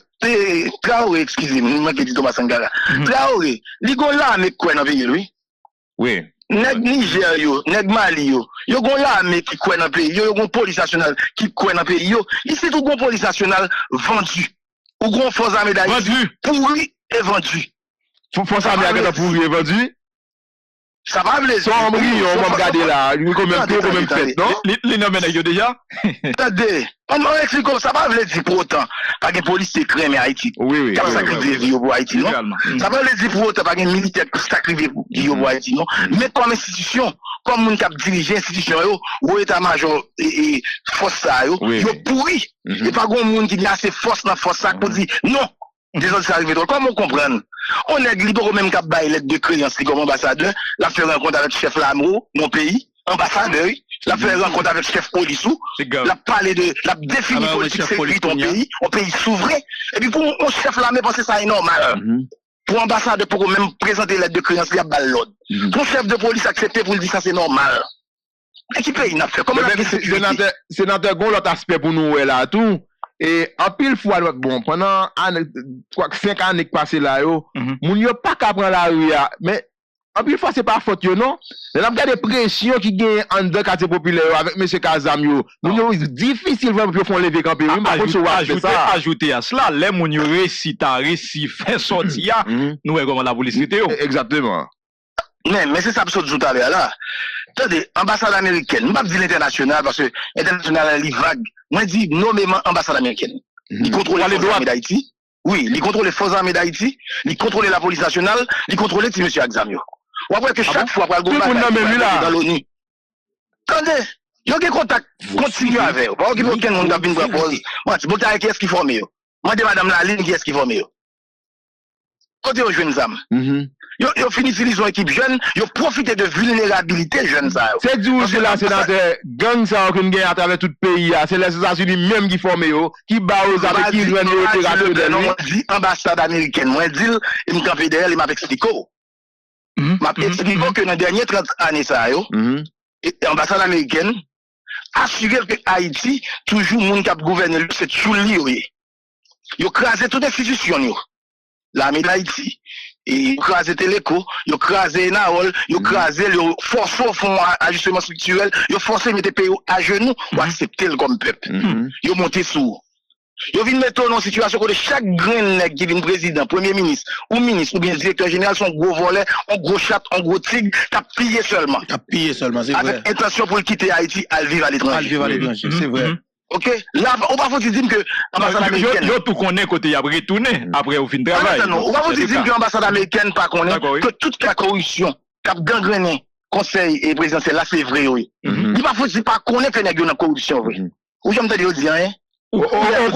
Traoré, excusez-moi, je dis Thomas Sankara. Traoré, il y a l'armée qui est dans le pays, lui. Oui. Nèg Niger yo, nèg Mali yo gon l'armée qui est dans le pays, yo gon police nationale qui est dans le pays. Ici, tout gon police nationale vendu. Ou gros force armée d'Haïti pourri et vendu. Force armée d'Haïti pourri et vendu? Ça va me laisser. Son brillant, on va regarder là. Lui, quand même fait, non? Les noms maintenant déjà? Attendez, on explique comme ça va me laisser pour autant. Pas que police qui crée mais Haïti. Oui. Qui a sacrifié vie pour Haïti, non? Ça va me laisser pour autant. Pas que militaire qui sacrifié vie pour Haïti, non? Mais comme institution, comme moun qui a dirigé l'institution, ou état-major et force ça, yo pourri. Et pas grand monde qui a assez force dans force ça pour dire non. Des autres arrivés. Comment on comprend? On est libre même qu'à bailler lettre de créance comme ambassadeur, la faire rencontre avec chef Lamro, mon pays, ambassadeur, la faire rencontre avec chef Polissou, la parler de la définir politique sécurité ton pays, un pays souverain. Et puis pour un chef l'armée penser ça est normal. Pour ambassadeur pour même présenter lettre de créance, il y a balle l'ordre. Pour chef de police accepter pour dire ça c'est normal. Et qui pays n'a fait? Comment sénateur, gon l'autre aspect pour nous là tout. Et en pile fois bon pendant 5 années passées là yo moun yo pas qu'à prendre la rue mais en pile fois c'est pas faute yo non on a regardé pression qui gagne en deux quartiers populaires avec monsieur Kazam yo moun yo difficile vraiment pour font lever camper ajouter à cela les moun yo récit fait sortir nous comment la police était exactement mais c'est ça que je tout à l'heure là. Attendez, ambassade américaine, je ne vais pas dire l'international parce que l'international est vague. Moi, je dis nommément ambassade américaine. Il contrôle les forces armées d'Haïti. Oui, il contrôle les forces armées d'Haïti. Il contrôle la police nationale. Il contrôle M. Axamio. Ou après que chaque fois, pour le gouvernement dans l'ONU. Attendez, il y a des contacts continue avec eux. Pas aucun monde qui a une propose. Moi, tu peux qui est-ce qui forme eux? Moi, je demande Madame Laline qui est-ce qui forme eux? Côté aux jeunes âmes. Yo fini utiliser une équipe jeune, yo profiter de vulnérabilité jeune ça. C'est du là sénateur gang ça qu'on gagne à travers tout le pays, c'est les États-Unis même qui forment yo, qui bat aux avec qui joignent opération de non, moi dit ambassade américaine, moi dit il me campé derrière, il m'a expliqué. M'a expliqué que dans les dernières 30 années ça yo, ambassade américaine assurer que Haïti toujours monde qui a gouverné c'est tout lié. Yo crasé toute institution yo. L'armée d'Haïti, ils crasé Téléco, ils crasé Naol, ils crasé, ils forcé au fond ajustement structurel, ils forcé mettre pays à genoux pour accepter le comme peuple. Ils monté sous. Ils viennent mettre dans une situation où chaque grain qui vient président, premier ministre ou bien directeur général sont gros volets, un gros chat, un gros tigre, t'as pillé seulement. C'est vrai. Avec intention pour quitter Haïti, à vivre à l'étranger. C'est vrai. Ok, là, on va vous dire que l'ambassade américaine. Yo tout connaît côté y a retourné après au fin de travail. Non, on va vous dire que l'ambassade américaine pas connaît que toute la corruption cap gangrené conseil et présidentiel là c'est vrai oui. Il va faut dire pas connaît que nèg yo dans corruption vrai. Ou j'aime te dire hein. Au contraire,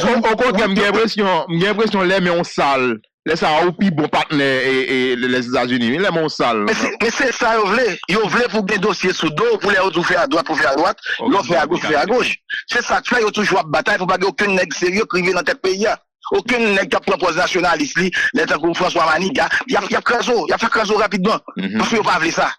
j'ai l'impression les mais on sale. Les ça ou pi bon partenaire et les États-Unis, les mon sale. Mais c'est ça yo vle pour des dossiers sous dos pour les autres faire à droite pour faire à droite, l'autre faire à gauche faire à gauche. C'est ça que fait yo toujours bataille pour pas que aucun nèg sérieux privé dans tête pays. Aucun nèg qui propose nationaliste li, l'état comme François Maniga, il a fait craso rapidement parce que yo pas vle ça.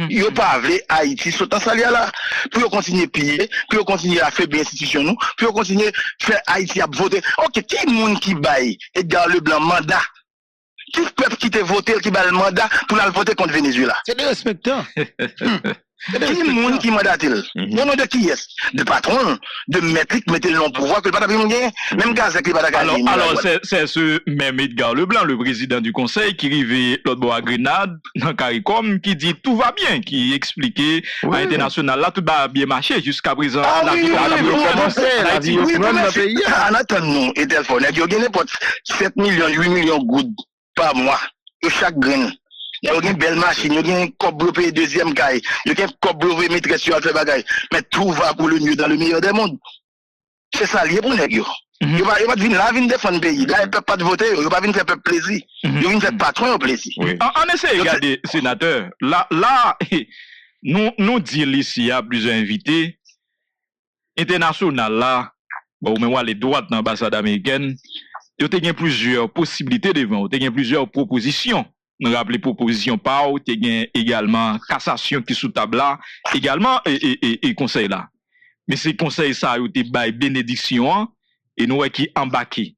Yo pas vle Haïti sautant ça là pour yo continuer piller, pour yo continuer à faire bien institution nous, pour yo continuer faire Haïti à voter. OK, qui monde qui baille Edgar Leblanc mandat? Qui peuple qui te voté qui baille le mandat pour la voter contre Venezuela? C'est des respectants. Qui monde qui mandate-il? Au nom de qui est-ce? De patron, de maître qui mettait le nom pouvoir que le patron gagne, même gaz qui va gagner. Alors c'est ce même Edgar Leblanc, le président du conseil, qui arrivait l'autre bord à Grenade, dans CARICOM, qui dit tout va bien, qui expliquait à l'international là tout va bien marcher jusqu'à présent. La vie en attendant, et tel fort, il y a gagné pour 7 millions, 8 millions de gouttes par mois, de chaque grain. Il y a une belle machine, il y a un cob payer deuxième caille, il y a un cob maîtresse sur le bagaille. Mais tout va pour le mieux dans le meilleur des mondes. C'est ça lié pour les gars. Il va venir là, venir défendre le pays. Là, il ne peut pas voter, il va venir faire plaisir. Il va venir faire patron au plaisir. En essai, regardez, sénateur, là, nous disons ici, il y a plusieurs invités internationaux là, bon, mais moi, les droits de l'ambassade américaine, il y a plusieurs possibilités devant, il y a plusieurs propositions. Nous rappelons proposition par ou également cassation qui sous table là également et conseil là mais ces conseils ça a été bail bénédiction et nous qui embarqué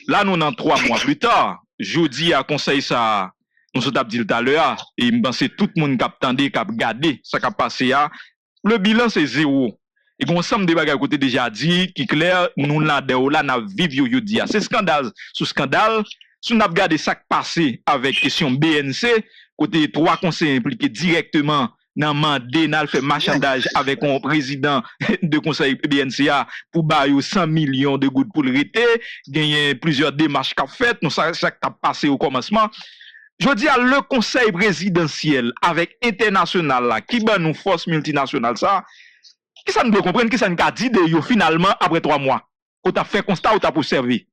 là nous dans 3 mois plus tard jeudi à conseil ça nous sommes dit tout à l'heure et me pense tout le monde qui attendait qui regarder ça qui a passé le bilan c'est 0 et qu'on ensemble de bagages côté déjà dit qui clair nous là n'a vivre yo dit c'est scandale sous scandale. Si on a regardé ça qui passé avec question BNC, côté 3 conseillers impliqués directement dans mandé dans fait marchandage avec un président de conseil BNCA pour bailler 100 millions de gouttes pour le rete, gagner plusieurs démarches qu'a fait, nous ça qui a passé au commencement. Je dis à le conseil présidentiel avec international là qui ban nous force multinationale ça, qui ça nous doit comprendre qui ça nous a dit de yo finalement après 3 mois. Quand t'as fait constat ou t'as observé.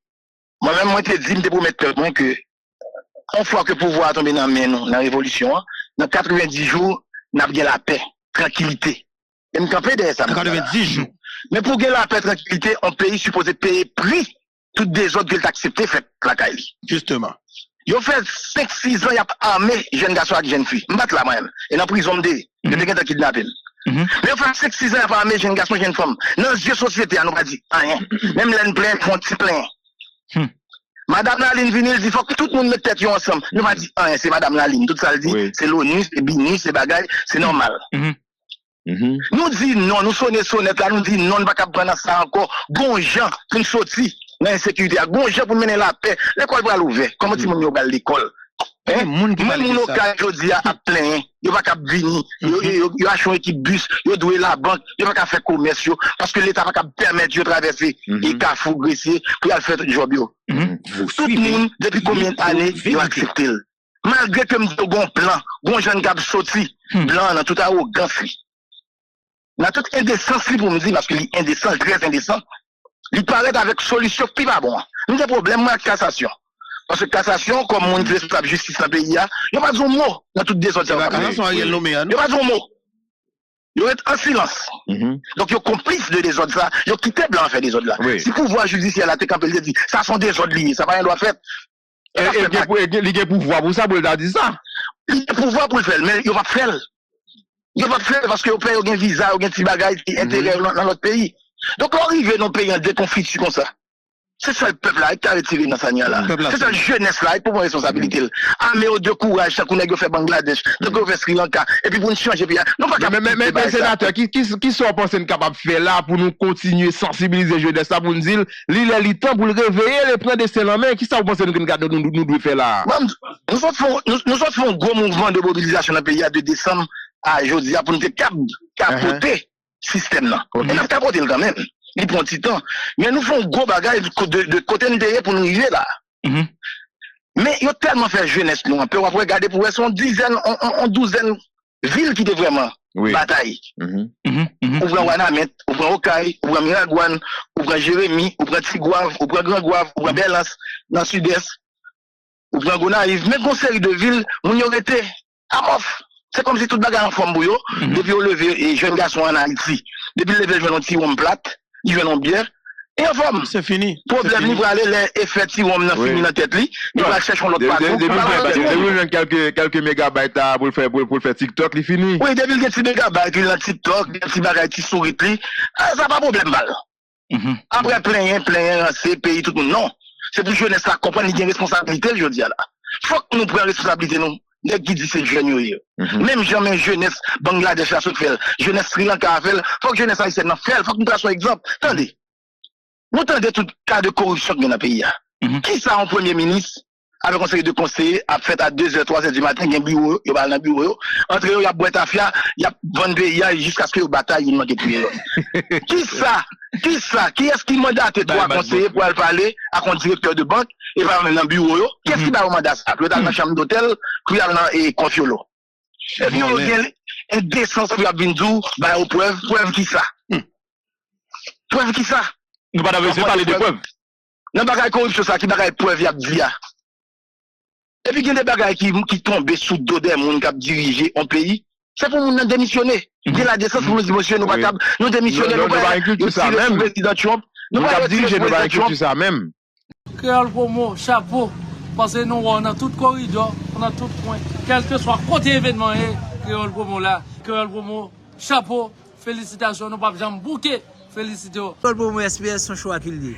Moi-même, moi, te dis, me promettre que, une fois que le pouvoir tombe dans dans la révolution, dans 90 jours, nous avons la paix, tranquillité. Et nous camper derrière ça. 90 jours. Mais pour gagner la paix, tranquillité, un pays supposé payer prix toutes des autres qu'il a accepté, fait la Kaili. Justement. Il a fait 5-6 ans, il a armé jeune garçon avec jeune fille. Je me là moi-même. Et dans la prison de quelqu'un qui kidnappé. Mais il a fait 5-6 ans, il a armé jeune garçon, jeune femme. Dans les sociétés, on n'a pas dit rien. Même l'un plein, font petit plein. Madame Laline vient, il dit, faut que tout le monde mette tête ensemble. Nous pas dit rien, c'est Madame Laline. Tout ça, elle dit, c'est l'ONU, c'est BINU, c'est bagaille, c'est normal. Nous dit non, nous sonnette là, nous dit non, nous pas prendre ça encore. Bon gens, pour nous sortir dans l'insécurité, bon gens pour mener la paix. L'école va l'ouvrir. Comment tu m'as à l'école? Même mon local, je dis à plein, il va pas venir, il a acheté une équipe bus, il doit la banque, il va pas faire commerce, parce que l'État va pas permettre de traverser, il va fougresser, pour faire le job. Tout le monde, depuis combien d'années, il va accepter. Malgré que nous avons un plan, bon jeune qui a sorti, blanc, dans toute arrogance. Dans toute indécence, pour me dire, parce qu'il est indécent, très indécent, il paraît avec solution qui pas bon. Nous avons un problème avec la cassation. Parce que cassation, comme mon responsable justice dans le pays, il n'y a pas de mot dans toutes les autres. Il n'y a pas de mot. Ils sont en silence. Donc, ils sont complices de des autres ça. Ils ont quitté blanc faire des autres là. Si le pouvoir judiciaire là, t'es dit, ça sont des autres liés, ça va rien doit faire. Et il y a pouvoir pour ça, pour le dire ça. Il y a pouvoir pour le faire, mais il va faire. Il va faire parce qu'il y a un visa, il y a un petit bagage qui est intérieur dans notre pays. Donc, on arrive dans le pays en déconfiture comme ça. C'est ça le peuple là qui a retiré dans sa là. C'est ça la jeunesse là, pour prendre responsabilité. Armé au de courage, chaque qu'on a fait Bangladesh, donc on fait Sri Lanka, et puis pour nous changer pays. Non pas mais sénateur, qui sont pensés capable de faire là pour nous continuer sensibiliser jeunesse ça pour nous dire, l'île est le temps pour le réveiller, les prendre des selles en main, qui ça vous pensez nous devons faire là? Nous autres font un gros mouvement de mobilisation dans le pays de décembre à aujourd'hui pour nous capoter le système là. On a capoté quand même. Il prend du temps. Mais nous faisons gros bagages de côté de pour nous arriver là. Mais il y a tellement fait jeunesse, nous. On peut regarder pour son dizaine, en douzaine de villes qui étaient vraiment bataille. Ouvrant Wanamet, ouvrant Okaï, ouvrant Miragouane, ouvrant Jérémy, ouvrant Tigouave, ouvrant Grand Gouave, ouvrant Belance, dans le sud-est, ouvrant Gonaïve. Mais une série de villes, on y aurait été à mof. C'est comme si tout le bagage en forme bouillot, depuis au lever, et jeunes garçons en Haïti, depuis le lever, je vais en tirer en plate. Ils viennent en bière, et en forme. C'est fini. Problème, il va aller les effets qui vont fini dans la tête, il va chercher l'autre patron. Quelques mégabytes pour faire TikTok, il finit. Oui, depuis qu'il y a des mégabytes, il y a TikTok, des petits bagages qui sourit, ça n'a pas de problème, mal. Après, plein, c'est pays, tout le monde. Non. C'est pour jeunesse là, comprendre, il y a une responsabilité, je dis là. Faut que nous prenions responsabilité, nous. Dès qu'il dit c'est jeune, même jamais jeunesse Bangladesh a fait, jeunesse Sri Lanka a fait, faut que jeunesse haïtienne a fait, faut que nous prenions exemple. Attendez, nous attendons tout cas de corruption dans le pays. Qui ça en premier ministre, avec un conseil de conseillers, a fait à 2h, 3h du matin, il y a un bureau, il y a un bureau, entre eux, il y a boîte à fia, il y a vendu pays jusqu'à ce que le bataille, il manque de tuer. Qui ça? Qui est-ce qui mandate trois conseillers pour aller parler à un directeur de banque et va dans le bureau? Qu'est-ce qui va au mandat ça? Le dans la chambre d'hôtel, puis il confie l'eau. Et puis on vient une décence pour Abindou, bah aux preuves qui ça? Preuve qui ça? Nous pas parler de preuves. Non, pas corruption ça, qui bagaille preuve y a dit. Et puis il y a des bagailles qui tombent sous le dos des gens qui ont dirigé un pays. C'est pour nous démissionner. Il y a la décence pour nous démissionner, nous démissionner. Nous pas inclure ça même. Nous pas diriger, nous pas inclure ça même. Créole Promo, chapeau. Parce que nous, on a tout corridor, on a tout point. Quel que soit côté événement, Créole Promo là. Créole Promo, chapeau. Félicitations, nous pas besoin de bouquet. Félicitations. Créole Promo SPS, son choix qu'il dit.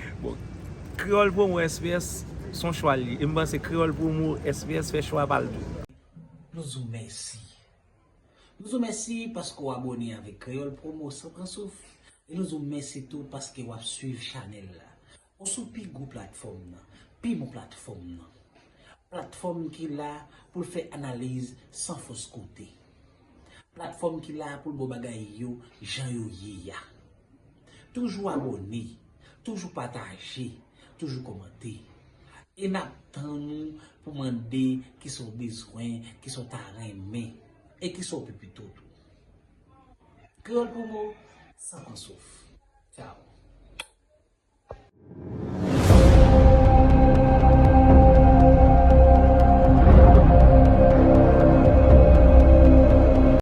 Créole Promo SPS, son choix. Et je pense que Créole Promo SPS fait choix par le tout. Nous vous remercions. Nous vous remercions parce que vous abonnez avec Créole Promo sans prendre souffle. Et nous vous remercions tout parce que vous suivez Chanel. On sous plus de plateforme, puis mon plateforme. Plateforme qui là pour faire analyse sans fausse côté. Plateforme qui là pour le bagay yo, Jean yo ya. Toujours abonné, toujours partager, toujours commenter. Et n'attend nous pour demander qui sont besoin, qui sont aimés et qui sont plutôt tout. Créole pour moi, sans qu'on souffre. Ciao.